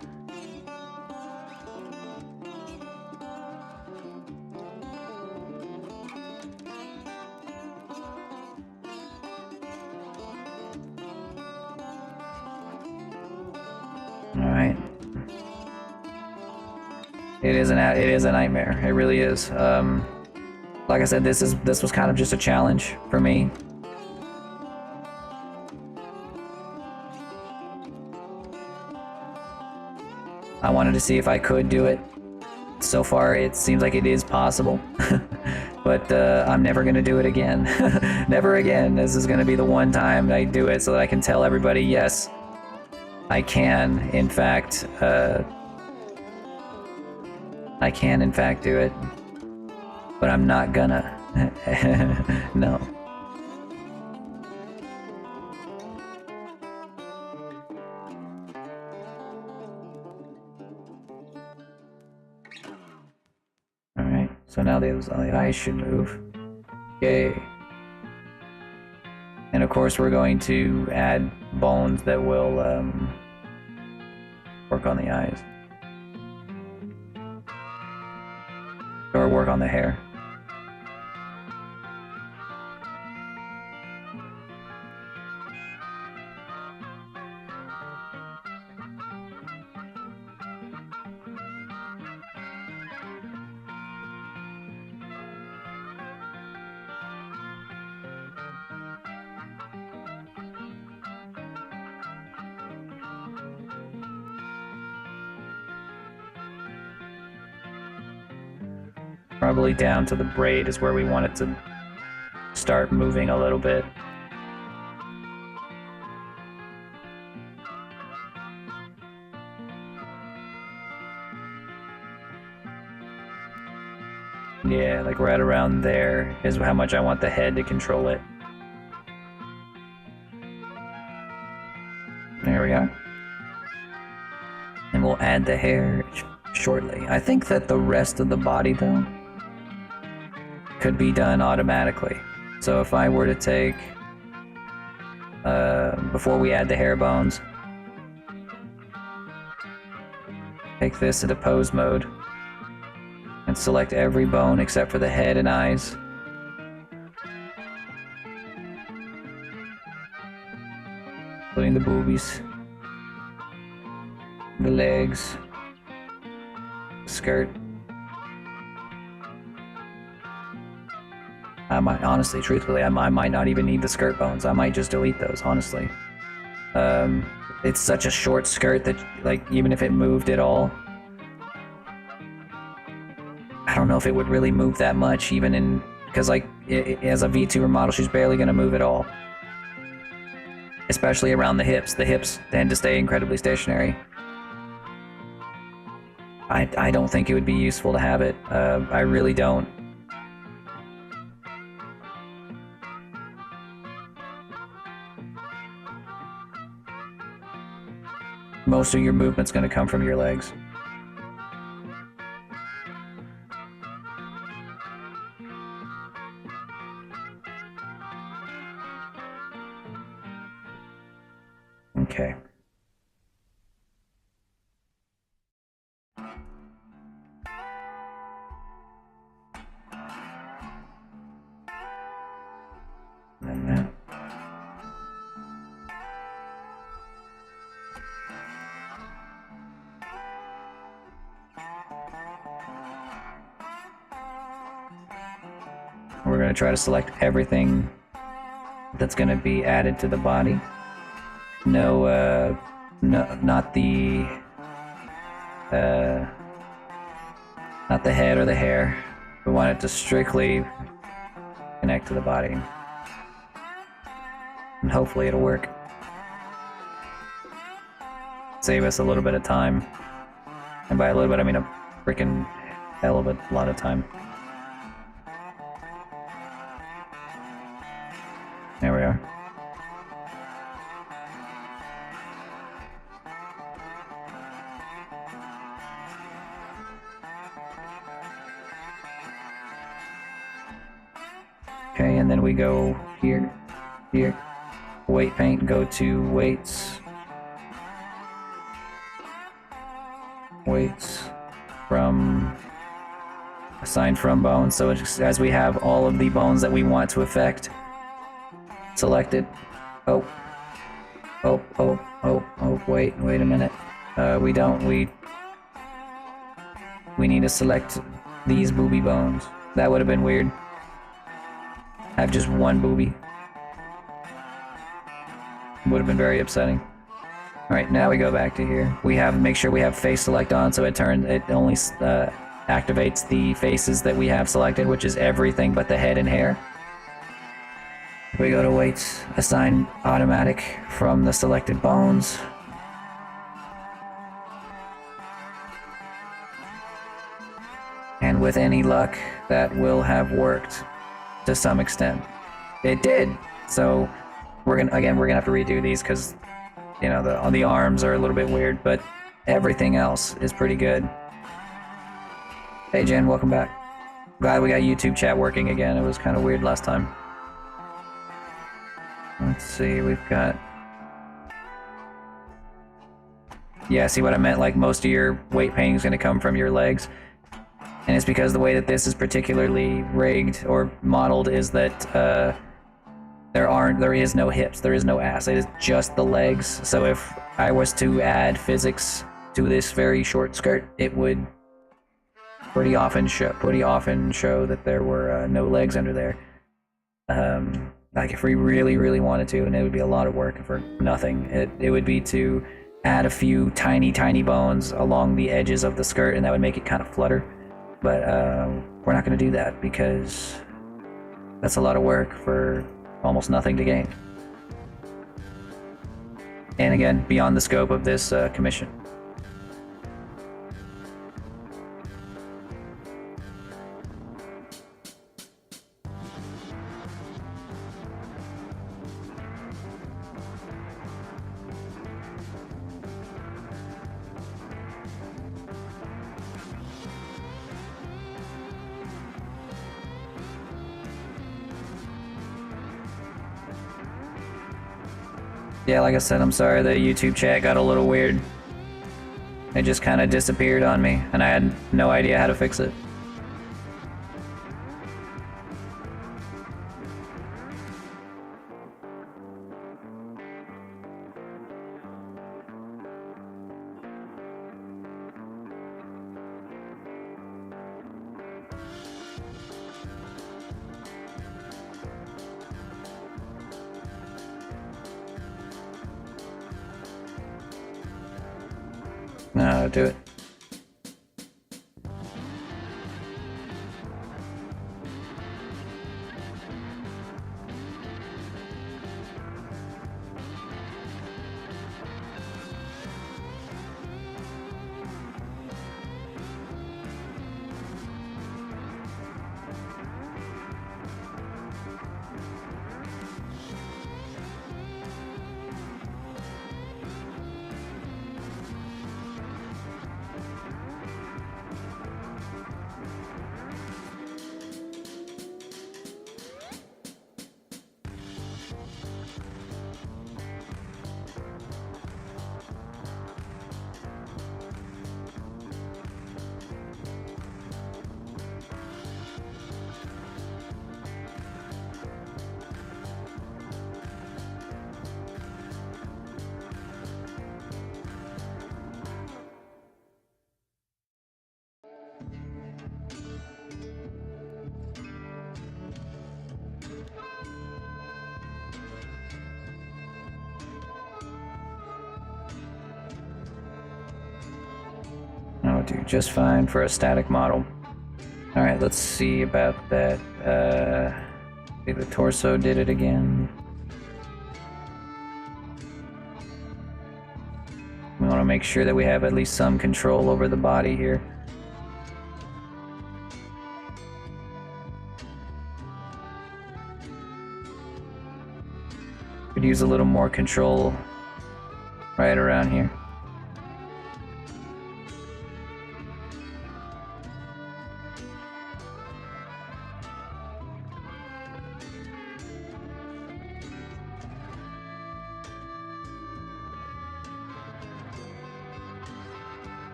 All right. It is a nightmare. It really is. Like I said, this was kind of just a challenge for me. I wanted to see if I could do it. So far, it seems like it is possible. But I'm never gonna do it again. Never again. This is gonna be the one time I do it so that I can tell everybody, yes, I can, in fact, do it. But I'm not gonna. No. Alright, so now the eyes should move. Yay. And of course we're going to add bones that will work on the eyes. Or work on the hair. Probably down to the braid is where we want it to start moving a little bit. Yeah, like right around there is how much I want the head to control it. There we are. And we'll add the hair shortly. I think that the rest of the body, though, could be done automatically. So if I were to take, before we add the hair bones, take this into pose mode and select every bone except for the head and eyes. Including the boobies, the legs, skirt. I might, honestly, truthfully, I might not even need the skirt bones. I might just delete those, honestly. It's such a short skirt that, like, even if it moved at all, I don't know if it would really move that much, even in, because, like, as a VTuber model, she's barely going to move at all. Especially around the hips. The hips tend to stay incredibly stationary. I don't think it would be useful to have it. I really don't. Most of your movement's going to come from your legs. Okay. We're going to try to select everything that's going to be added to the body. No, not the head or the hair. We want it to strictly connect to the body. And hopefully it'll work. Save us a little bit of time. And by a little bit, I mean a freaking hell of a lot of time. There we are. Okay, and then we go here, here. Weight paint, go to weights. Weights from assigned from bones. So as we have all of the bones that we want to affect selected. Oh, wait a minute. We don't. We need to select these booby bones. That would have been weird. Have just one booby. Would have been very upsetting. Alright, now we go back to here. We have, make sure we have face select on, so it only activates the faces that we have selected, which is everything but the head and hair. We go to weights, assign automatic from the selected bones. And with any luck, that will have worked to some extent. It did! So, we're gonna have to redo these because, you know, the arms are a little bit weird, but everything else is pretty good. Hey Jen, welcome back. Glad we got YouTube chat working again. It was kind of weird last time. Let's see, we've got... Yeah, see what I meant? Like, most of your weight painting is going to come from your legs. And it's because the way that this is particularly rigged or modeled is that there is no hips, there is no ass, it is just the legs. So if I was to add physics to this very short skirt, it would pretty often show that there were no legs under there. Like if we really wanted to, and it would be a lot of work for nothing. It would be to add a few tiny bones along the edges of the skirt, and that would make it kind of flutter. But we're not going to do that because that's a lot of work for almost nothing to gain. And again, beyond the scope of this commission. Yeah, like I said, I'm sorry, the YouTube chat got a little weird. It just kind of disappeared on me, and I had no idea how to fix it. No, do it. do just fine for a static model. Alright, let's see about that. See, the torso did it again. We want to make sure that we have at least some control over the body here. Could use a little more control right around here.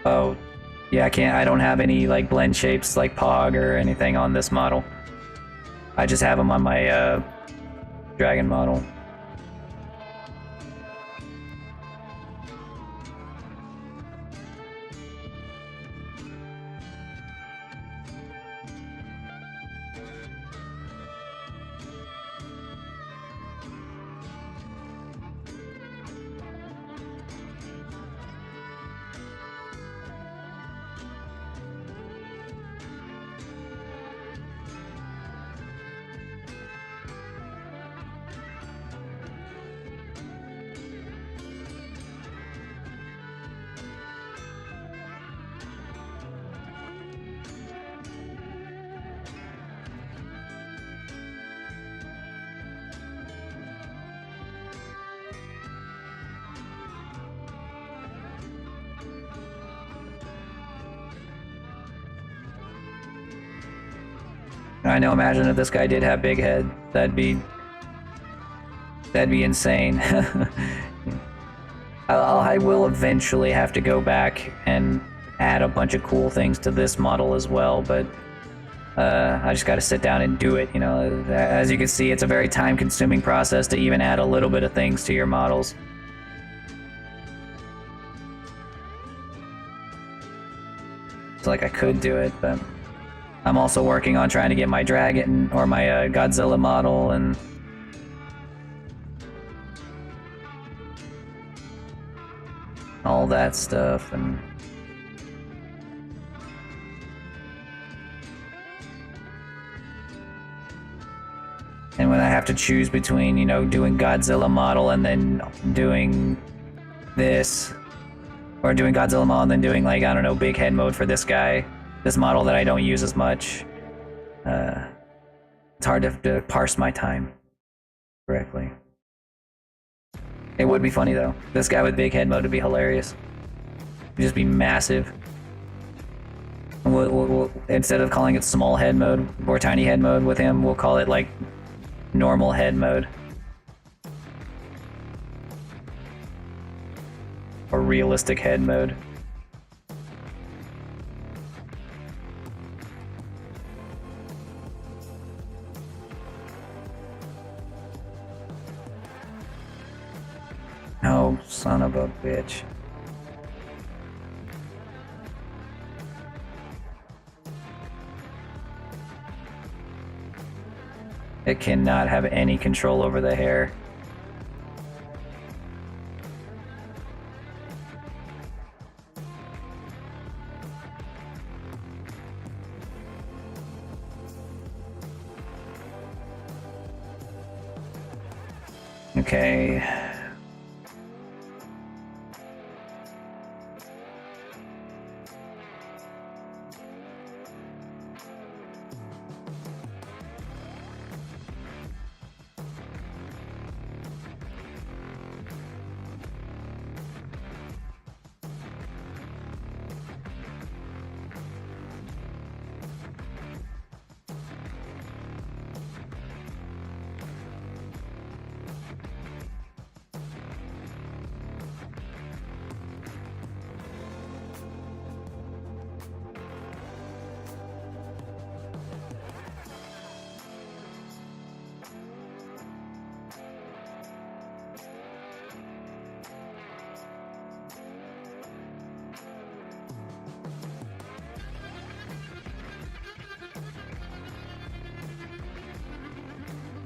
Oh, yeah, I don't have any like blend shapes like Pog or anything on this model. I just have them on my dragon model. I know, imagine if this guy did have big head. That'd be insane. I will eventually have to go back and add a bunch of cool things to this model as well, but I just gotta sit down and do it, you know. As you can see, it's a very time-consuming process to even add a little bit of things to your models. It's like I could do it, but I'm also working on trying to get my dragon or my Godzilla model and all that stuff. And when I have to choose between, you know, doing Godzilla model and then doing this, or doing Godzilla model and then doing, like, I don't know, big head mode for this guy, this model that I don't use as much, it's hard to parse my time correctly. It would be funny though. This guy with big head mode would be hilarious. It'd just be massive. We'll, instead of calling it small head mode or tiny head mode with him, we'll call it like normal head mode. Or realistic head mode. Oh, son of a bitch. It cannot have any control over the hair. Okay.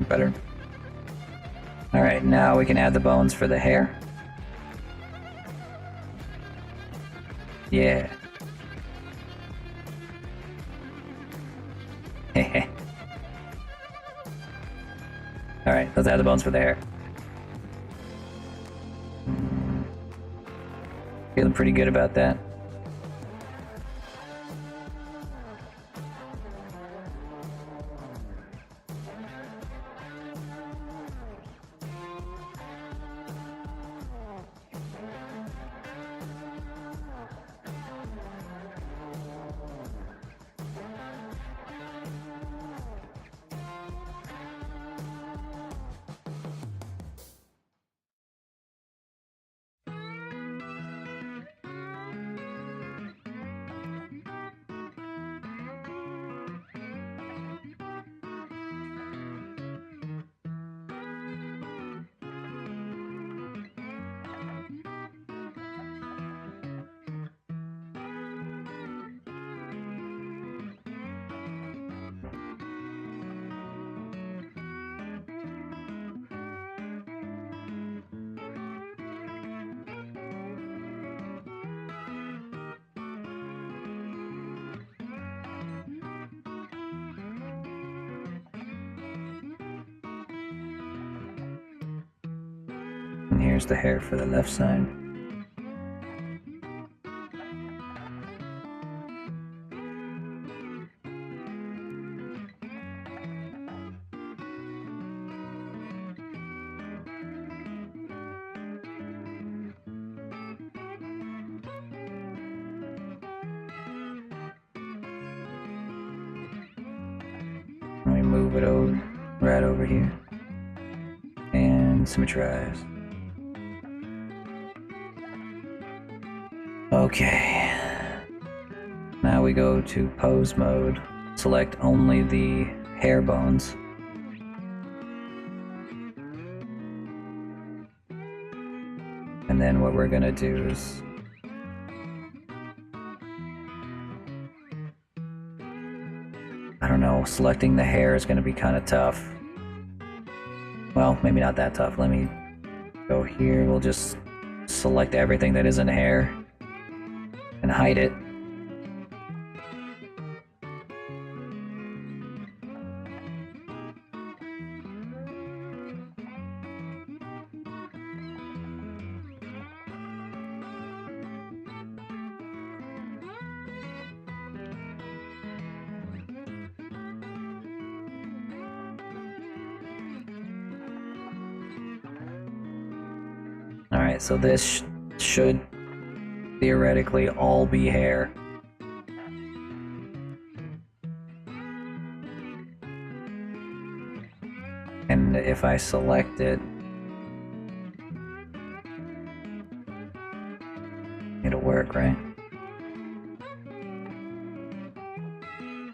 Better. Alright, now we can add the bones for the hair. Yeah. Heh. Alright, let's add the bones for the hair. Feeling pretty good about that. And here's the hair for the left side. Let me move it over, right over here. And symmetrize. Okay. Now we go to pose mode. Select only the hair bones. And then what we're gonna do is I don't know, selecting the hair is gonna be kind of tough. Well, maybe not that tough. Let me go here. We'll just select everything that isn't hair and hide it. Alright, so this should theoretically all be hair. And if I select it, it'll work, right?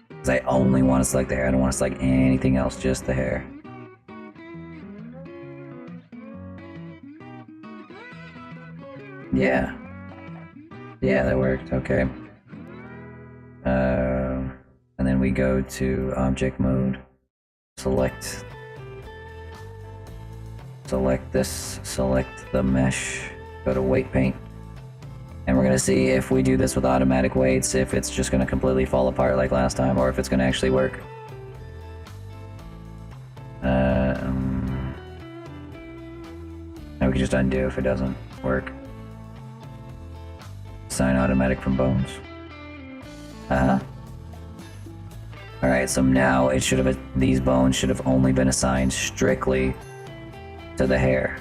Because I only want to select the hair, I don't want to select anything else, just the hair. Yeah. Yeah, that worked. Okay. And then we go to object mode. Select this. Select the mesh. Go to weight paint. And we're gonna see if we do this with automatic weights, if it's just gonna completely fall apart like last time, or if it's gonna actually work. And we can just undo if it doesn't work. Assign automatic from bones. Alright, so now it should have, these bones should have only been assigned strictly to the hair.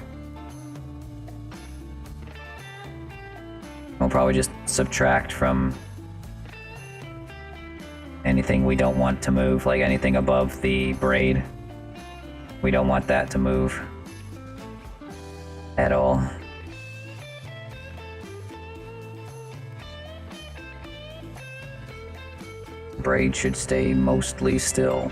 We'll probably just subtract from anything we don't want to move, like anything above the braid. We don't want that to move at all. Braid should stay mostly still.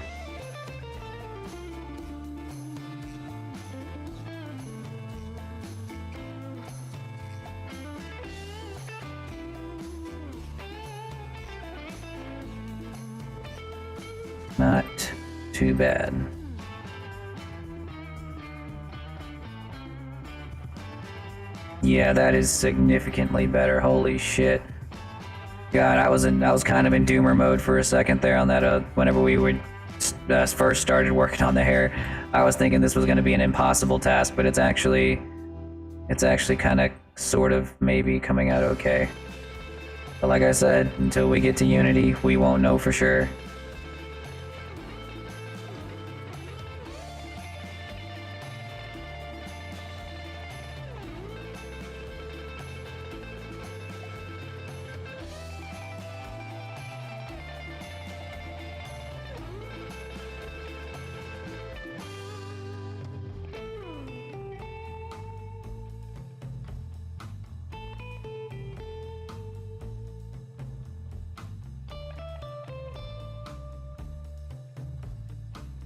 Not too bad. Yeah, that is significantly better. Holy shit. God, I was kind of in doomer mode for a second there on that. Whenever we would first started working on the hair, I was thinking this was going to be an impossible task, but it's actually kind of, sort of, maybe coming out okay. But like I said, until we get to Unity, we won't know for sure.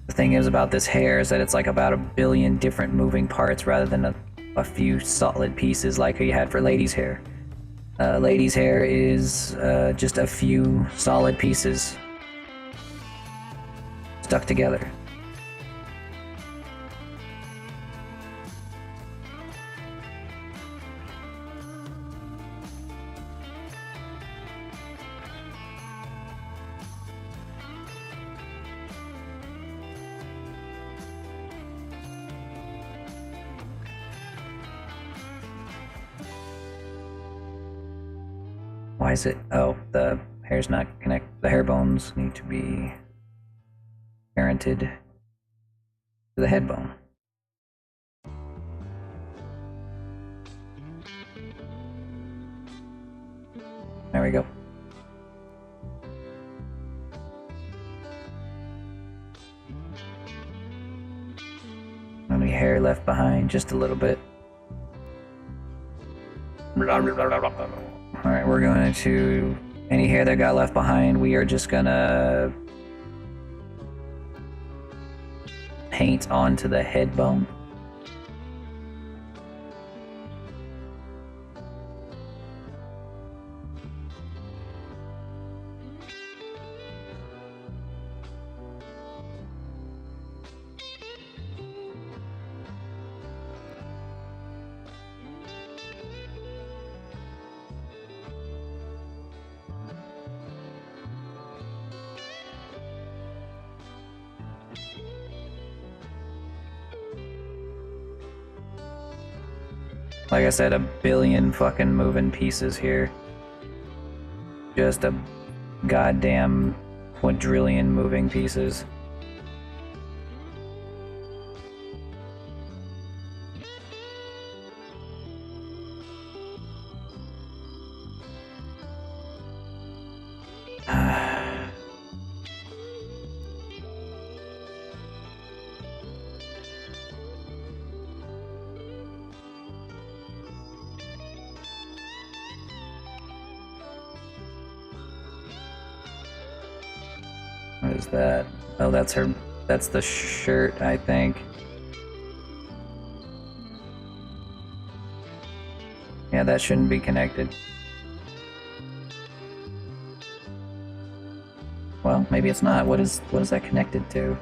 The thing is about this hair is that it's like about 1 billion different moving parts rather than a few solid pieces like you had for ladies' hair. Ladies' hair is just a few solid pieces stuck together. Why is it? Oh, the hair's not connect. The hair bones need to be parented to the head bone. There we go. Only hair left behind, just a little bit. Alright, we're going to... Any hair that got left behind, we are just gonna... paint onto the head bone. Like I said, 1 billion fucking moving pieces here. Just a goddamn quadrillion moving pieces. What is that? Oh, that's her. That's the shirt, I think. Yeah, that shouldn't be connected. Well, maybe it's not. What is that connected to?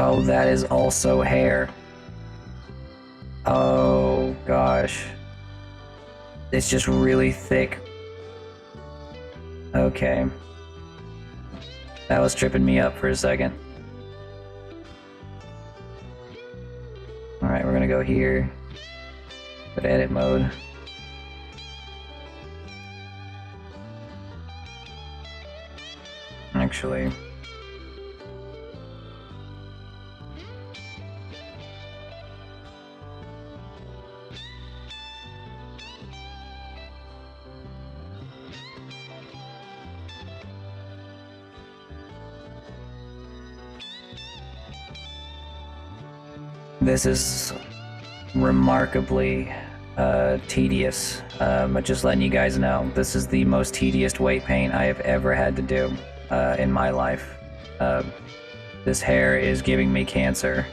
Oh, that is also hair. Oh, gosh. It's just really thick. Okay. That was tripping me up for a second. Alright, we're gonna go here. Go to edit mode. Actually... This is remarkably tedious, but just letting you guys know, this is the most tedious weight paint I have ever had to do in my life. This hair is giving me cancer.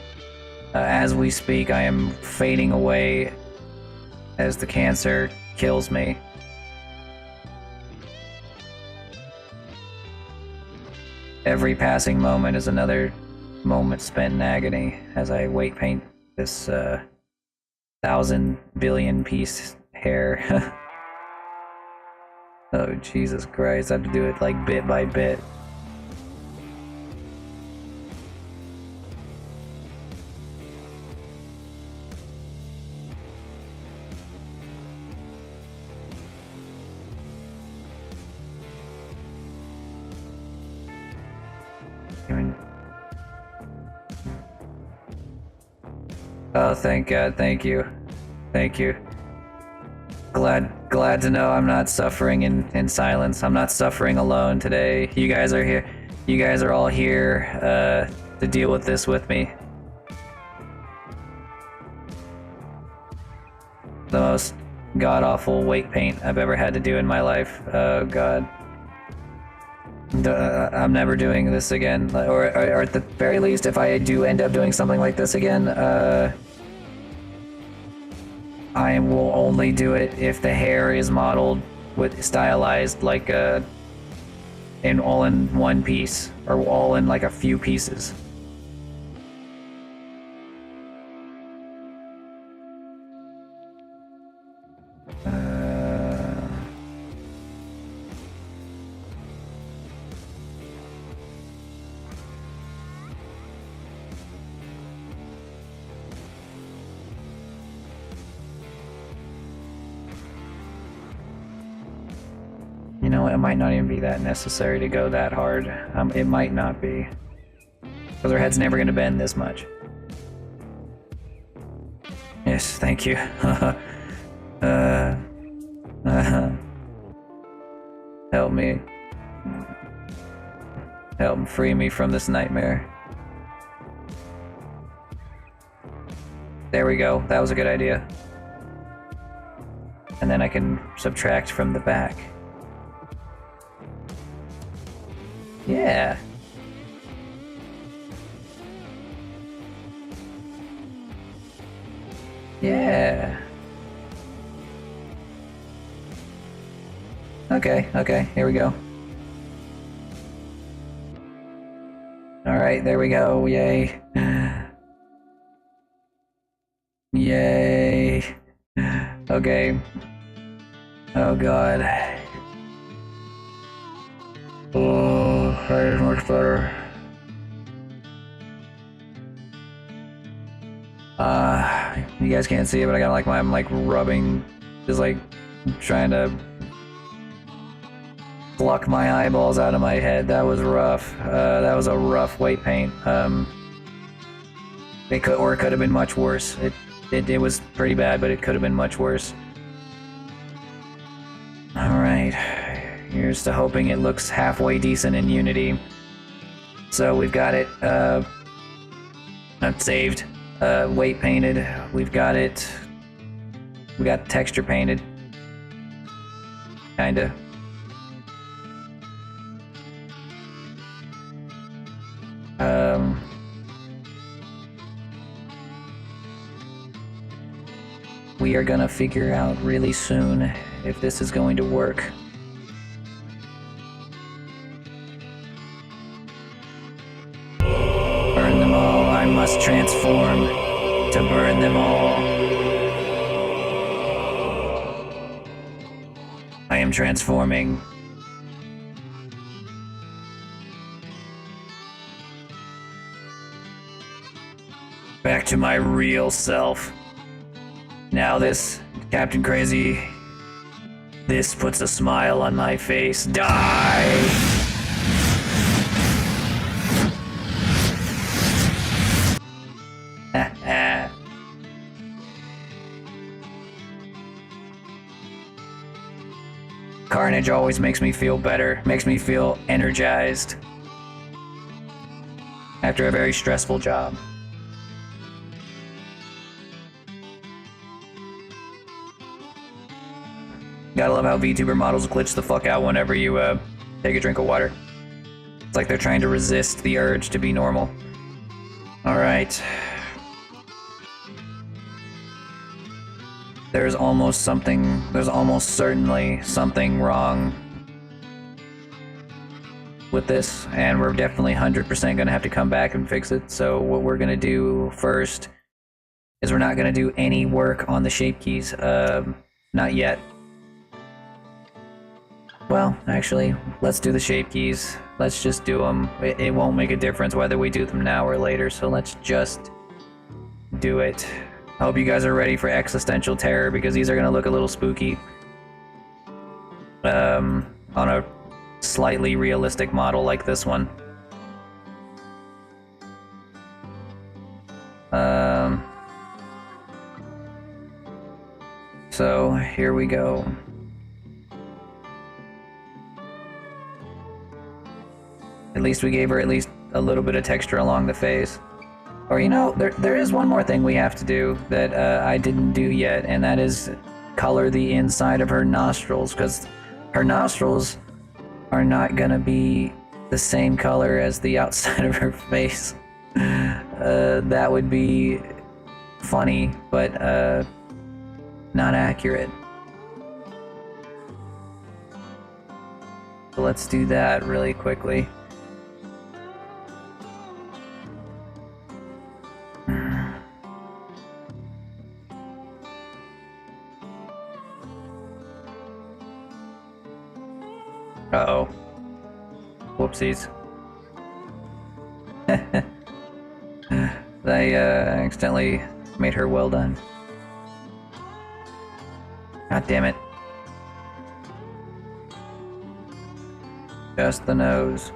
As we speak, I am fading away as the cancer kills me. Every passing moment is another moment spent in agony as I weight paint this 1,000 billion piece hair. Oh, Jesus Christ, I have to do it like bit by bit. Oh, thank God, thank you. Thank you. Glad to know I'm not suffering in silence. I'm not suffering alone today. You guys are here. You guys are all here to deal with this with me. The most god-awful weight paint I've ever had to do in my life. Oh, God. I'm never doing this again. Or at the very least, if I do end up doing something like this again, I will only do it if the hair is modeled with stylized like in all in one piece or all in like a few pieces. You know, it might not even be that necessary to go that hard. It might not be. Because our head's never going to bend this much. Yes, thank you. Help me. Help free me from this nightmare. There we go. That was a good idea. And then I can subtract from the back. Yeah. Yeah. Okay, here we go. Alright, there we go, yay. Yay. Okay. Oh God. Oh, that is much better. You guys can't see it, but I got like I'm like rubbing, just like trying to pluck my eyeballs out of my head. That was rough. That was a rough weight paint. It could have been much worse. It was pretty bad, but it could have been much worse. All right. Here's to hoping it looks halfway decent in Unity. So we've got it saved, weight painted. We've got it. We got texture painted. Kinda. We are gonna figure out really soon if this is going to work. Burn them all. I must transform to burn them all. I am transforming. Back to my real self. Now this, Captain Crazy, this puts a smile on my face. Die! Carnage always makes me feel better, makes me feel energized after a very stressful job. Gotta love how VTuber models glitch the fuck out whenever you take a drink of water. It's like they're trying to resist the urge to be normal. Alright. There's almost certainly something wrong with this, and we're definitely 100% gonna have to come back and fix it. So what we're gonna do first is we're not gonna do any work on the shape keys, not yet. Well, actually, let's do the shape keys. Let's just do them. It won't make a difference whether we do them now or later, so let's just do it. I hope you guys are ready for existential terror, because these are gonna look a little spooky. On a slightly realistic model like this one. So here we go. At least we gave her at least a little bit of texture along the face. Or you know, there is one more thing we have to do that I didn't do yet, and that is color the inside of her nostrils, because her nostrils are not gonna be the same color as the outside of her face. That would be funny, but not accurate. So let's do that really quickly. Uh-oh. Whoopsies. I accidentally made her well done. God damn it. Just the nose.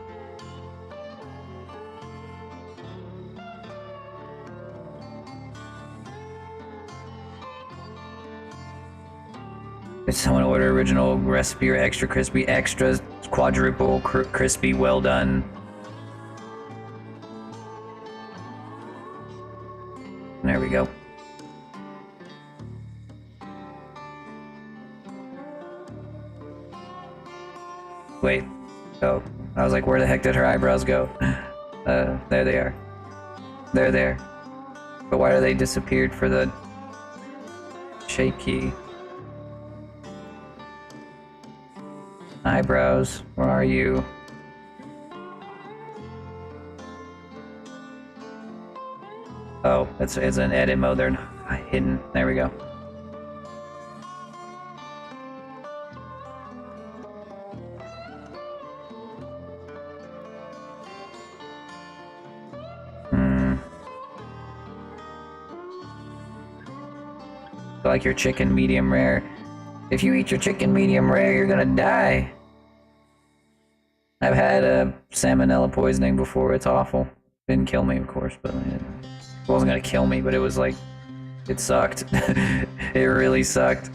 Did someone order original recipe or extra crispy? Extra quadruple crispy well done. There we go. Wait. Oh, I was like, where the heck did her eyebrows go? There they are. They're there. But why are they disappeared for the shape key? Eyebrows, where are you? Oh, it's an edit mode, they're not hidden. There we go. Like your chicken medium rare. If you eat your chicken medium rare, you're gonna die. I've had a salmonella poisoning before. It's awful. Didn't kill me, of course, but it wasn't gonna kill me. But it was like, it sucked. It really sucked.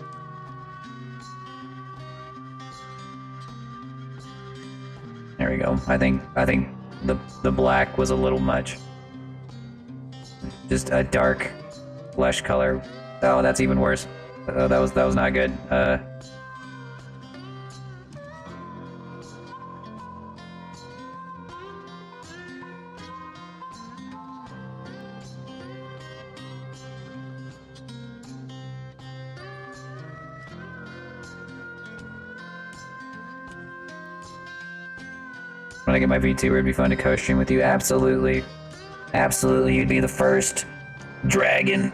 There we go. I think the black was a little much. Just a dark flesh color. Oh, that's even worse. That was not good. When I get my VTuber, it'd be fun to co-stream with you. Absolutely. Absolutely, you'd be the first dragon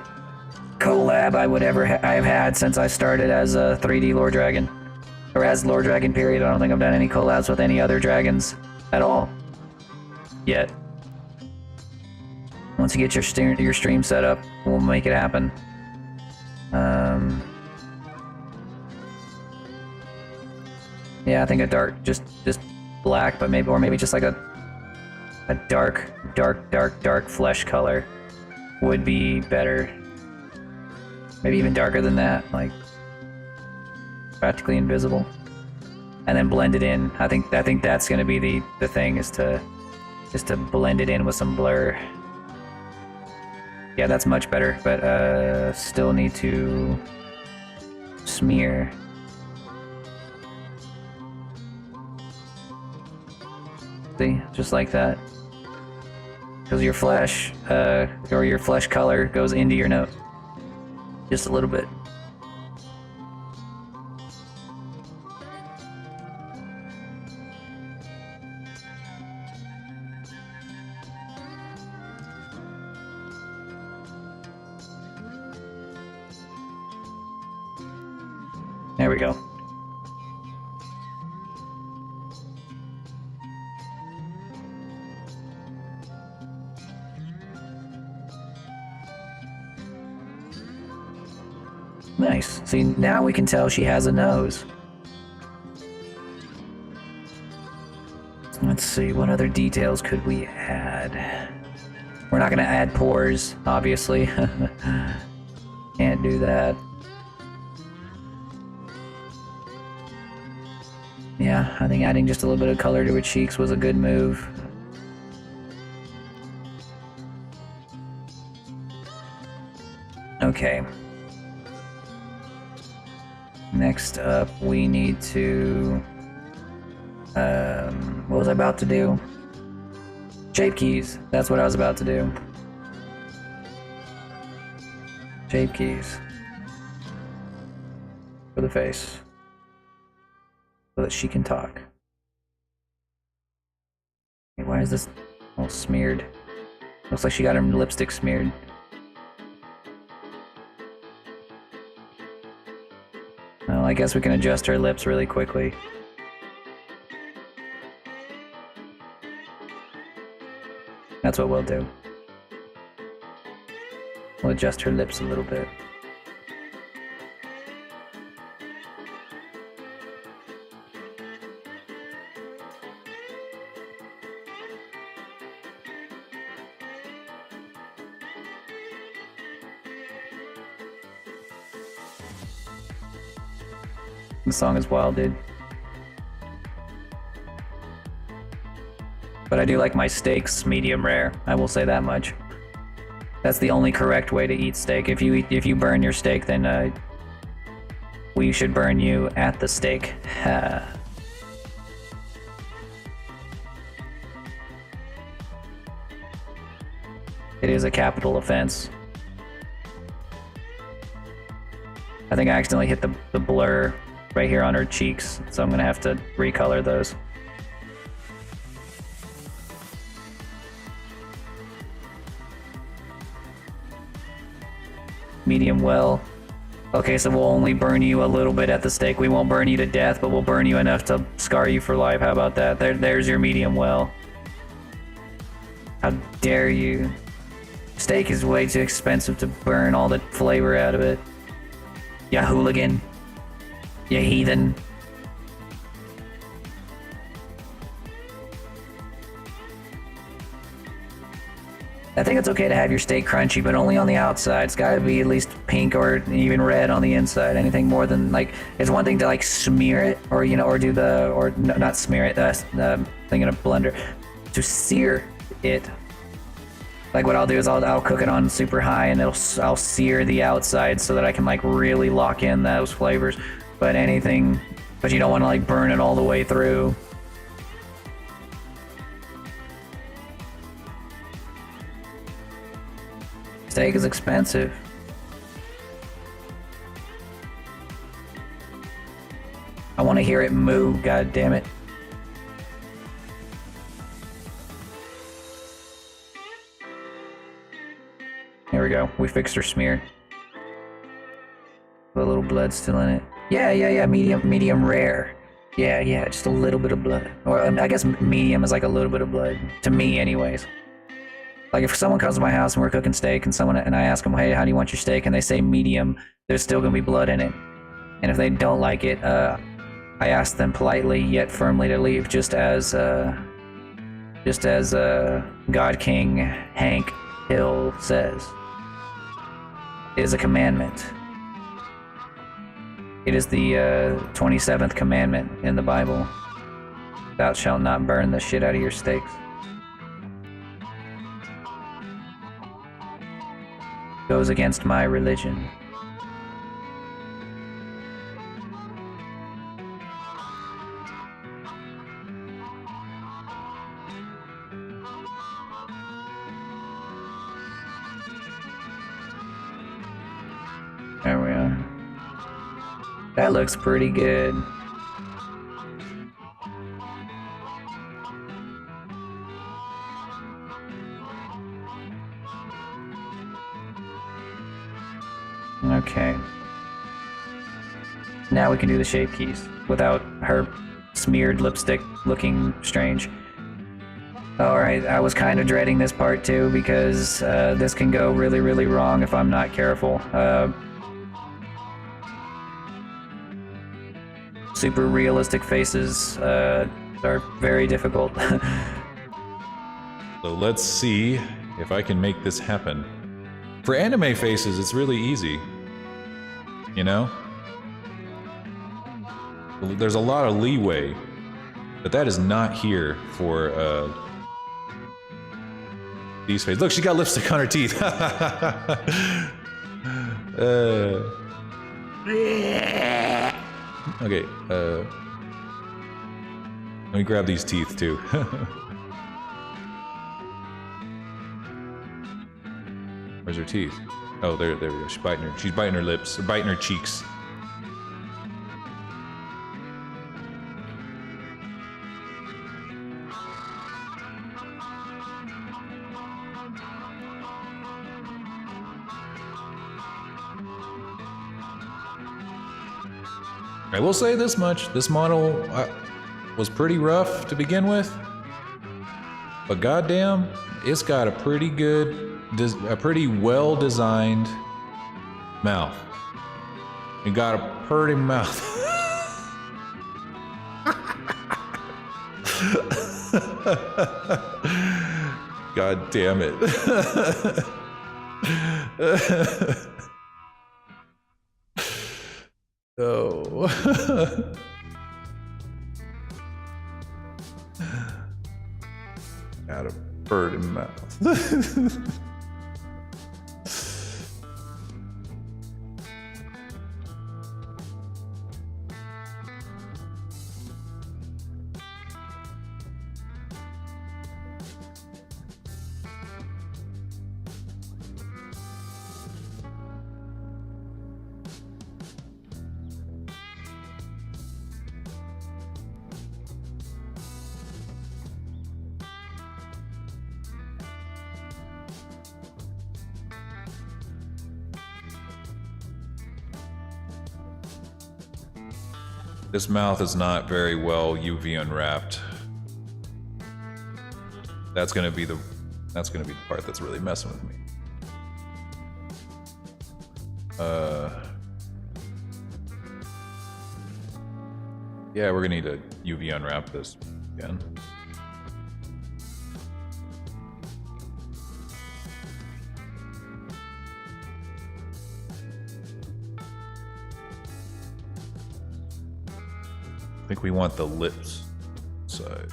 collab I've had since I started as a 3D Lore Dragon. Or as Lore Dragon, period. I don't think I've done any collabs with any other dragons at all. Yet. Once you get your stream set up, we'll make it happen. Yeah, I think a dark, just black, but maybe just like a dark flesh color would be better. Maybe even darker than that, like practically invisible, and then blend it in. I think that's gonna be the thing, is to blend it in with some blur. Yeah, that's much better, but still need to smear. See, just like that, because your flesh or your flesh color goes into your nose. Just a little bit. we go. Nice. See, now we can tell she has a nose. Let's see, what other details could we add? We're not gonna add pores, obviously. Can't do that. Yeah, I think adding just a little bit of color to her cheeks was a good move. Okay. Next up, we need to... what was I about to do? Shape keys. That's what I was about to do. Shape keys. For the face. So that she can talk. Hey, why is this all smeared? Looks like she got her lipstick smeared. Well, I guess we can adjust her lips really quickly. That's what we'll do. We'll adjust her lips a little bit. The song is wild, dude. But I do like my steaks medium rare. I will say that much. That's the only correct way to eat steak. If you burn your steak, then we should burn you at the stake. Ha. It is a capital offense. I think I accidentally hit the blur right here on her cheeks, so I'm gonna have to recolor those. Medium well. Okay, so we'll only burn you a little bit at the stake. We won't burn you to death, but we'll burn you enough to scar you for life. How about that? There's your medium well. How dare you? Steak is way too expensive to burn all the flavor out of it. Ya hooligan. Ya heathen. I think it's okay to have your steak crunchy, but only on the outside. It's gotta be at least pink or even red on the inside. Anything more than, like, it's one thing to, like, smear it, or, you know, or do the, or no, not smear it, that's thing in a blender. To sear it. Like, what I'll do is I'll cook it on super high, and I'll sear the outside so that I can, like, really lock in those flavors. But anything, but you don't want to, like, burn it all the way through. Steak is expensive. I want to hear it moo, god damn it. There we go. We fixed her smear. A little blood still in it. Yeah, medium rare. Yeah, just a little bit of blood. Or I guess medium is like a little bit of blood. To me, anyways. Like, if someone comes to my house and we're cooking steak and I ask them, hey, how do you want your steak? And they say medium, there's still gonna be blood in it. And if they don't like it, I ask them politely yet firmly to leave, just as God King Hank Hill says. It is a commandment. It is the 27th commandment in the Bible. Thou shalt not burn the shit out of your steaks. Goes against my religion. There we are. That looks pretty good. Okay. Now we can do the shape keys without her smeared lipstick looking strange. Alright, I was kind of dreading this part too because this can go really, really wrong if I'm not careful. Super realistic faces are very difficult. So let's see if I can make this happen. For anime faces, it's really easy. You know? There's a lot of leeway, but that is not here for these faces. Look, she got lipstick on her teeth. Okay, let me grab these teeth too. Where's her teeth? Oh, there we go. She's biting her lips, or biting her cheeks. I will say this much: this model was pretty rough to begin with, but goddamn, it's got a pretty well-designed mouth. It got a pretty mouth. God damn it. Oh. Got a bird in mouth. This mouth is not very well UV unwrapped. That's gonna be the part that's really messing with me. Yeah, we're gonna need to UV unwrap this again. I think we want the lips side.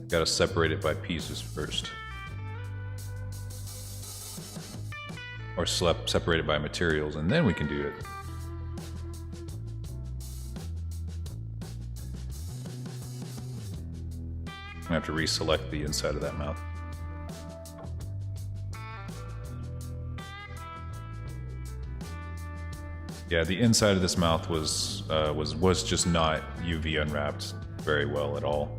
Gotta separate it by pieces first. Or separate it by materials, and then we can do it. I'm gonna have to reselect the inside of that mouth. Yeah, the inside of this mouth was just not UV unwrapped very well at all.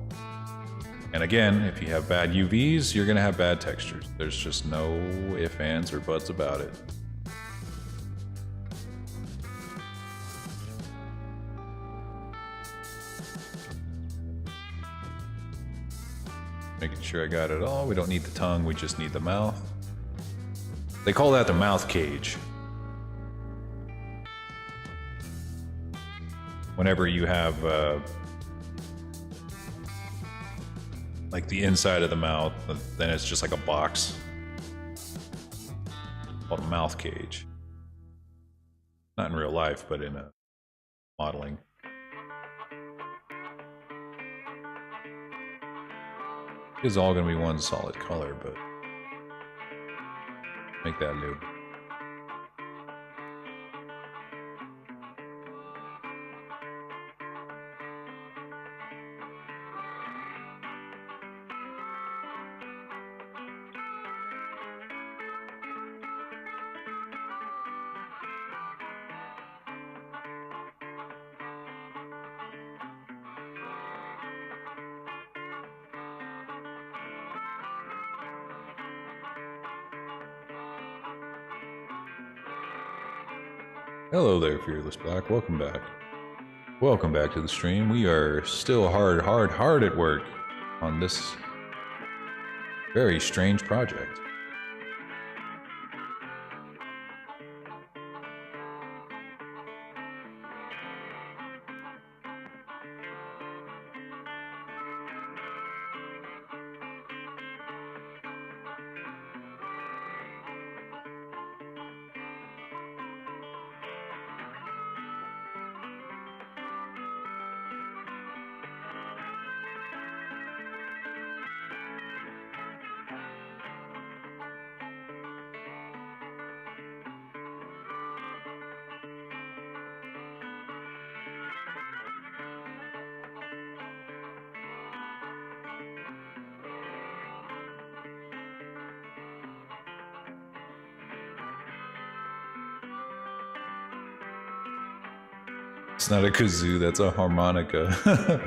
And again, if you have bad UVs, you're gonna have bad textures. There's just no ifs, ands, or buts about it. Making sure I got it all. We don't need the tongue, we just need the mouth. They call that the mouth cage. Whenever you have like the inside of the mouth, then it's just like a box called a mouth cage. Not in real life, but in a modeling. It's all going to be one solid color, but make that new. Hello there, Fearless Black. Welcome back. Welcome back to the stream. We are still hard at work on this very strange project. It's not a kazoo, that's a harmonica. There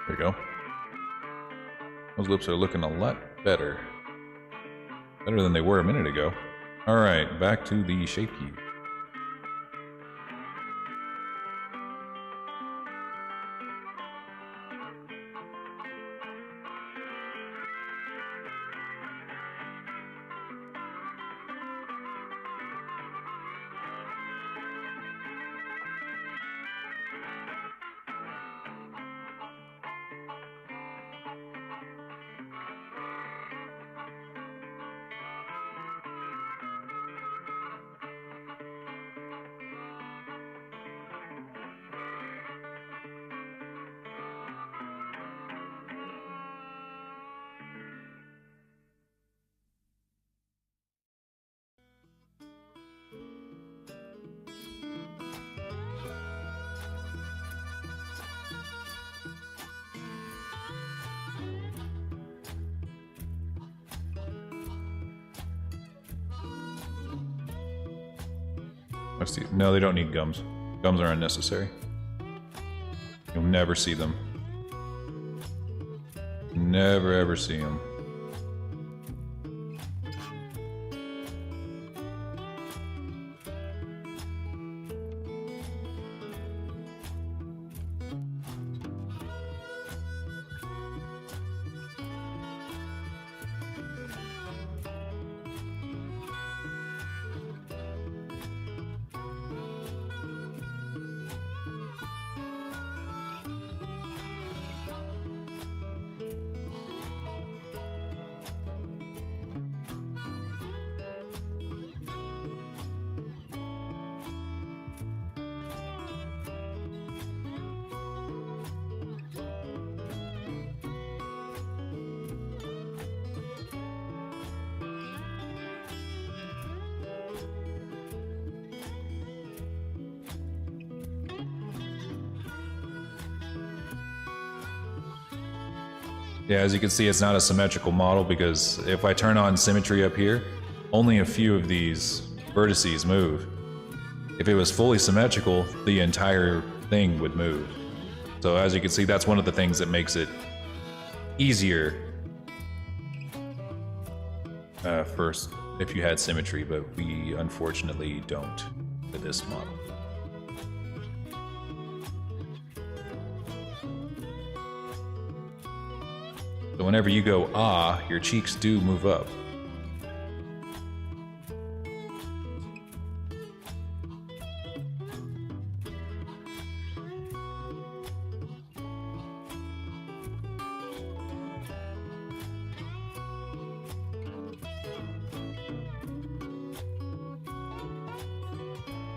we go. Those lips are looking a lot better. Better than they were a minute ago. Alright, back to the shape key. No, they don't need gums. Gums are unnecessary. You'll never see them. Never ever see them. Yeah, as you can see, it's not a symmetrical model because if I turn on symmetry up here, only a few of these vertices move. If it was fully symmetrical, the entire thing would move. So as you can see, that's one of the things that makes it easier first if you had symmetry, but we unfortunately don't for this model. So whenever you go ah, your cheeks do move up.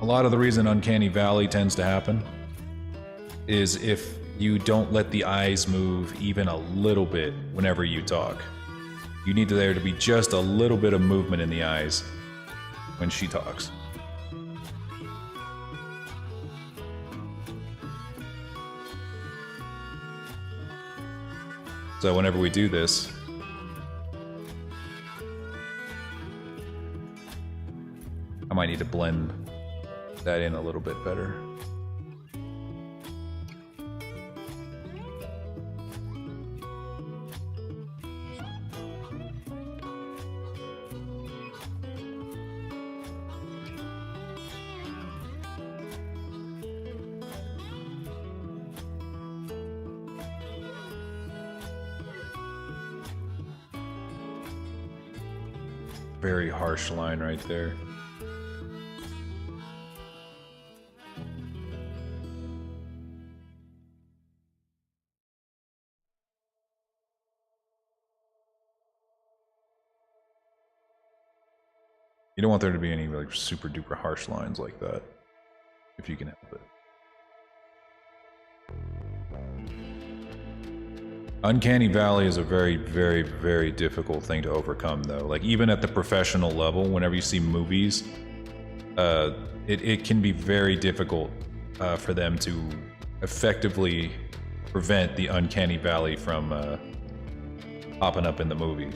A lot of the reason Uncanny Valley tends to happen is if you don't let the eyes move even a little bit whenever you talk. You need there to be just a little bit of movement in the eyes when she talks. So whenever we do this, I might need to blend that in a little bit better. Very harsh line right there. You don't want there to be any like super duper harsh lines like that, if you can help it. Uncanny Valley is a very, very, very difficult thing to overcome, though. Like, even at the professional level, whenever you see movies, it can be very difficult for them to effectively prevent the Uncanny Valley from popping up in the movie.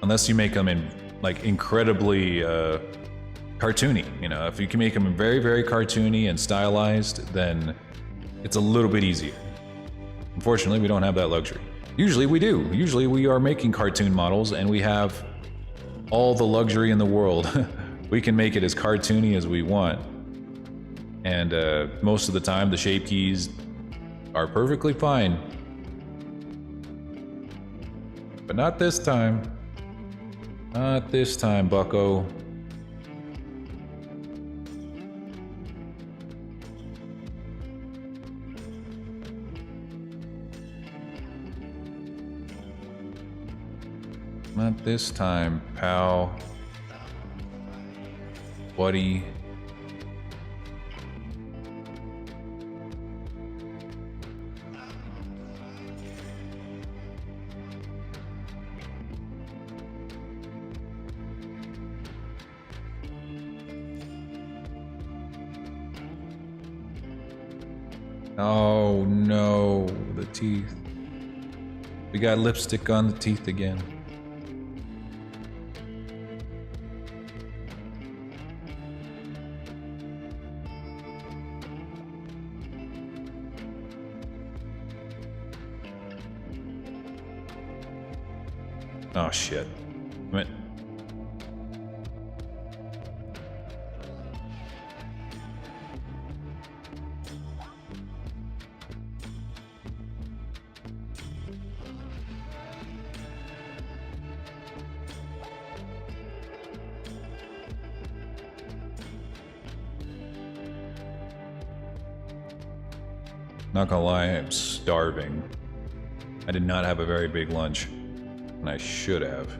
Unless you make them in like incredibly cartoony, you know. If you can make them very, very cartoony and stylized, then it's a little bit easier. Unfortunately, we don't have that luxury. Usually we do. Usually we are making cartoon models and we have all the luxury in the world. We can make it as cartoony as we want. And most of the time the shape keys are perfectly fine. But not this time. Not this time, bucko. Not this time, pal. Buddy. Oh no, the teeth. We got lipstick on the teeth again. Oh shit. Wait. Not gonna lie, I'm starving. I did not have a very big lunch, and I should have.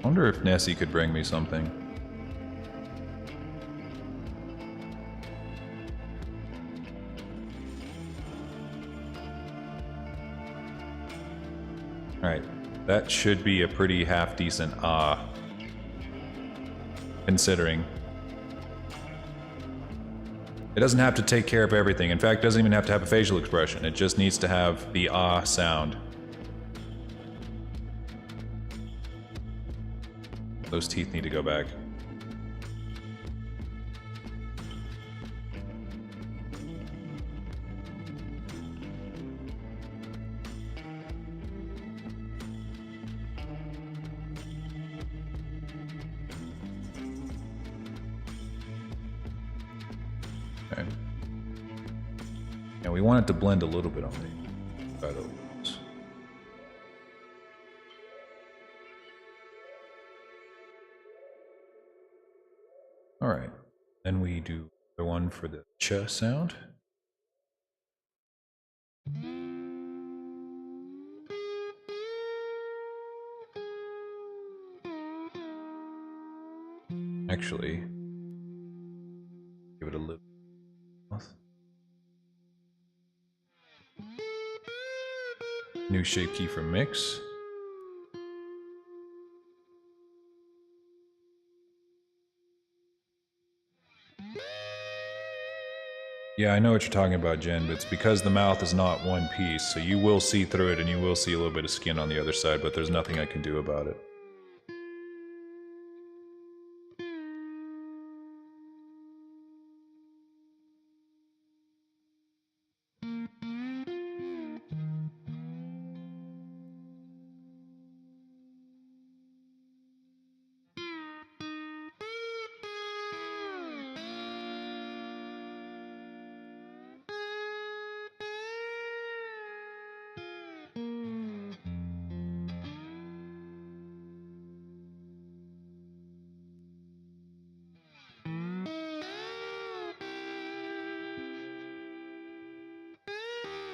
I wonder if Nessie could bring me something. Alright, that should be a pretty half-decent considering. It doesn't have to take care of everything. In fact, it doesn't even have to have a facial expression. It just needs to have the ah sound. Those teeth need to go back. Okay. And we want it to blend a little bit on the side of the lips. All right. Then we do the one for the ch sound. Actually, give it a little. New shape key for mix. Yeah, I know what you're talking about, Jen, but it's because the mouth is not one piece, so you will see through it and you will see a little bit of skin on the other side, but there's nothing I can do about it.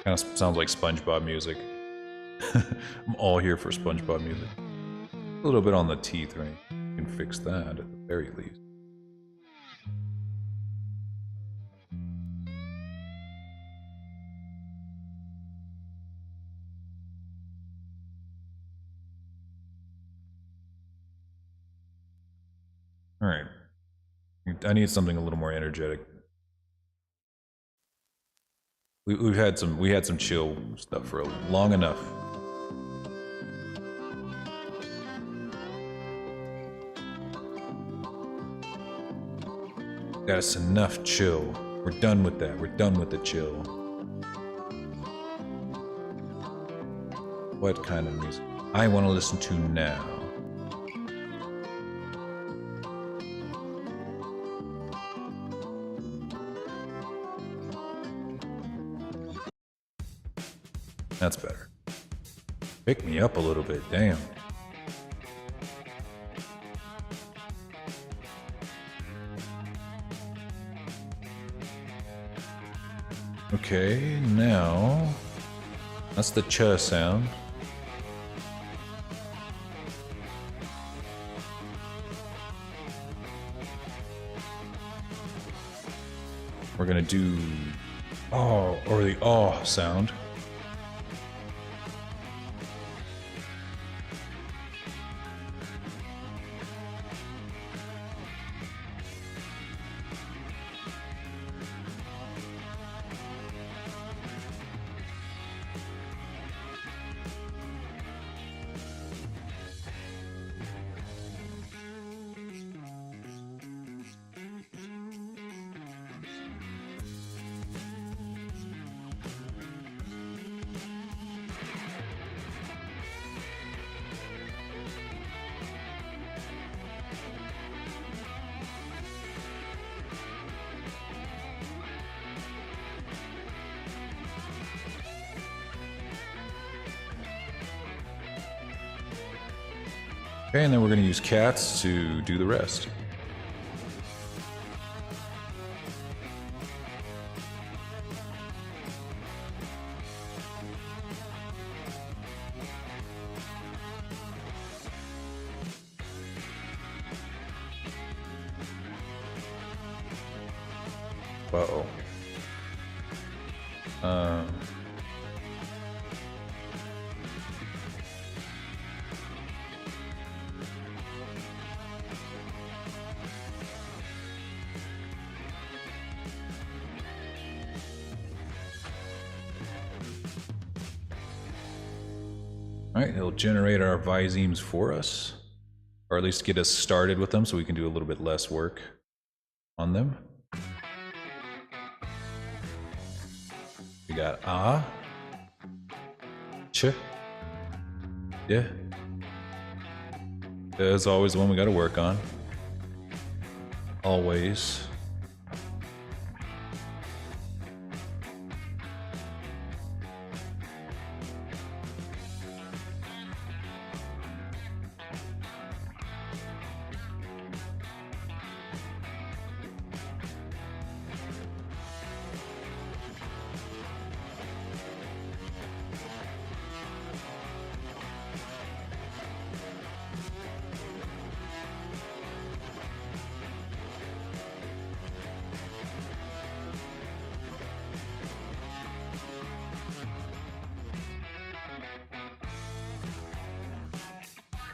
Kind of sounds like SpongeBob music. I'm all here for SpongeBob music. A little bit on the teeth, right? You can fix that at the very least. All right. I need something a little more energetic. We had some chill stuff for long enough. Got us enough chill. We're done with that. We're done with the chill. What kind of music I want to listen to now? That's better. Pick me up a little bit, damn. Okay, now that's the ch sound. We're gonna do oh, or the oh sound. Okay, and then we're going to use cats to do the rest. Uh-oh. Alright, it'll generate our Visemes for us. Or at least get us started with them so we can do a little bit less work on them. We got ch, yeah. There's always the one we gotta work on. Always.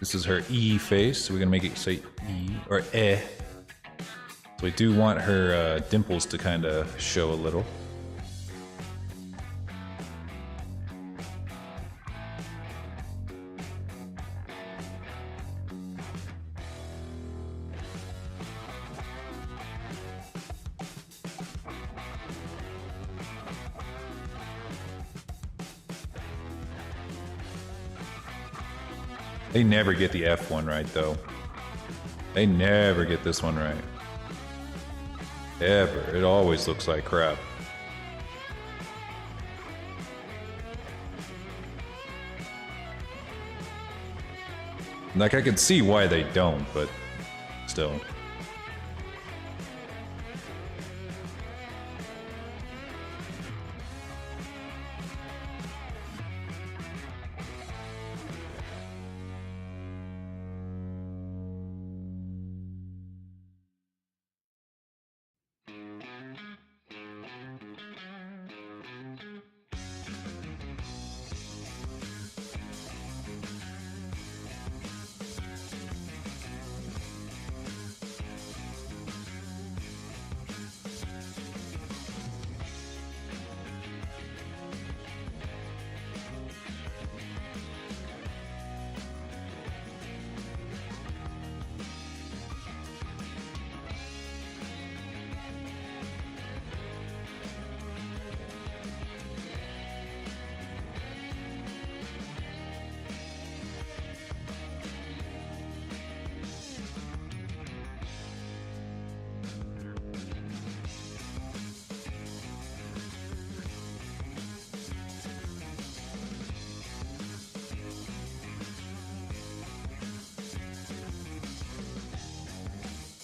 This is her E face, so we're gonna make it say E or eh. So we do want her dimples to kind of show a little. They never get the F one right, though. They never get this one right. Ever. It always looks like crap. Like, I can see why they don't, but still.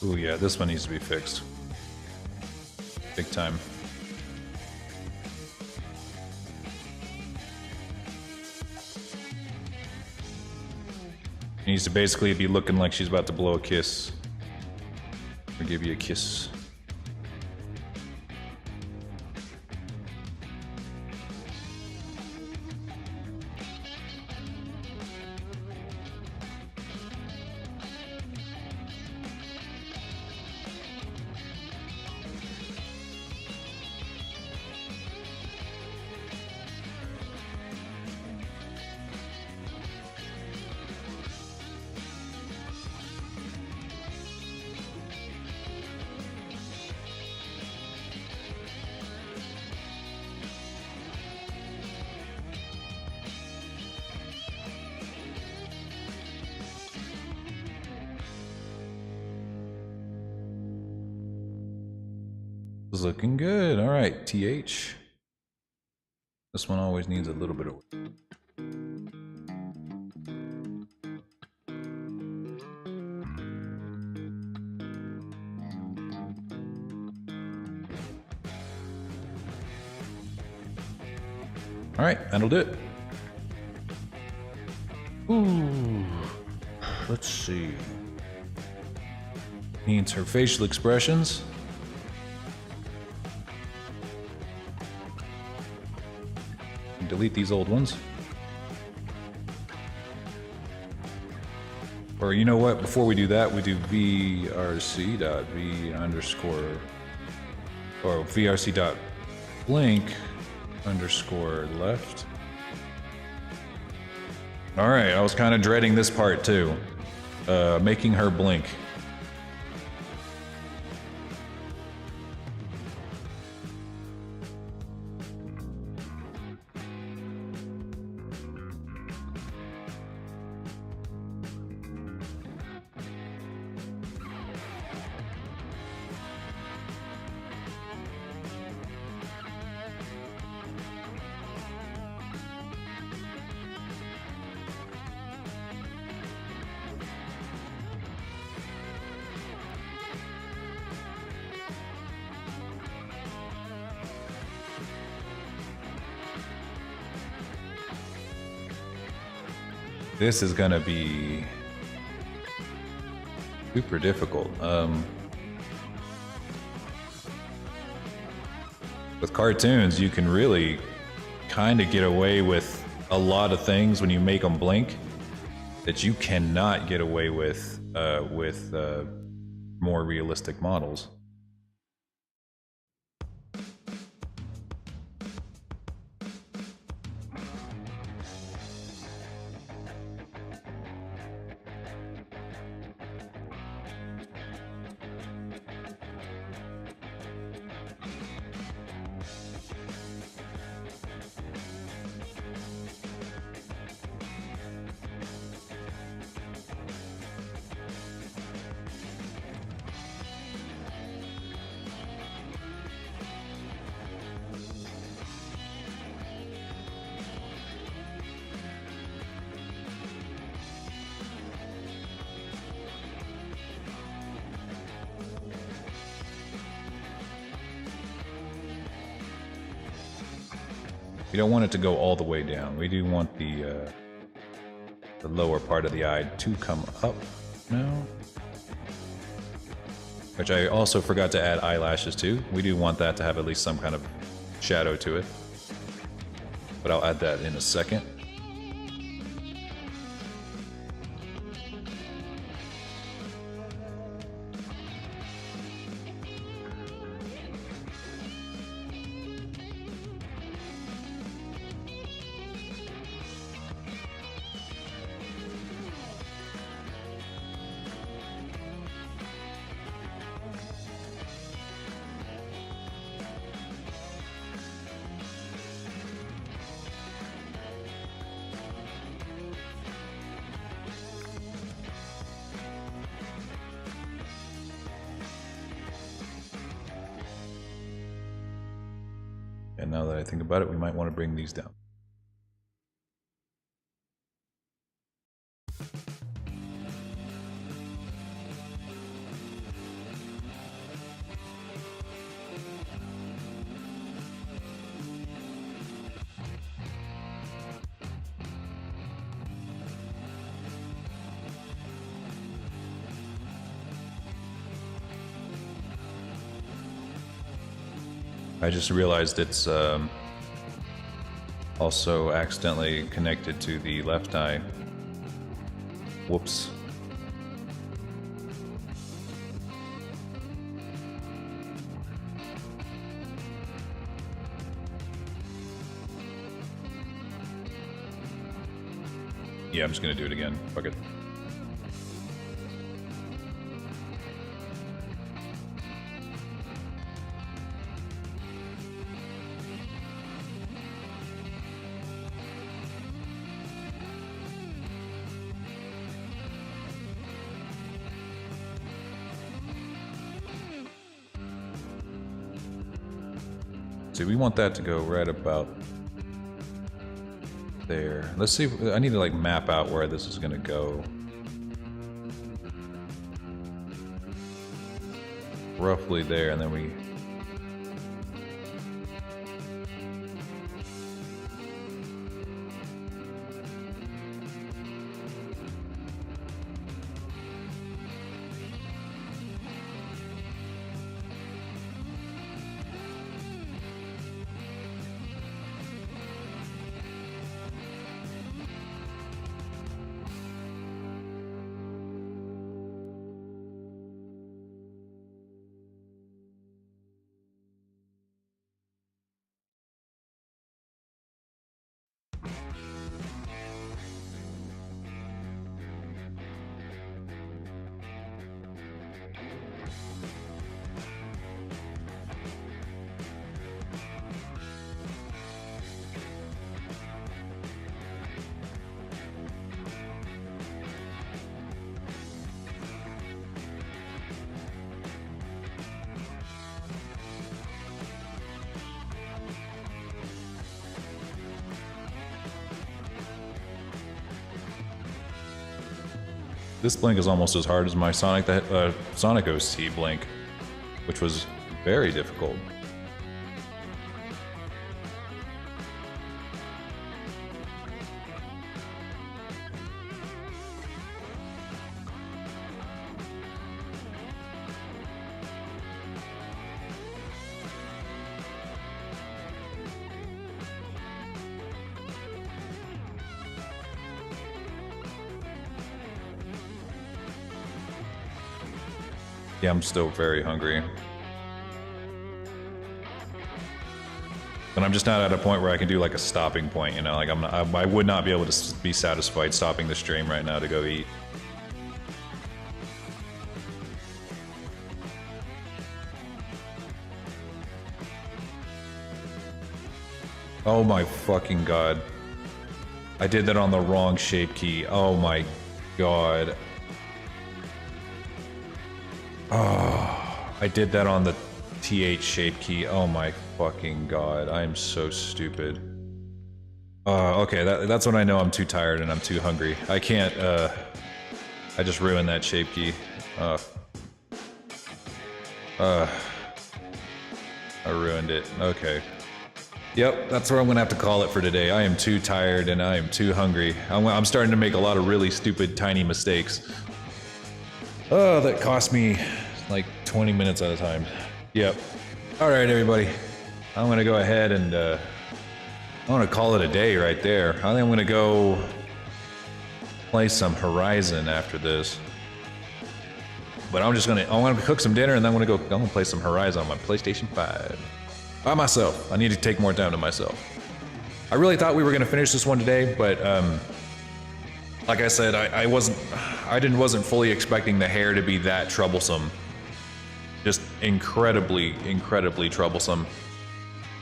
Ooh, yeah, this one needs to be fixed. Big time. She needs to basically be looking like she's about to blow a kiss. Or give you a kiss. Is looking good. All right, TH. This one always needs a little bit of work. All right, that'll do it. Ooh, let's see. Needs her facial expressions. Delete these old ones. Or you know what, before we do that, we do vrc.v underscore or vrc.blink underscore left. All right, I was kind of dreading this part too. Making her blink. This is gonna be super difficult. With cartoons, you can really kind of get away with a lot of things when you make them blink that you cannot get away with more realistic models. We don't want it to go all the way down. We do want the lower part of the eye to come up now. Which I also forgot to add eyelashes too. We do want that to have at least some kind of shadow to it. But I'll add that in a second. And now that I think about it, we might want to bring these down. I just realized it's also accidentally connected to the left eye. Whoops. Yeah, I'm just gonna do it again. Fuck it. See, we want that to go right about there. Let's see if I need to like map out where this is gonna go. Roughly there, and then we This blink is almost as hard as my Sonic OC blink, which was very difficult. Yeah, I'm still very hungry. But I'm just not at a point where I can do like a stopping point, you know? Like I would not be able to be satisfied stopping the stream right now to go eat. Oh my fucking god. I did that on the wrong shape key. Oh my god. Oh, I did that on the TH shape key. Oh my fucking god. I am so stupid. Okay, that's when I know I'm too tired and I'm too hungry. I can't, I just ruined that shape key. I ruined it. Okay. Yep, that's where I'm gonna have to call it for today. I am too tired and I am too hungry. I'm starting to make a lot of really stupid, tiny mistakes. Oh, that cost me like 20 minutes at a time. Yep. All right, everybody. I'm gonna go ahead and I'm gonna call it a day right there. I think I'm gonna go play some Horizon after this. But I'm gonna cook some dinner and then I'm gonna play some Horizon on my PlayStation 5. By myself. I need to take more time to myself. I really thought we were gonna finish this one today, but like I said, I wasn't fully expecting the hair to be that troublesome. Just incredibly, incredibly troublesome.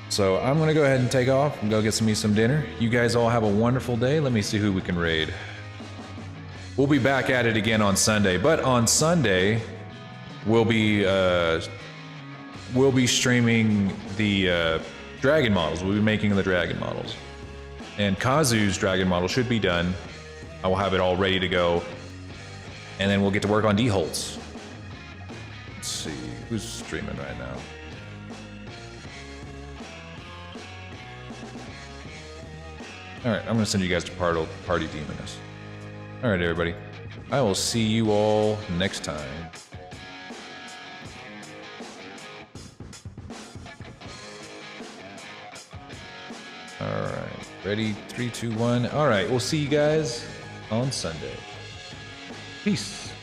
So I'm gonna go ahead and take off and go get me some dinner. You guys all have a wonderful day. Let me see who we can raid. We'll be back at it again on Sunday, but on Sunday we'll be streaming the dragon models. We'll be making the dragon models. And Kazu's dragon model should be done. I will have it all ready to go. And then we'll get to work on D-Holtz. Let's see, who's streaming right now? Alright, I'm gonna send you guys to Party Demoness. Alright, everybody. I will see you all next time. Alright, ready? 3, 2, 1. Alright, we'll see you guys on Sunday. Peace.